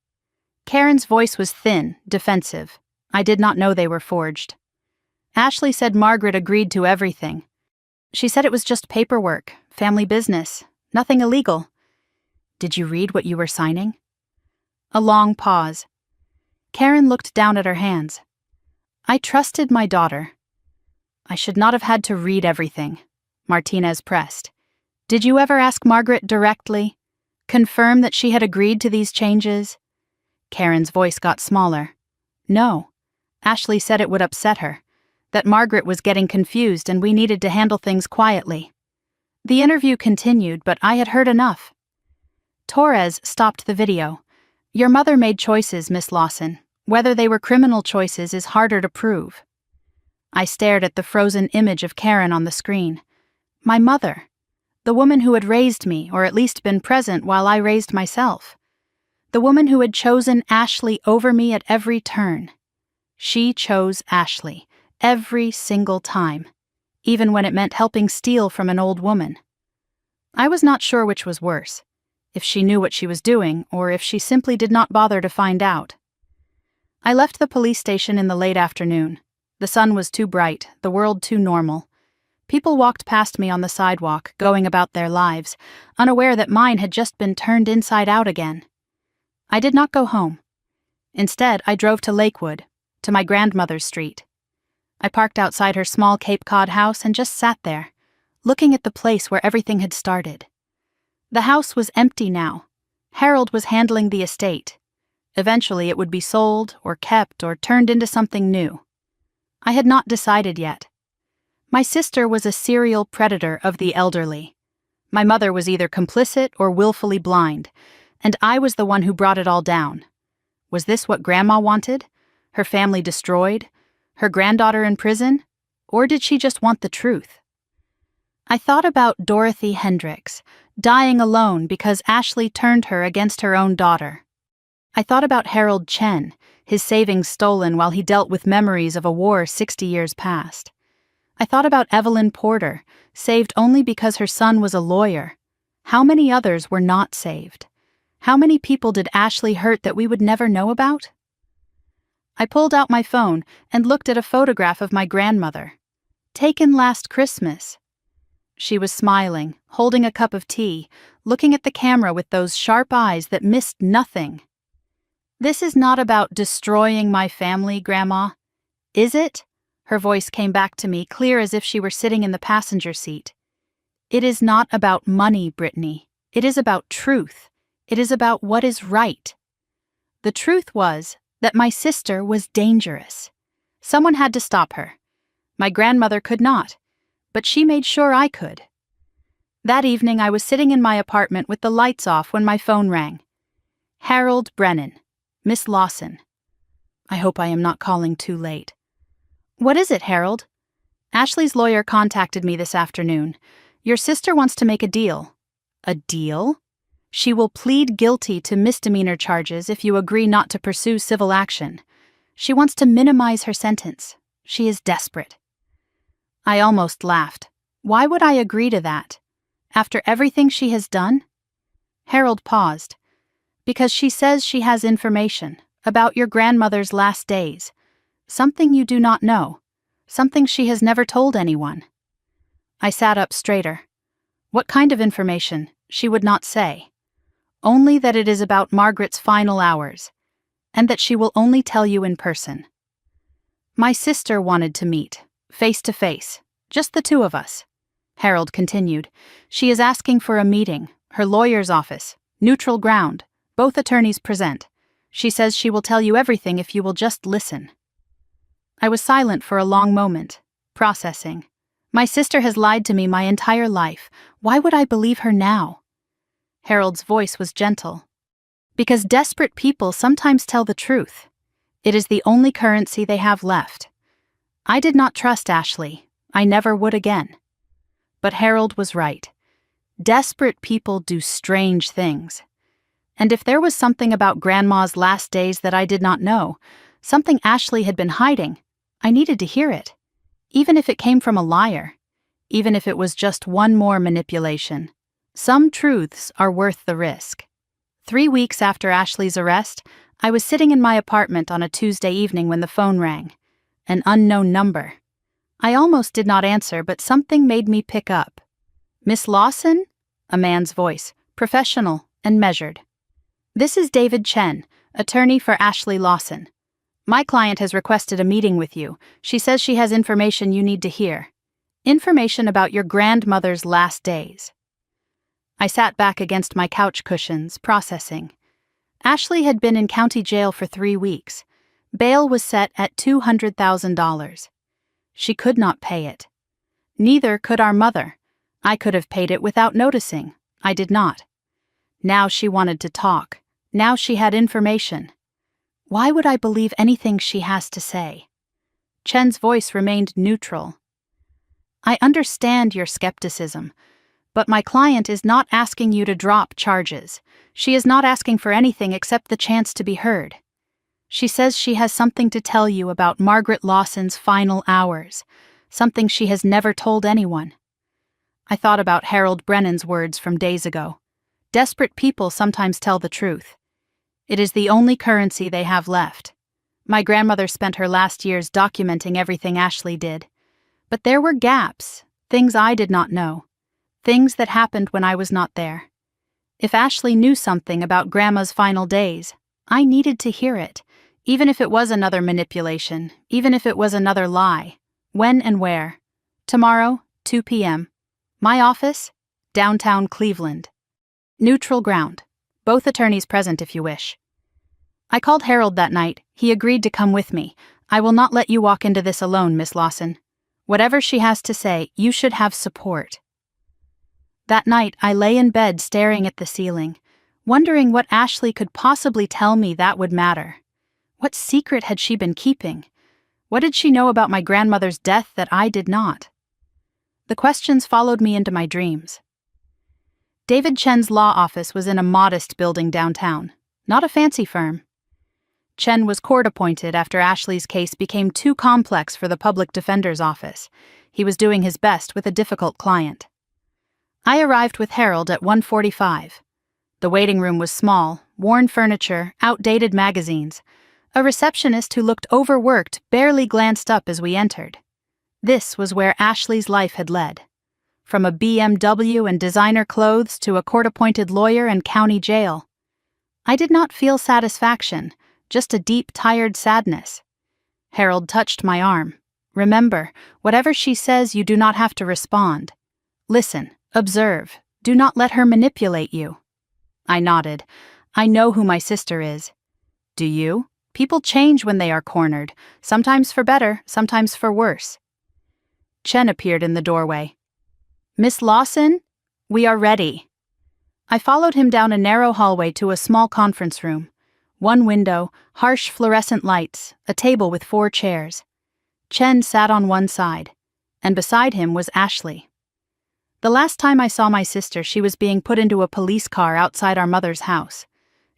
Karen's voice was thin, defensive. I did not know they were forged. Ashley said Margaret agreed to everything. She said it was just paperwork, family business, nothing illegal. "Did you read what you were signing?" A long pause. Karen looked down at her hands. "I trusted my daughter." "I should not have had to read everything," Martinez pressed. "Did you ever ask Margaret directly? Confirm that she had agreed to these changes?" Karen's voice got smaller. "No. Ashley said it would upset her, that Margaret was getting confused and we needed to handle things quietly." The interview continued, but I had heard enough. Torres stopped the video. "Your mother made choices, Miss Lawson. Whether they were criminal choices is harder to prove." I stared at the frozen image of Karen on the screen. My mother. The woman who had raised me, or at least been present while I raised myself. The woman who had chosen Ashley over me at every turn. She chose Ashley, every single time, even when it meant helping steal from an old woman. I was not sure which was worse, if she knew what she was doing, or if she simply did not bother to find out. I left the police station in the late afternoon. The sun was too bright, the world too normal. People walked past me on the sidewalk, going about their lives, unaware that mine had just been turned inside out again. I did not go home. Instead, I drove to Lakewood, to my grandmother's street. I parked outside her small Cape Cod house and just sat there, looking at the place where everything had started. The house was empty now. Harold was handling the estate. Eventually it would be sold, or kept, or turned into something new. I had not decided yet. My sister was a serial predator of the elderly. My mother was either complicit or willfully blind, and I was the one who brought it all down. Was this what Grandma wanted? Her family destroyed? Her granddaughter in prison? Or did she just want the truth? I thought about Dorothy Hendricks, dying alone because Ashley turned her against her own daughter. I thought about Harold Chen, his savings stolen while he dealt with memories of a war 60 years past. I thought about Evelyn Porter, saved only because her son was a lawyer. How many others were not saved? How many people did Ashley hurt that we would never know about? I pulled out my phone and looked at a photograph of my grandmother. Taken last Christmas. She was smiling, holding a cup of tea, looking at the camera with those sharp eyes that missed nothing. "This is not about destroying my family, Grandma. Is it?" Her voice came back to me, clear as if she were sitting in the passenger seat. "It is not about money, Brittany. It is about truth. It is about what is right." The truth was that my sister was dangerous. Someone had to stop her. My grandmother could not, but she made sure I could. That evening I was sitting in my apartment with the lights off when my phone rang. Harold Brennan, Miss Lawson. I hope I am not calling too late. "What is it, Harold?" "Ashley's lawyer contacted me this afternoon. Your sister wants to make a deal." "A deal?" "She will plead guilty to misdemeanor charges if you agree not to pursue civil action. She wants to minimize her sentence. She is desperate." I almost laughed. Why would I agree to that? After everything she has done? Harold paused. "Because she says she has information about your grandmother's last days. Something you do not know. something she has never told anyone. I sat up straighter. What kind of information? She would not say. Only that it is about Margaret's final hours, and that she will only tell you in person. My sister wanted to meet, face to face, just the two of us. Harold continued. She is asking for a meeting, her lawyer's office, neutral ground, both attorneys present. She says she will tell you everything if you will just listen. I was silent for a long moment, processing. My sister has lied to me my entire life. Why would I believe her now? Harold's voice was gentle. Because desperate people sometimes tell the truth. It is the only currency they have left. I did not trust Ashley. I never would again. But Harold was right. Desperate people do strange things. And if there was something about Grandma's last days that I did not know, something Ashley had been hiding, I needed to hear it. Even if it came from a liar. Even if it was just one more manipulation. Some truths are worth the risk. 3 weeks after Ashley's arrest, I was sitting in my apartment on a Tuesday evening when the phone rang. An unknown number. I almost did not answer, but something made me pick up. "Miss Lawson?" A man's voice, professional and measured. "This is David Chen, attorney for Ashley Lawson. My client has requested a meeting with you. She says she has information you need to hear. Information about your grandmother's last days." I sat back against my couch cushions, processing. Ashley had been in county jail for 3 weeks. Bail was set at $200,000. She could not pay it. Neither could our mother. I could have paid it without noticing. I did not. Now she wanted to talk. Now she had information. Why would I believe anything she has to say? Chen's voice remained neutral. "I understand your skepticism, but my client is not asking you to drop charges. She is not asking for anything except the chance to be heard. She says she has something to tell you about Margaret Lawson's final hours, something she has never told anyone." I thought about Harold Brennan's words from days ago. Desperate people sometimes tell the truth. It is the only currency they have left. My grandmother spent her last years documenting everything Ashley did. But there were gaps, things I did not know, things that happened when I was not there. If Ashley knew something about Grandma's final days, I needed to hear it, even if it was another manipulation, even if it was another lie. When and where? Tomorrow, 2 p.m. My office? Downtown Cleveland. Neutral ground. Both attorneys present if you wish. I called Harold that night. He agreed to come with me. "I will not let you walk into this alone, Miss Lawson. Whatever she has to say, you should have support." That night, I lay in bed staring at the ceiling, wondering what Ashley could possibly tell me that would matter. What secret had she been keeping? What did she know about my grandmother's death that I did not? The questions followed me into my dreams. David Chen's law office was in a modest building downtown, not a fancy firm. Chen was court-appointed after Ashley's case became too complex for the public defender's office. He was doing his best with a difficult client. I arrived with Harold at 1:45. The waiting room was small, worn furniture, outdated magazines. A receptionist who looked overworked barely glanced up as we entered. This was where Ashley's life had led. From a BMW and designer clothes to a court-appointed lawyer and county jail. I did not feel satisfaction, just a deep, tired sadness. Harold touched my arm. "Remember, whatever she says, you do not have to respond. Listen, observe, do not let her manipulate you." I nodded. "I know who my sister is." "Do you? People change when they are cornered, sometimes for better, sometimes for worse." Chen appeared in the doorway. "Miss Lawson, we are ready." I followed him down a narrow hallway to a small conference room. One window, harsh fluorescent lights, a table with 4 chairs. Chen sat on one side, and beside him was Ashley. The last time I saw my sister, she was being put into a police car outside our mother's house.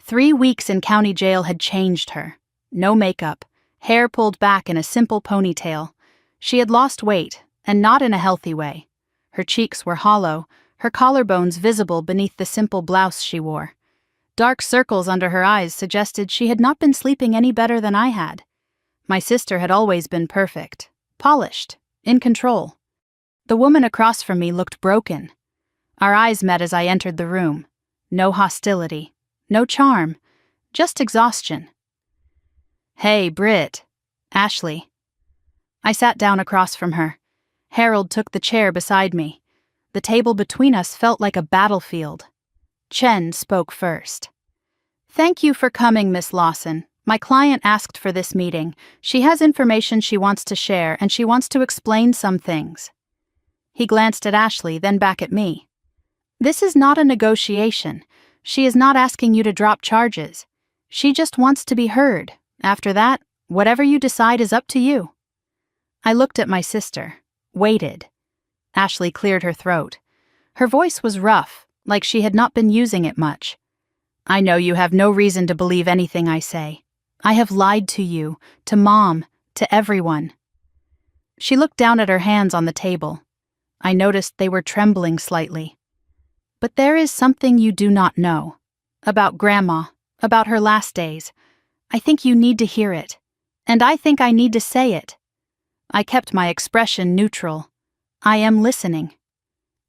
3 weeks in county jail had changed her. No makeup, hair pulled back in a simple ponytail. She had lost weight, and not in a healthy way. Her cheeks were hollow, her collarbones visible beneath the simple blouse she wore. Dark circles under her eyes suggested she had not been sleeping any better than I had. My sister had always been perfect, polished, in control. The woman across from me looked broken. Our eyes met as I entered the room. No hostility, no charm, just exhaustion. "Hey, Britt." "Ashley." I sat down across from her. Harold took the chair beside me. The table between us felt like a battlefield. Chen spoke first. "Thank you for coming, Miss Lawson. My client asked for this meeting. She has information she wants to share, and she wants to explain some things." He glanced at Ashley, then back at me. "This is not a negotiation. She is not asking you to drop charges. She just wants to be heard. After that, whatever you decide is up to you." I looked at my sister, waited. Ashley cleared her throat. Her voice was rough, like she had not been using it much. "I know you have no reason to believe anything I say. I have lied to you, to Mom, to everyone." She looked down at her hands on the table. I noticed they were trembling slightly. "But there is something you do not know. About Grandma, about her last days. I think you need to hear it. And I think I need to say it." I kept my expression neutral. "I am listening."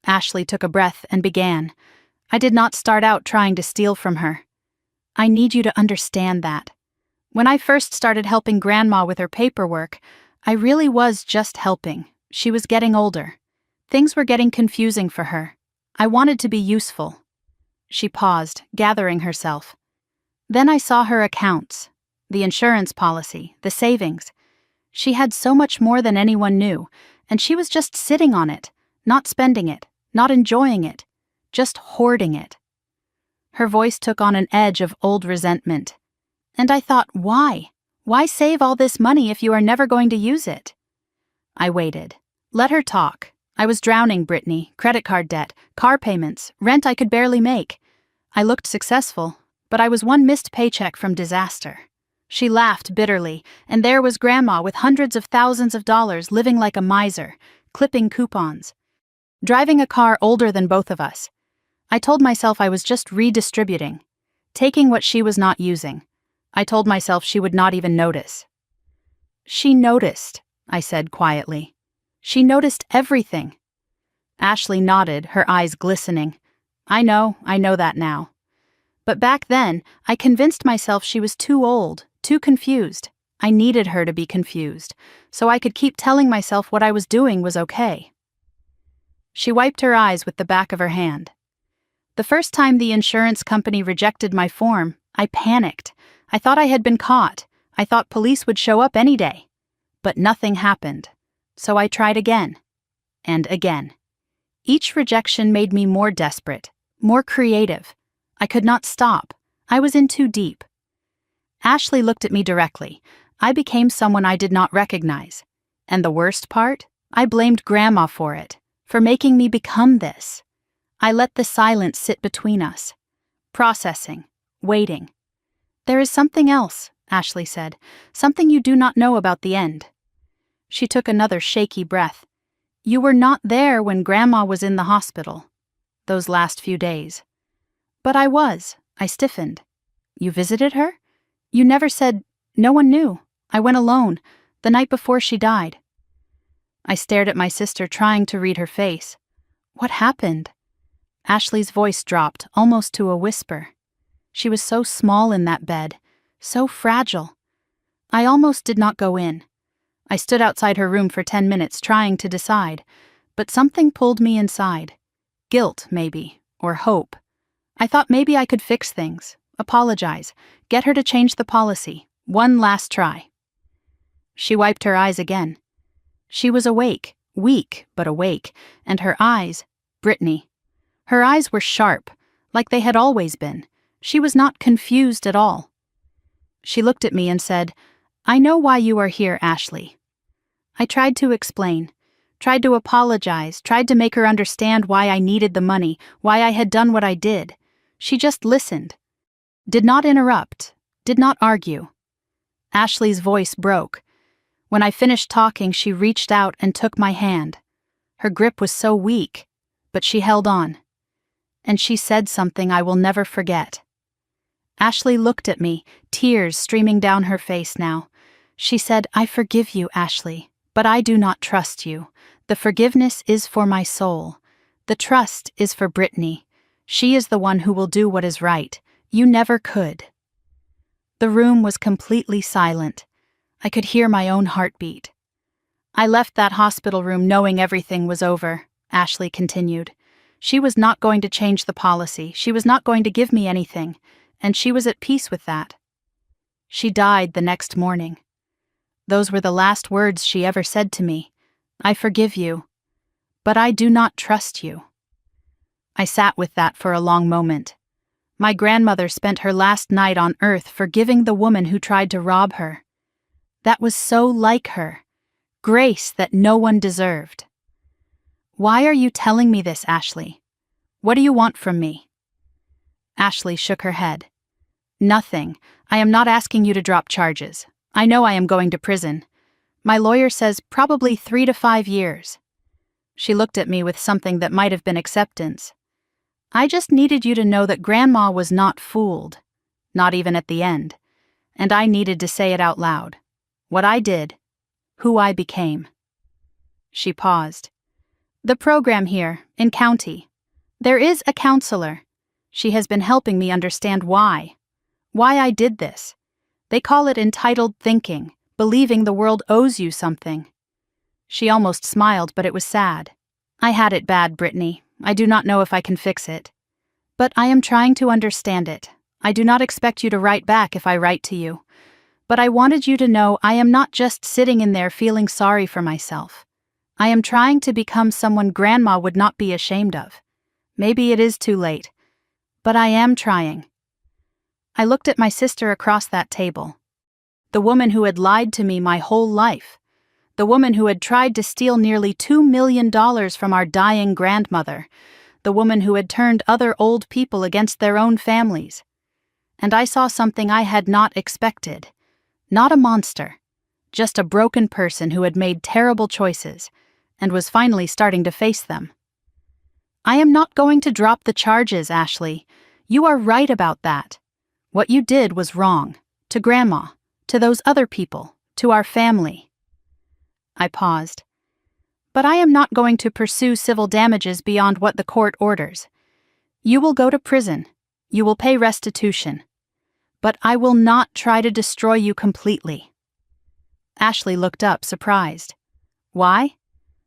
Ashley took a breath and began. I did not start out trying to steal from her. "I need you to understand that. When I first started helping Grandma with her paperwork, I really was just helping. She was getting older. Things were getting confusing for her. I wanted to be useful." She paused, gathering herself. "Then I saw her accounts, the insurance policy, the savings. She had so much more than anyone knew, and she was just sitting on it, not spending it, not enjoying it, just hoarding it." Her voice took on an edge of old resentment. And I thought, why? Why save all this money if you are never going to use it? I waited. Let her talk. I was drowning, Brittany. Credit card debt, car payments, rent I could barely make. I looked successful, but I was one missed paycheck from disaster. She laughed bitterly, and there was Grandma with hundreds of thousands of dollars living like a miser, clipping coupons. Driving a car older than both of us. I told myself I was just redistributing, taking what she was not using. I told myself she would not even notice. "She noticed," I said quietly. "She noticed everything." Ashley nodded, her eyes glistening. I know that now. But back then, I convinced myself she was too old, too confused. I needed her to be confused, so I could keep telling myself what I was doing was okay. She wiped her eyes with the back of her hand. "The first time the insurance company rejected my form, I panicked. I thought I had been caught. I thought police would show up any day. But nothing happened. So I tried again. And again. Each rejection made me more desperate, more creative. I could not stop. I was in too deep." Ashley looked at me directly. I became someone I did not recognize. And the worst part? I blamed Grandma for it, for making me become this. I let the silence sit between us. Processing. Waiting. "There is something else," Ashley said. "Something you do not know about the end." She took another shaky breath. "You were not there when Grandma was in the hospital. Those last few days." "But I was." I stiffened. "You visited her? You never said—" "No one knew. I went alone, the night before she died." I stared at my sister, trying to read her face. What happened? Ashley's voice dropped, almost to a whisper. She was so small in that bed, so fragile. I almost did not go in. I stood outside her room for 10 minutes trying to decide, but something pulled me inside. Guilt, maybe, or hope. I thought maybe I could fix things, apologize, get her to change the policy, one last try. She wiped her eyes again. She was awake, weak but awake, and her eyes, Brittany. Her eyes were sharp, like they had always been. She was not confused at all. She looked at me and said, "I know why you are here, Ashley." I tried to explain, tried to apologize, tried to make her understand why I needed the money, why I had done what I did. She just listened. Did not interrupt, did not argue. Ashley's voice broke. When I finished talking, she reached out and took my hand. Her grip was so weak, but she held on. And she said something I will never forget. Ashley looked at me, tears streaming down her face now. She said, "I forgive you, Ashley, But I do not trust you. The forgiveness is for my soul. The trust is for Brittany. She is the one who will do what is right. You never could." The room was completely silent. I could hear my own heartbeat. "I left that hospital room knowing everything was over," Ashley continued. "She was not going to change the policy. She was not going to give me anything, and she was at peace with that. She died the next morning. Those were the last words she ever said to me. I forgive you, but I do not trust you." I sat with that for a long moment. My grandmother spent her last night on earth forgiving the woman who tried to rob her. That was so like her. Grace that no one deserved. "Why are you telling me this, Ashley? What do you want from me?" Ashley shook her head. "Nothing. I am not asking you to drop charges. I know I am going to prison. My lawyer says probably 3 to 5 years. She looked at me with something that might have been acceptance. "I just needed you to know that Grandma was not fooled, not even at the end, and I needed to say it out loud. What I did, who I became." She paused. "The program here, in county. There is a counselor. She has been helping me understand why I did this. They call it entitled thinking, believing the world owes you something." She almost smiled, but it was sad. "I had it bad, Brittany. I do not know if I can fix it. But I am trying to understand it. I do not expect you to write back if I write to you. But I wanted you to know I am not just sitting in there feeling sorry for myself. I am trying to become someone Grandma would not be ashamed of. Maybe it is too late, but I am trying." I looked at my sister across that table. The woman who had lied to me my whole life. The woman who had tried to steal nearly $2 million from our dying grandmother. The woman who had turned other old people against their own families. And I saw something I had not expected. Not a monster. Just a broken person who had made terrible choices and was finally starting to face them. "I am not going to drop the charges, Ashley. You are right about that. What you did was wrong. To Grandma, to those other people, to our family." I paused. "But I am not going to pursue civil damages beyond what the court orders. You will go to prison. You will pay restitution. But I will not try to destroy you completely." Ashley looked up, surprised. "Why?"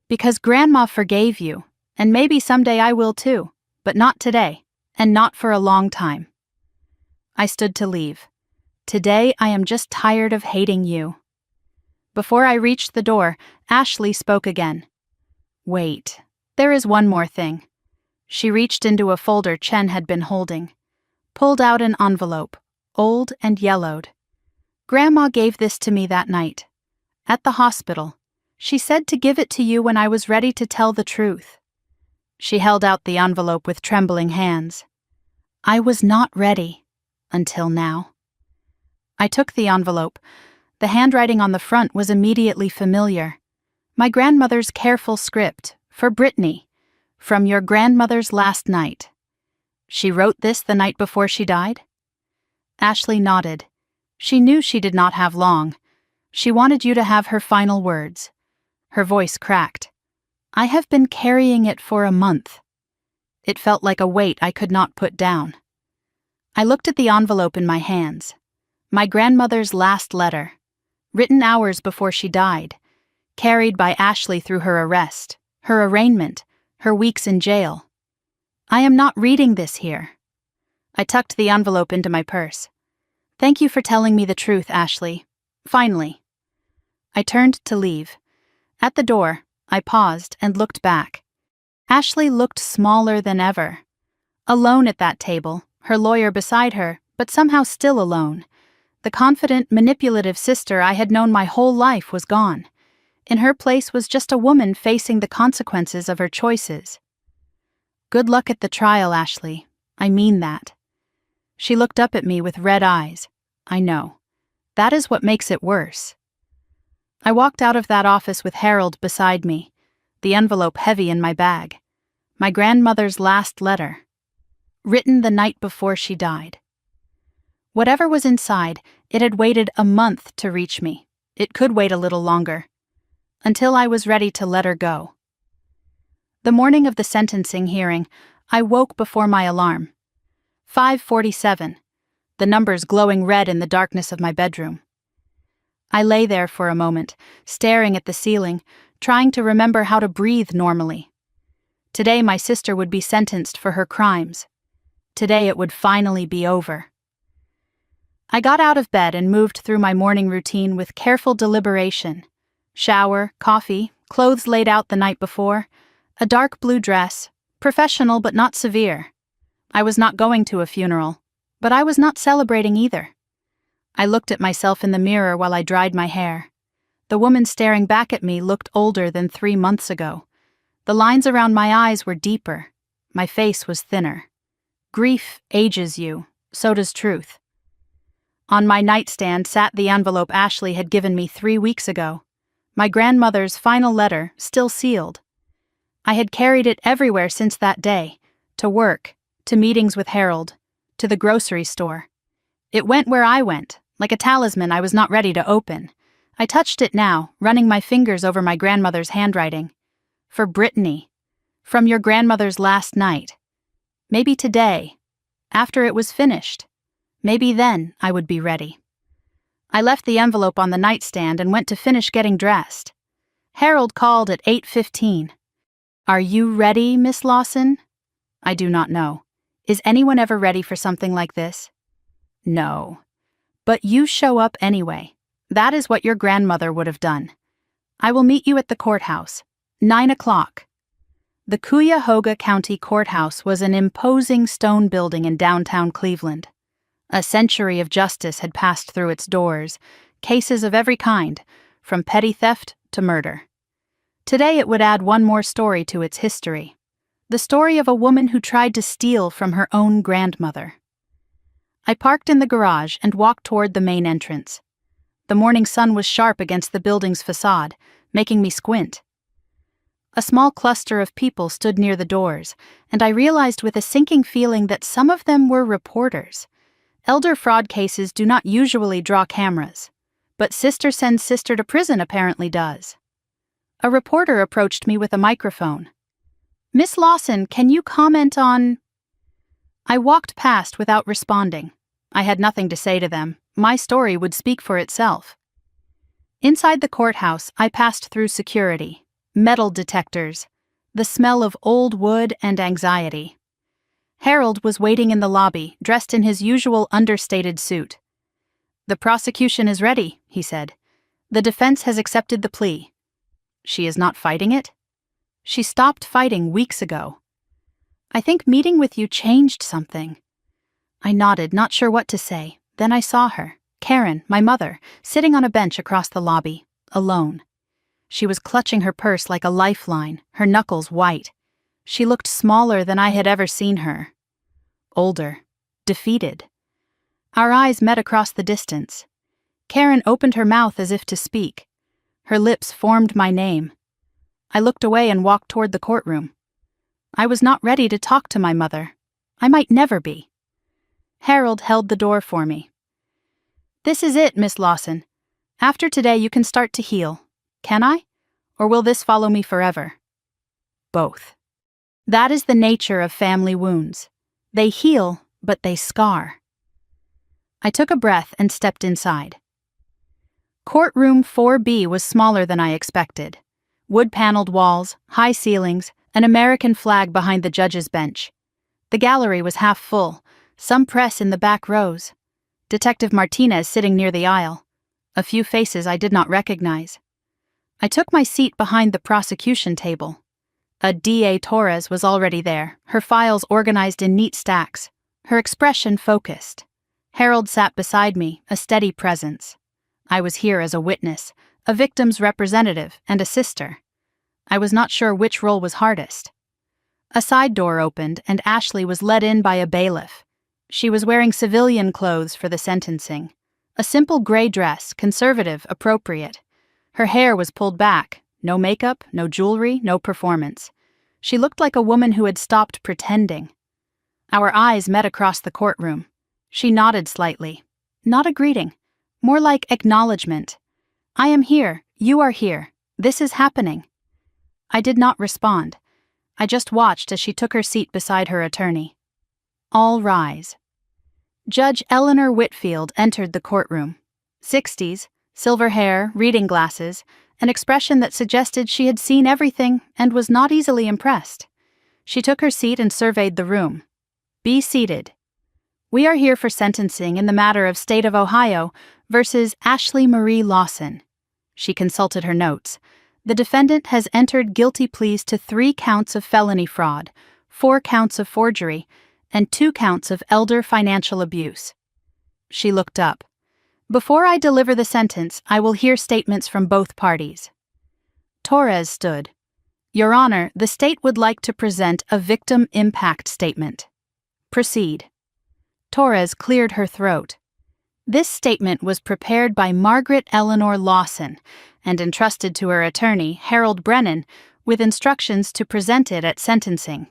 "Because Grandma forgave you, and maybe someday I will too, but not today, and not for a long time." I stood to leave. "Today I am just tired of hating you." Before I reached the door, Ashley spoke again. "Wait, there is one more thing." She reached into a folder Chen had been holding, pulled out an envelope, old and yellowed. "Grandma gave this to me that night. At the hospital. She said to give it to you when I was ready to tell the truth." She held out the envelope with trembling hands. "I was not ready. Until now." I took the envelope. The handwriting on the front was immediately familiar. My grandmother's careful script, for Brittany, from your grandmother's last night. She wrote this the night before she died? Ashley nodded. She knew she did not have long. She wanted you to have her final words. Her voice cracked. "I have been carrying it for a month." It felt like a weight I could not put down. I looked at the envelope in my hands. My grandmother's last letter, written hours before she died, carried by Ashley through her arrest, her arraignment, her weeks in jail. I am not reading this here. I tucked the envelope into my purse. "Thank you for telling me the truth, Ashley. Finally." I turned to leave. At the door, I paused and looked back. Ashley looked smaller than ever. Alone at that table, her lawyer beside her, but somehow still alone. The confident, manipulative sister I had known my whole life was gone. In her place was just a woman facing the consequences of her choices. "Good luck at the trial, Ashley. I mean that." She looked up at me with red eyes. "I know. That is what makes it worse." I walked out of that office with Harold beside me, the envelope heavy in my bag. My grandmother's last letter, written the night before she died. Whatever was inside, it had waited a month to reach me. It could wait a little longer. until I was ready to let her go. The morning of the sentencing hearing, I woke before my alarm. 5:47, the numbers glowing red in the darkness of my bedroom. I lay there for a moment, staring at the ceiling, trying to remember how to breathe normally. Today my sister would be sentenced for her crimes. Today it would finally be over. I got out of bed and moved through my morning routine with careful deliberation. Shower, coffee, clothes laid out the night before, a dark blue dress, professional but not severe. I was not going to a funeral, but I was not celebrating either. I looked at myself in the mirror while I dried my hair. The woman staring back at me looked older than 3 months ago. The lines around my eyes were deeper. My face was thinner. Grief ages you, so does truth. On my nightstand sat the envelope Ashley had given me 3 weeks ago. My grandmother's final letter, still sealed. I had carried it everywhere since that day, to work, to meetings with Harold, to the grocery store. It went where I went, like a talisman I was not ready to open. I touched it now, running my fingers over my grandmother's handwriting. For Brittany, from your grandmother's last night. Maybe today, after it was finished. Maybe then I would be ready. I left the envelope on the nightstand and went to finish getting dressed. Harold called at 8:15. "Are you ready, Miss Lawson?" I do not know. Is anyone ever ready for something like this? No. But you show up anyway. That is what your grandmother would have done. I will meet you at the courthouse. 9 o'clock. The Cuyahoga County Courthouse was an imposing stone building in downtown Cleveland. A century of justice had passed through its doors, cases of every kind, from petty theft to murder. Today it would add one more story to its history. The story of a woman who tried to steal from her own grandmother. I parked in the garage and walked toward the main entrance. The morning sun was sharp against the building's facade, making me squint. A small cluster of people stood near the doors, and I realized with a sinking feeling that some of them were reporters. Elder fraud cases do not usually draw cameras, but sister sends sister to prison apparently does. A reporter approached me with a microphone. "Miss Lawson, can you comment on—" I walked past without responding. I had nothing to say to them. My story would speak for itself. Inside the courthouse, I passed through security, metal detectors, the smell of old wood and anxiety. Harold was waiting in the lobby, dressed in his usual understated suit. "The prosecution is ready," he said. "The defense has accepted the plea." "She is not fighting it?" "She stopped fighting weeks ago." "I think meeting with you changed something." I nodded, not sure what to say. Then I saw her, Karen, my mother, sitting on a bench across the lobby, alone. She was clutching her purse like a lifeline, her knuckles white. She looked smaller than I had ever seen her. Older. Defeated. Our eyes met across the distance. Karen opened her mouth as if to speak. Her lips formed my name. I looked away and walked toward the courtroom. I was not ready to talk to my mother. I might never be. Harold held the door for me. "This is it, Miss Lawson. After today you can start to heal. Can I? Or will this follow me forever?" Both. That is the nature of family wounds. They heal, but they scar. I took a breath and stepped inside. Courtroom 4B was smaller than I expected. Wood-paneled walls, high ceilings, an American flag behind the judge's bench. The gallery was half full, some press in the back rows. Detective Martinez sitting near the aisle. A few faces I did not recognize. I took my seat behind the prosecution table. A DA Torres was already there, her files organized in neat stacks, her expression focused. Harold sat beside me, a steady presence. I was here as a witness, a victim's representative, and a sister. I was not sure which role was hardest. A side door opened, and Ashley was led in by a bailiff. She was wearing civilian clothes for the sentencing. A simple gray dress, conservative, appropriate. Her hair was pulled back, no makeup, no jewelry, no performance. She looked like a woman who had stopped pretending. Our eyes met across the courtroom. She nodded slightly. Not a greeting, more like acknowledgement. "I am here, you are here. This is happening." I did not respond. I just watched as she took her seat beside her attorney. All rise. Judge Eleanor Whitfield entered the courtroom. 60s, silver hair, reading glasses, an expression that suggested she had seen everything and was not easily impressed. She took her seat and surveyed the room. "Be seated. We are here for sentencing in the matter of State of Ohio versus Ashley Marie Lawson." She consulted her notes. "The defendant has entered guilty pleas to 3 counts of felony fraud, 4 counts of forgery, and 2 counts of elder financial abuse." She looked up. "Before I deliver the sentence, I will hear statements from both parties." Torres stood. "Your Honor, the state would like to present a victim impact statement." "Proceed." Torres cleared her throat. This statement was prepared by Margaret Eleanor Lawson and entrusted to her attorney, Harold Brennan, with instructions to present it at sentencing.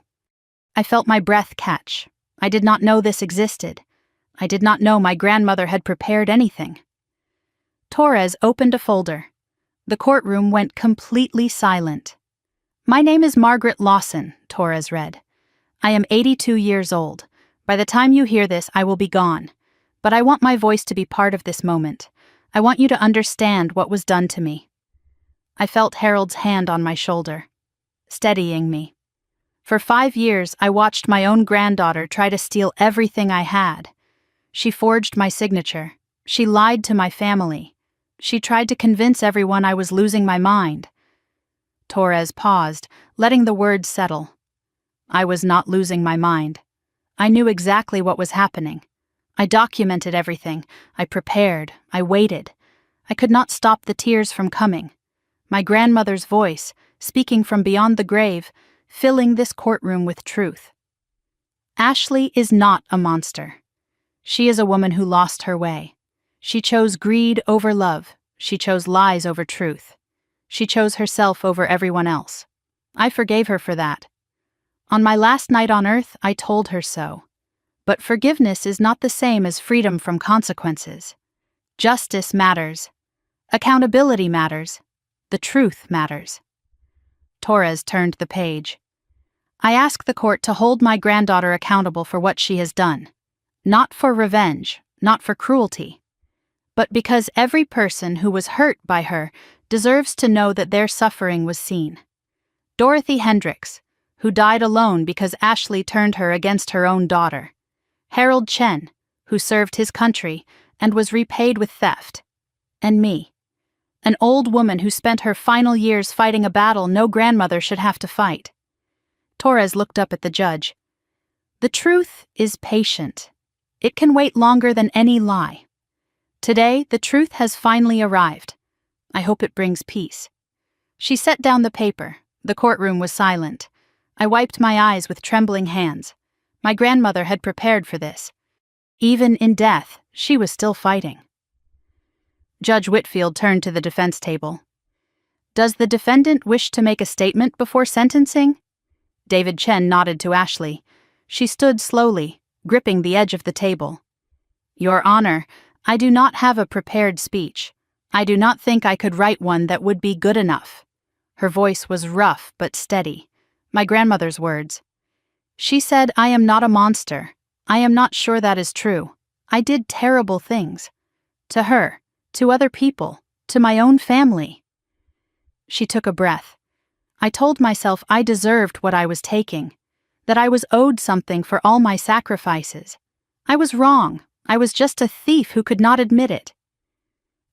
I felt my breath catch. I did not know this existed. I did not know my grandmother had prepared anything. Torres opened a folder. The courtroom went completely silent. "My name is Margaret Lawson," Torres read. "I am 82 years old. By the time you hear this, I will be gone. But I want my voice to be part of this moment. I want you to understand what was done to me." I felt Harold's hand on my shoulder, steadying me. For 5 years, I watched my own granddaughter try to steal everything I had. She forged my signature. She lied to my family. She tried to convince everyone I was losing my mind. Torres paused, letting the words settle. I was not losing my mind. I knew exactly what was happening. I documented everything. I prepared. I waited. I could not stop the tears from coming. My grandmother's voice, speaking from beyond the grave, filling this courtroom with truth. Ashley is not a monster. She is a woman who lost her way. She chose greed over love. She chose lies over truth. She chose herself over everyone else. I forgave her for that. On my last night on earth, I told her so. But forgiveness is not the same as freedom from consequences. Justice matters. Accountability matters. The truth matters. Torres turned the page. I ask the court to hold my granddaughter accountable for what she has done. Not for revenge, not for cruelty, but because every person who was hurt by her deserves to know that their suffering was seen. Dorothy Hendricks, who died alone because Ashley turned her against her own daughter. Harold Chen, who served his country and was repaid with theft. And me, an old woman who spent her final years fighting a battle no grandmother should have to fight. Torres looked up at the judge. The truth is patient. It can wait longer than any lie. Today, the truth has finally arrived. I hope it brings peace. She set down the paper. The courtroom was silent. I wiped my eyes with trembling hands. My grandmother had prepared for this. Even in death, she was still fighting. Judge Whitfield turned to the defense table. Does the defendant wish to make a statement before sentencing? David Chen nodded to Ashley. She stood slowly, gripping the edge of the table. Your Honor, I do not have a prepared speech. I do not think I could write one that would be good enough. Her voice was rough but steady. My grandmother's words. She said, I am not a monster. I am not sure that is true. I did terrible things. To her, to other people, to my own family. She took a breath. I told myself I deserved what I was taking, that I was owed something for all my sacrifices. I was wrong. I was just a thief who could not admit it.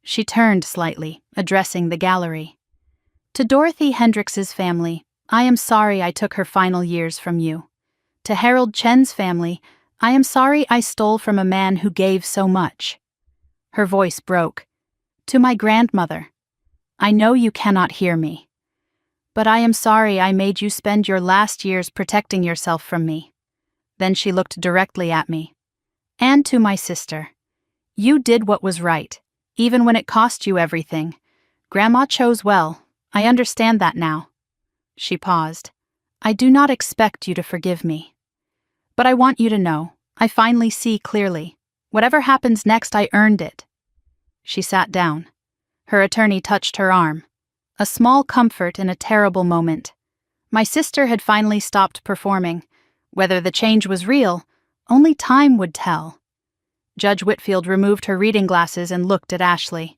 She turned slightly, addressing the gallery. To Dorothy Hendricks's family, I am sorry I took her final years from you. To Harold Chen's family, I am sorry I stole from a man who gave so much. Her voice broke. To my grandmother, I know you cannot hear me, but I am sorry I made you spend your last years protecting yourself from me. Then she looked directly at me. And to my sister, you did what was right, even when it cost you everything. Grandma chose well. I understand that now. She paused. I do not expect you to forgive me. But I want you to know, I finally see clearly. Whatever happens next, I earned it. She sat down. Her attorney touched her arm. a small comfort in a terrible moment. My sister had finally stopped performing. Whether the change was real, only time would tell. Judge Whitfield removed her reading glasses and looked at Ashley.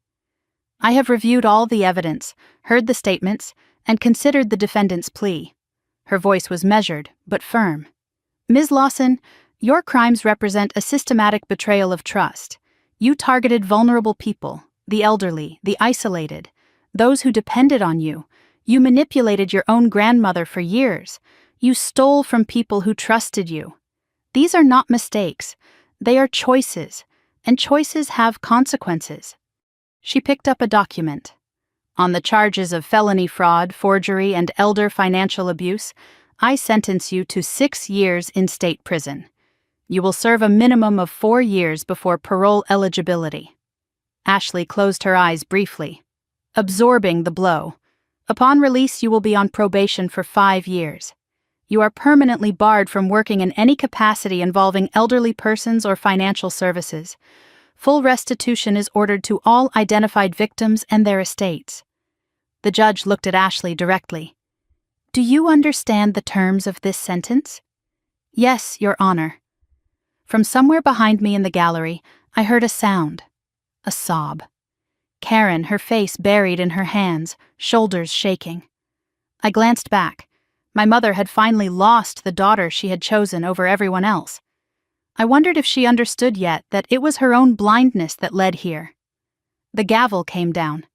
I have reviewed all the evidence, heard the statements, and considered the defendant's plea. Her voice was measured, but firm. Ms. Lawson, your crimes represent a systematic betrayal of trust. You targeted vulnerable people, the elderly, the isolated, those who depended on you. You manipulated your own grandmother for years. You stole from people who trusted you. These are not mistakes. They are choices, and choices have consequences. She picked up a document. On the charges of felony fraud, forgery, and elder financial abuse, I sentence you to 6 years in state prison. You will serve a minimum of 4 years before parole eligibility. Ashley closed her eyes briefly, absorbing the blow. Upon release, you will be on probation for 5 years. You are permanently barred from working in any capacity involving elderly persons or financial services. Full restitution is ordered to all identified victims and their estates. The judge looked at Ashley directly. Do you understand the terms of this sentence? Yes, Your Honor. From somewhere behind me in the gallery, I heard a sound. A sob. Karen, her face buried in her hands, shoulders shaking. I glanced back. My mother had finally lost the daughter she had chosen over everyone else. I wondered if she understood yet that it was her own blindness that led here. The gavel came down.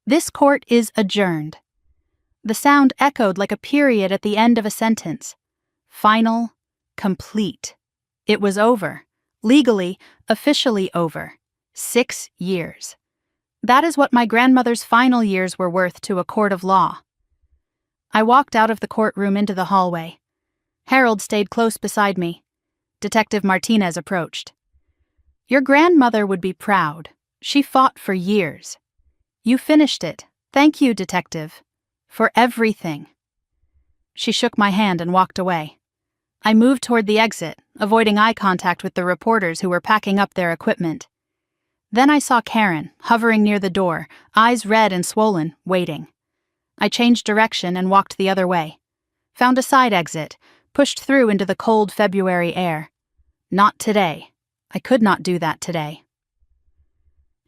This court is adjourned. The sound echoed like a period at the end of a sentence. Final, complete. It was over. Legally, officially over. 6 years. That is what my grandmother's final years were worth to a court of law. I walked out of the courtroom into the hallway. Harold stayed close beside me. Detective Martinez approached. Your grandmother would be proud. She fought for years. You finished it. Thank you, Detective. For everything. She shook my hand and walked away. I moved toward the exit, avoiding eye contact with the reporters who were packing up their equipment. Then I saw Karen, hovering near the door, eyes red and swollen, waiting. I changed direction and walked the other way. Found a side exit, pushed through into the cold February air. Not today. I could not do that today.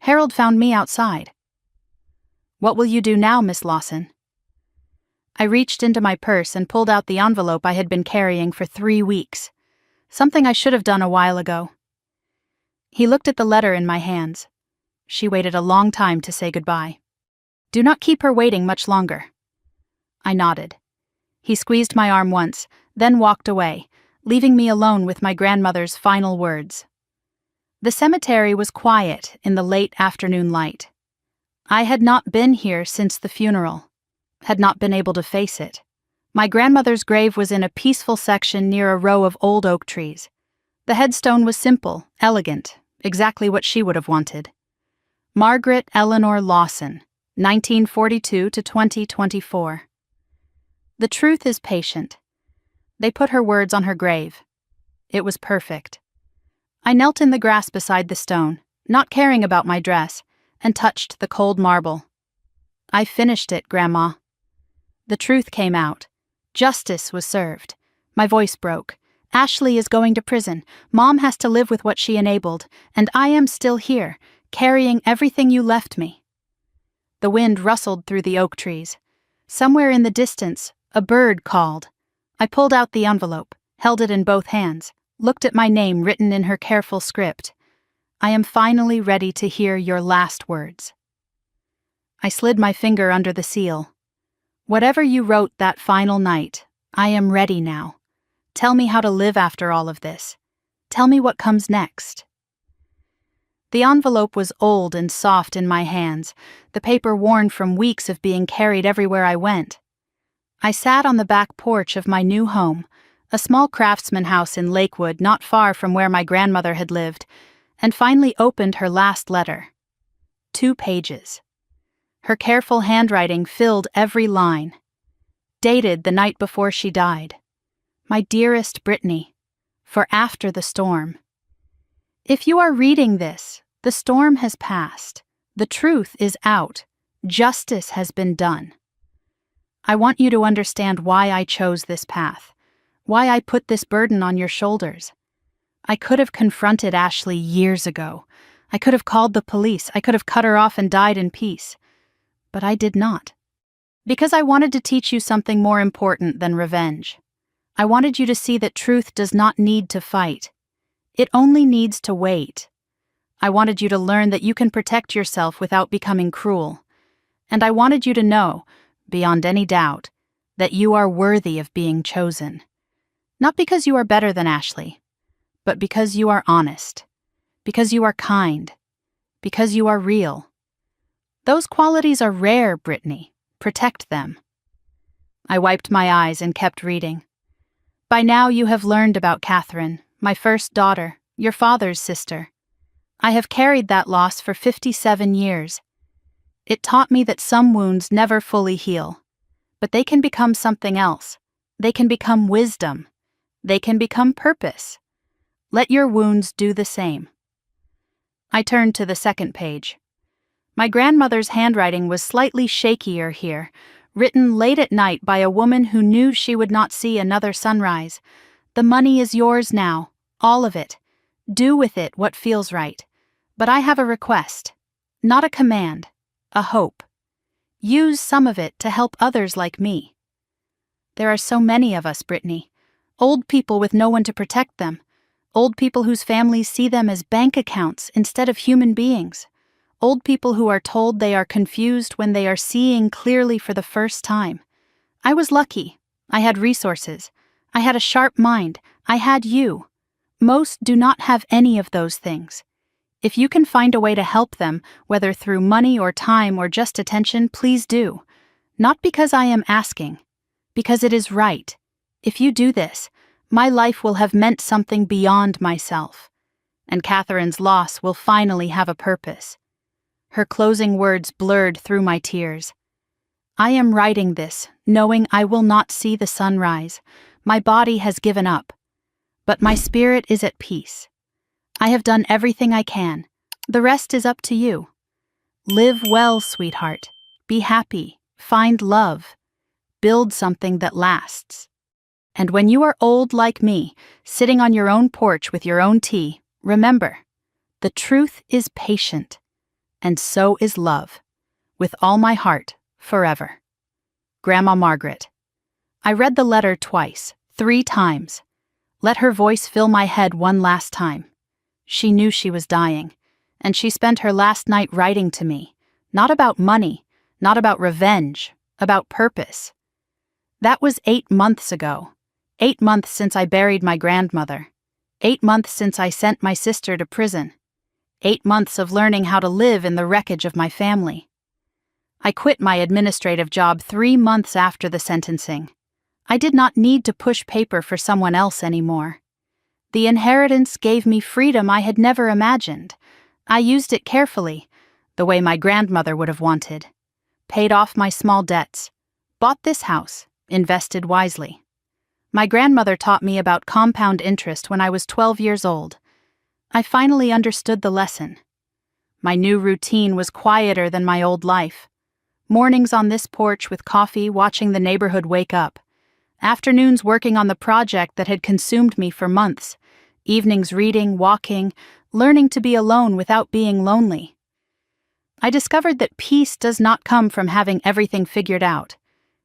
Harold found me outside. What will you do now, Miss Lawson? I reached into my purse and pulled out the envelope I had been carrying for 3 weeks. Something I should have done a while ago. He looked at the letter in my hands. She waited a long time to say goodbye. Do not keep her waiting much longer. I nodded. He squeezed my arm once, then walked away, leaving me alone with my grandmother's final words. The cemetery was quiet in the late afternoon light. I had not been here since the funeral, had not been able to face it. My grandmother's grave was in a peaceful section near a row of old oak trees. The headstone was simple, elegant, exactly what she would have wanted. Margaret Eleanor Lawson, 1942 to 2024. The truth is patient. They put her words on her grave. It was perfect. I knelt in the grass beside the stone, not caring about my dress, and touched the cold marble. I finished it, Grandma. The truth came out. Justice was served. My voice broke. Ashley is going to prison. Mom has to live with what she enabled, and I am still here, carrying everything you left me. The wind rustled through the oak trees. Somewhere in the distance, a bird called. I pulled out the envelope, held it in both hands, looked at my name written in her careful script. I am finally ready to hear your last words. I slid my finger under the seal. Whatever you wrote that final night, I am ready now. Tell me how to live after all of this. Tell me what comes next. The envelope was old and soft in my hands, the paper worn from weeks of being carried everywhere I went. I sat on the back porch of my new home, a small craftsman house in Lakewood not far from where my grandmother had lived, and finally opened her last letter. 2 pages. Her careful handwriting filled every line. Dated the night before she died. My dearest Brittany, for after the storm. If you are reading this, the storm has passed. The truth is out. Justice has been done. I want you to understand why I chose this path, why I put this burden on your shoulders. I could have confronted Ashley years ago. I could have called the police. I could have cut her off and died in peace. But I did not. Because I wanted to teach you something more important than revenge. I wanted you to see that truth does not need to fight. It only needs to wait. I wanted you to learn that you can protect yourself without becoming cruel. And I wanted you to know, beyond any doubt, that you are worthy of being chosen. Not because you are better than Ashley, but because you are honest, because you are kind, because you are real. Those qualities are rare, Brittany. Protect them. I wiped my eyes and kept reading. By now you have learned about Catherine, my first daughter, your father's sister. I have carried that loss for 57 years. It taught me that some wounds never fully heal, but they can become something else. They can become wisdom. They can become purpose. Let your wounds do the same. I turned to the second page. My grandmother's handwriting was slightly shakier here, written late at night by a woman who knew she would not see another sunrise. The money is yours now, all of it. Do with it what feels right. But I have a request, not a command, a hope. Use some of it to help others like me. There are so many of us, Brittany. Old people with no one to protect them. Old people whose families see them as bank accounts instead of human beings. Old people who are told they are confused when they are seeing clearly for the first time. I was lucky. I had resources. I had a sharp mind. I had you. Most do not have any of those things. If you can find a way to help them, whether through money or time or just attention, please do. Not because I am asking, because it is right. If you do this, my life will have meant something beyond myself, and Catherine's loss will finally have a purpose. Her closing words blurred through my tears. I am writing this, knowing I will not see the sunrise. My body has given up, but my spirit is at peace. I have done everything I can. The rest is up to you. Live well, sweetheart. Be happy. Find love. Build something that lasts. And when you are old like me, sitting on your own porch with your own tea, remember, the truth is patient, and so is love. With all my heart, forever. Grandma Margaret. I read the letter twice, 3 times. Let her voice fill my head one last time. She knew she was dying, and she spent her last night writing to me, not about money, not about revenge, about purpose. That was 8 months ago. 8 months since I buried my grandmother. 8 months since I sent my sister to prison. 8 months of learning how to live in the wreckage of my family. I quit my administrative job 3 months after the sentencing. I did not need to push paper for someone else anymore. The inheritance gave me freedom I had never imagined. I used it carefully, the way my grandmother would have wanted. Paid off my small debts. Bought this house. Invested wisely. My grandmother taught me about compound interest when I was 12 years old. I finally understood the lesson. My new routine was quieter than my old life. Mornings on this porch with coffee, watching the neighborhood wake up. Afternoons working on the project that had consumed me for months. Evenings reading, walking, learning to be alone without being lonely. I discovered that peace does not come from having everything figured out.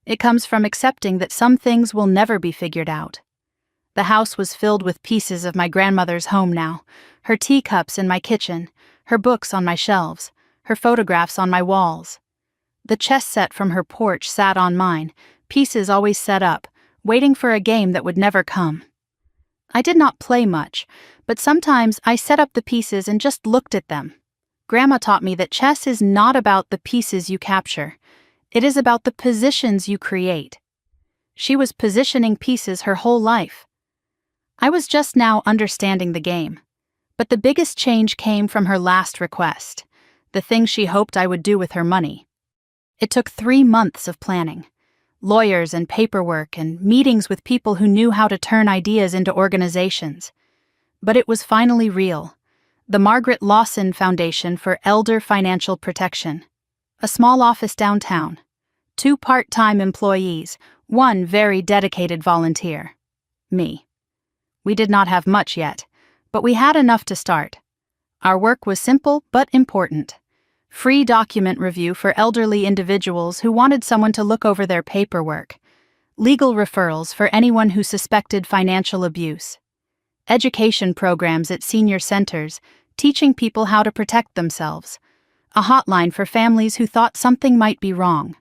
It comes from accepting that some things will never be figured out. The house was filled with pieces of my grandmother's home now, her teacups in my kitchen, her books on my shelves, her photographs on my walls. The chess set from her porch sat on mine, pieces always set up, waiting for a game that would never come. I did not play much, but sometimes I set up the pieces and just looked at them. Grandma taught me that chess is not about the pieces you capture. It is about the positions you create. She was positioning pieces her whole life. I was just now understanding the game. But the biggest change came from her last request, the thing she hoped I would do with her money. It took 3 months of planning. Lawyers and paperwork and meetings with people who knew how to turn ideas into organizations. But it was finally real. The Margaret Lawson Foundation for Elder Financial Protection. A small office downtown. 2 part-time employees, 1 very dedicated volunteer. Me. We did not have much yet, but we had enough to start. Our work was simple but important. Free document review for elderly individuals who wanted someone to look over their paperwork. Legal referrals for anyone who suspected financial abuse. Education programs at senior centers, teaching people how to protect themselves. A hotline for families who thought something might be wrong.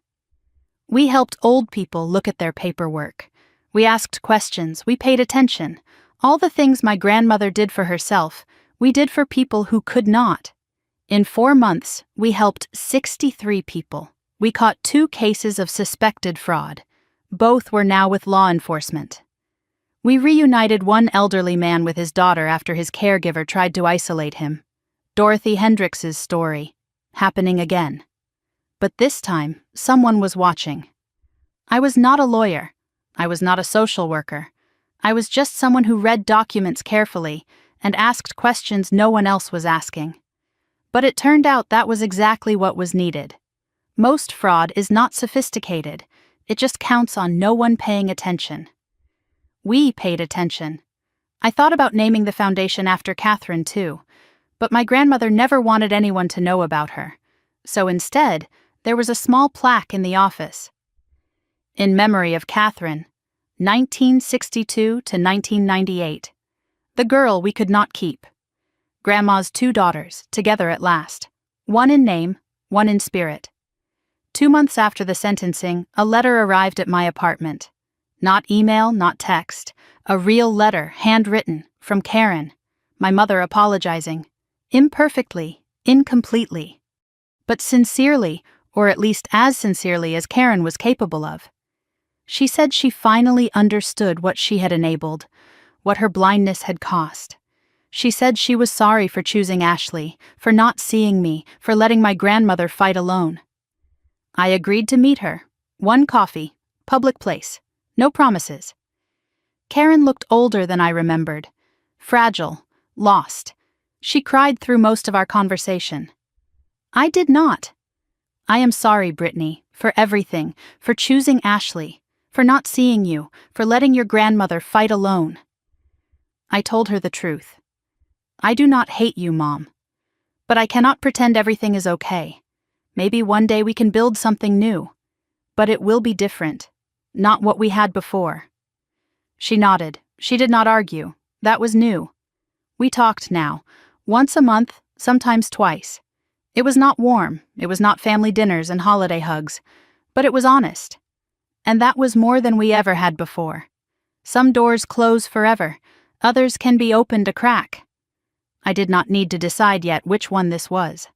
We helped old people look at their paperwork. We asked questions, we paid attention. All the things my grandmother did for herself, we did for people who could not. In 4 months, we helped 63 people. We caught 2 cases of suspected fraud. Both were now with law enforcement. We reunited one elderly man with his daughter after his caregiver tried to isolate him. Dorothy Hendricks's story, happening again. But this time, someone was watching. I was not a lawyer. I was not a social worker. I was just someone who read documents carefully and asked questions no one else was asking. But it turned out that was exactly what was needed. Most fraud is not sophisticated. It just counts on no one paying attention. We paid attention. I thought about naming the foundation after Catherine too, but my grandmother never wanted anyone to know about her. So instead, there was a small plaque in the office. In memory of Catherine, 1962 to 1998. The girl we could not keep. Grandma's 2 daughters, together at last. 1 in name, 1 in spirit. 2 months after the sentencing, a letter arrived at my apartment. Not email, not text. A real letter, handwritten, from Karen. My mother apologizing. Imperfectly, incompletely. But sincerely, or at least as sincerely as Karen was capable of. She said she finally understood what she had enabled, what her blindness had cost. She said she was sorry for choosing Ashley, for not seeing me, for letting my grandmother fight alone. I agreed to meet her. 1 coffee, public place, no promises. Karen looked older than I remembered. Fragile, lost. She cried through most of our conversation. I did not. I am sorry, Brittany, for everything, for choosing Ashley, for not seeing you, for letting your grandmother fight alone. I told her the truth. I do not hate you, Mom. But I cannot pretend everything is okay. Maybe one day we can build something new. But it will be different. Not what we had before. She nodded. She did not argue. That was new. We talked now. Once a month, sometimes twice. It was not warm. It was not family dinners and holiday hugs. But it was honest. And that was more than we ever had before. Some doors close forever. Others can be opened a crack. I did not need to decide yet which one this was.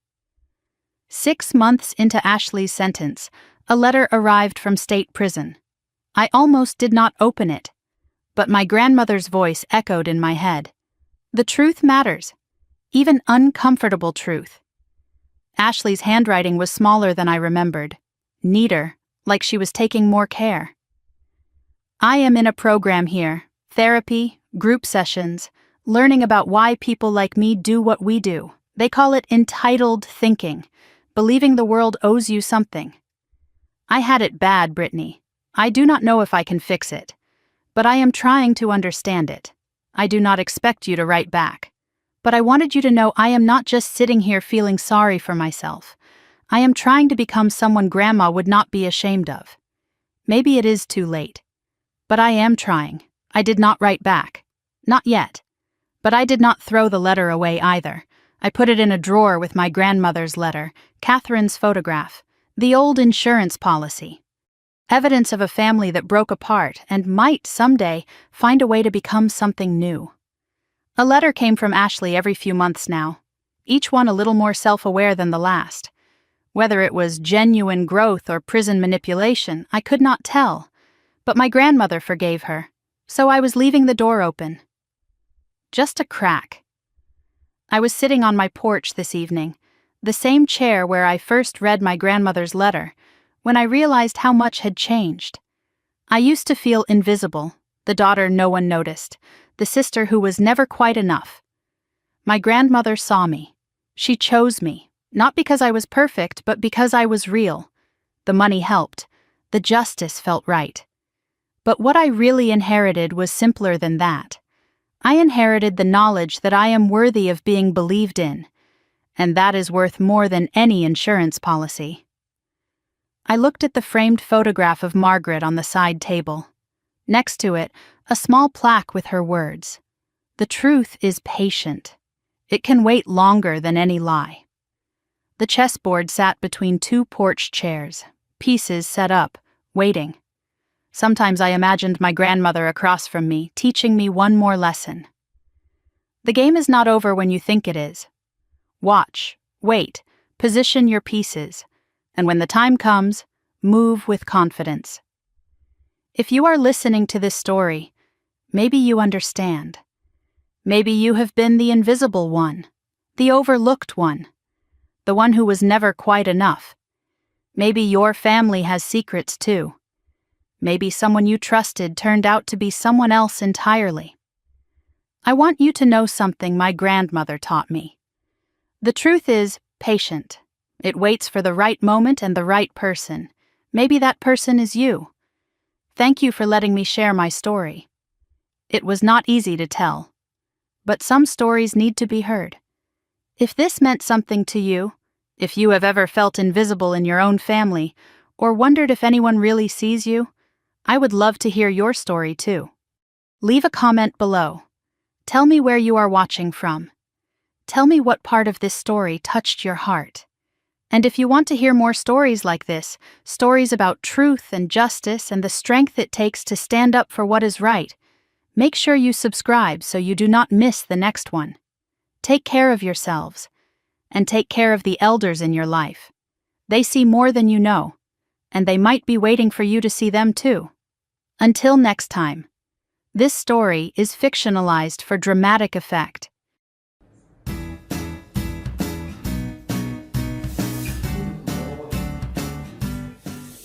6 months into Ashley's sentence, a letter arrived from state prison. I almost did not open it, but my grandmother's voice echoed in my head. The truth matters, even uncomfortable truth. Ashley's handwriting was smaller than I remembered, neater, like she was taking more care. I am in a program here, therapy, group sessions, learning about why people like me do what we do. They call it entitled thinking, believing the world owes you something. I had it bad, Brittany. I do not know if I can fix it, but I am trying to understand it. I do not expect you to write back, but I wanted you to know I am not just sitting here feeling sorry for myself. I am trying to become someone Grandma would not be ashamed of. Maybe it is too late, but I am trying. I did not write back. Not yet. But I did not throw the letter away either. I put it in a drawer with my grandmother's letter, Catherine's photograph, the old insurance policy. Evidence of a family that broke apart and might someday find a way to become something new. A letter came from Ashley every few months now, each one a little more self-aware than the last. Whether it was genuine growth or prison manipulation, I could not tell, but my grandmother forgave her, so I was leaving the door open. Just a crack. I was sitting on my porch this evening, the same chair where I first read my grandmother's letter, when I realized how much had changed. I used to feel invisible, the daughter no one noticed, the sister who was never quite enough. My grandmother saw me. She chose me, not because I was perfect, but because I was real. The money helped. The justice felt right. But what I really inherited was simpler than that. I inherited the knowledge that I am worthy of being believed in, and that is worth more than any insurance policy. I looked at the framed photograph of Margaret on the side table. Next to it, a small plaque with her words. The truth is patient. It can wait longer than any lie. The chessboard sat between two porch chairs, pieces set up, waiting. Sometimes I imagined my grandmother across from me, teaching me one more lesson. The game is not over when you think it is. Watch, wait, position your pieces, and when the time comes, move with confidence. If you are listening to this story, maybe you understand. Maybe you have been the invisible one, the overlooked one, the one who was never quite enough. Maybe your family has secrets too. Maybe someone you trusted turned out to be someone else entirely. I want you to know something my grandmother taught me. The truth is patient. It waits for the right moment and the right person. Maybe that person is you. Thank you for letting me share my story. It was not easy to tell, but some stories need to be heard. If this meant something to you, if you have ever felt invisible in your own family, or wondered if anyone really sees you, I would love to hear your story too. Leave a comment below. Tell me where you are watching from. Tell me what part of this story touched your heart. And if you want to hear more stories like this, stories about truth and justice and the strength it takes to stand up for what is right, make sure you subscribe so you do not miss the next one. Take care of yourselves, and take care of the elders in your life. They see more than you know, and they might be waiting for you to see them too. Until next time. This story is fictionalized for dramatic effect.